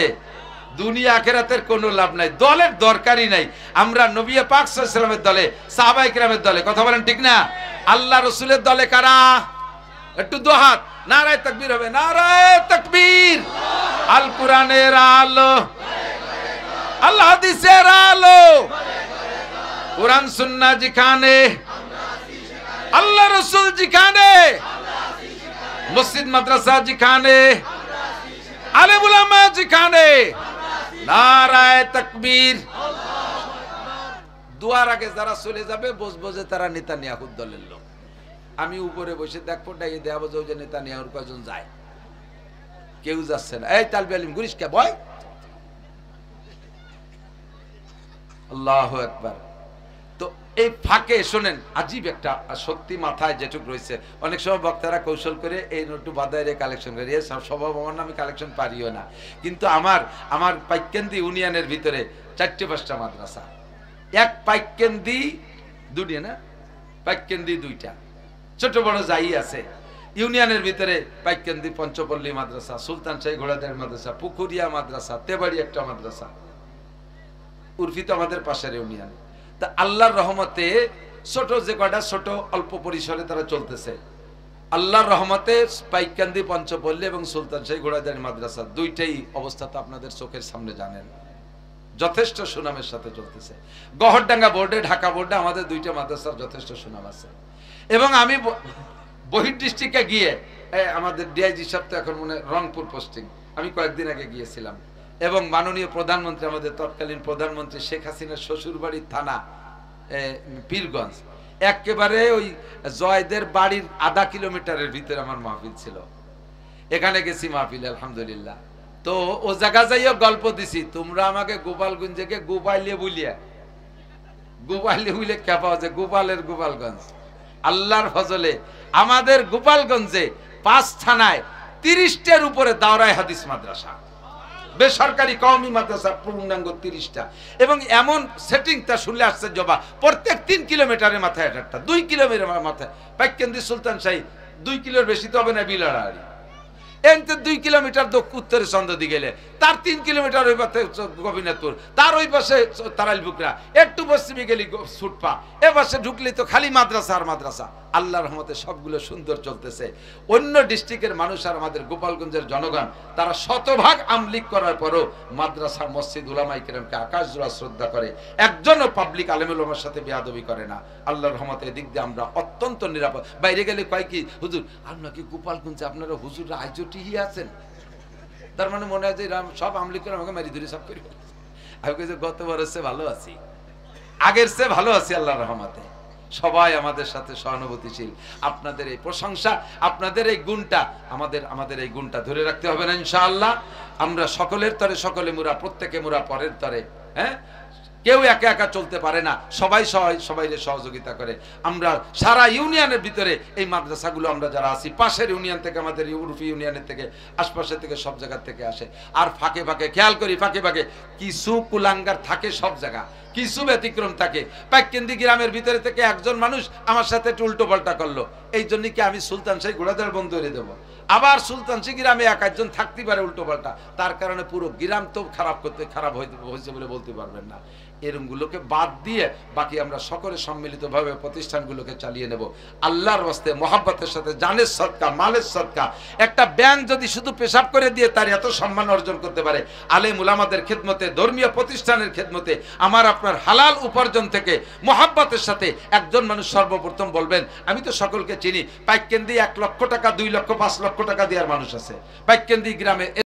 দুনিয়া আখিরাতের কোনো লাভ নাই, দলের দরকারই নাই। আমরা নবী পাক সাল্লাল্লাহু আলাইহি ওয়াসাল্লামের দলে, সাহাবায়ে কিরামের দলে। কথা বলেন ঠিক না? আল্লাহ রাসূলের দলে কারা? একটু দো হাত। নারায়ে তাকবীর হবে, নারায়ে তাকবীর। আল কোরআনের আলো, আল হাদিসের আলো, কোরআন সুন্নাহ যেখানে, আল্লাহ রাসূল যেখানে, মসজিদ মাদ্রাসা যেখানে, আলেম উলামা যেখানে, নারায়ে তাকবীর। দুয়ার আগে যারা চলে যাবে বুঝবো যে তারা নেতানিয়াহুর দলের লোক। আমি উপরে বসে দেখবো, ডাইয়ে দেয়া বোঝো যে নেতানিয়াহুর কয়জন যায়। কেউ যাচ্ছে না। এই তালবি আলিম গুরিশ কে বয়। আল্লাহু আকবার। তো এই ফাঁকে শোনেন, আজীব একটা সত্যি মাথায় যেটুক রয়েছে। অনেক সময় বক্তারা কৌশল করে এই নোটু বাদায় কালেকশন করে, স্বভাব আমার আমি কালেকশন পারিও না। কিন্তু আমার পাইকেন্দি ইউনিয়নের ভিতরে 4-5টা মাদ্রাসা, এক পাইকেন্দি দুটিয়া না, পাইকেন্দি 2টা, ছোট বড় যাই আছে ইউনিয়নের ভিতরে। পাইকেন্দি পঞ্চপল্লী মাদ্রাসা, সুলতান শাহী ঘোড়াদের মাদ্রাসা, পুকুরিয়া মাদ্রাসা, তেবাড়ি একটা মাদ্রাসা, উর্ফি তো আমাদের পাশের ইউনিয়ন। তা আল্লাহর রহমতে ছোট যে কয়টা ছোট অল্প পরিসরে তারা চলতেছে। আল্লাহর রহমতে পাইককান্দি, পঞ্চপল্লী এবং সুলতানশাহী ঘোড়াজারি মাদ্রাসা দুইটাই অবস্থা তো আপনাদের চোখের সামনে জানেন, যথেষ্ট সুনামের সাথে চলতেছে। গহরডাঙ্গা বোর্ডে, ঢাকা বোর্ডে আমাদের দুইটা মাদ্রাসার যথেষ্ট সুনাম আছে। এবং আমি বহির ডিস্ট্রিক্টে গিয়ে, আমাদের ডিআইজি সাহেব তো এখন মনে রংপুর পোস্টিং, আমি কয়েকদিন আগে গিয়েছিলাম এবং মাননীয় প্রধানমন্ত্রী, আমাদের তৎকালীন প্রধানমন্ত্রী শেখ হাসিনার শ্বশুরবাড়ির থানা পীরগঞ্জ, একেবারে ওই জয়দের বাড়ির আধা কিলোমিটারের ভিতরে আমার মাহফিল ছিল। এখানে গেছি মাহফিল, আলহামদুলিল্লাহ। তো ও জায়গা যাইও গল্প দিছি, তোমরা আমাকে গোপালগঞ্জে গোপালিয়ে বুইলে খেপা হচ্ছে, গোপালের গোপালগঞ্জ। আল্লাহর ফজলে আমাদের গোপালগঞ্জে 5 থানায় 30টার উপরে দাওরায়ে হাদিস মাদ্রাসা, বেসরকারি কওমি মাদ্রাসা পূর্ণাঙ্গ 30টা। এবং এমন সেটিংটা শুনলে আসছে জবা, প্রত্যেক 3 কিলোমিটারের মাথায় একটা, 2 কিলোমিটার মাথায় পাইককান্দি, সুলতানশাহী 2 কিলোর বেশি তো হবে না, বিলাড়াড়ি এনতে 2 কিলোমিটার উত্তরে চন্দ্রদি গেলে, তার 3 কিলোমিটার ওই পাশে গোপীনাথপুর, তার ওই পাশে তারাইলবুকরা, একটু পশ্চিমে গেলি সুটপা, এ পাশে ঢুকলি তো খালি মাদ্রাসা আর মাদ্রাসা। আল্লাহর রহমতে সবগুলো সুন্দর চলতেছে। অন্য ডিস্ট্রিক্টের মানুষ আর আমাদের গোপালগঞ্জের জনগণ তারা শতভাগ আমলিক করার পরও মাদ্রাসা, মসজিদ, উলামায়ে কেরামকে আকাশ জোড়া শ্রদ্ধা করে, একজনও পাবলিক আলেমুল উলামার সাথে বেয়াদবি করে না। আল্লাহর রহমতে এদিক দিয়ে আমরা অত্যন্ত নিরাপদ। বাইরে গেলে কয় কি, হুজুর আপনার কি গোপালগঞ্জে আপনারা হুজুররা আইজও টিহি আছেন? তার মানে মনে হয় যে সব আমলিক করে আমাকে মারি ধরে সব করে। আমি কই যে গতবারের চেয়ে ভালো আছি, আগের চেয়ে ভালো আছি আল্লাহর রহমতে। সবাই আমাদের সাথে সহানুভূতিশীল। আপনাদের এই প্রশংসা, আপনাদের এই গুণটা, আমাদের এই গুণটা ধরে রাখতে হবে না ইনশাআল্লাহ। আমরা সকলের তরে সকলে মুরা, প্রত্যেকে মুরা পরের তরে। হ্যাঁ, কেউ একা একা চলতে পারে না, সবাই সবাইকে সহযোগিতা করে। আমরা সারা ইউনিয়নের ভিতরে এই মাদ্রাসাগুলো আমরা যারা আছি, পাশের ইউনিয়ন থেকে, আমাদের ইউরোপী ইউনিয়নের থেকে, আশপাশের থেকে, সব জায়গা থেকে আসে। আর ফাঁকে ফাঁকে খেয়াল করি, ফাঁকে ফাঁকে কিছু কুলাঙ্গার থাকে, সব জায়গা কিছু ব্যতিক্রম থাকে। পাইককান্দি গ্রামের ভিতরে থেকে একজন মানুষ আমার সাথে উল্টো পাল্টা করলো, এই জন্য কি আমি সুলতানশাহী ঘোড়াজার বন্ধ করে দেবো? আবার সুলতানশাহী গ্রামে একজন থাকতে পারে উল্টো পাল্টা, তার কারণে পুরো গ্রাম তো খারাপ হয়েছে বলে বলতে পারবেন না। এরমগুলোকে বাদ দিয়ে বাকি আমরা সকলে সম্মিলিতভাবে প্রতিষ্ঠানগুলোকে চালিয়ে নেব আল্লাহর ওয়াস্তে, মহাব্বতের সাথে। জানের সদকা, মালের সদকা। একটা ব্যাংক যদি শুধু পেশাব করে দিয়ে তার এত সম্মান অর্জন করতে পারে, আলেম উলামাদের খেদমতে, ধর্মীয় প্রতিষ্ঠানের খেদমতে, আমার আপনার হালাল উপার্জন থেকে মহাব্বতের সাথে একজন মানুষ সর্বপ্রথম বলবেন, আমি তো সকলকে চিনি, পাইককান্দি 1 লক্ষ টাকা, 2 লক্ষ, 5 লক্ষ টাকা দেওয়ার মানুষ আছে পাইককান্দি গ্রামে।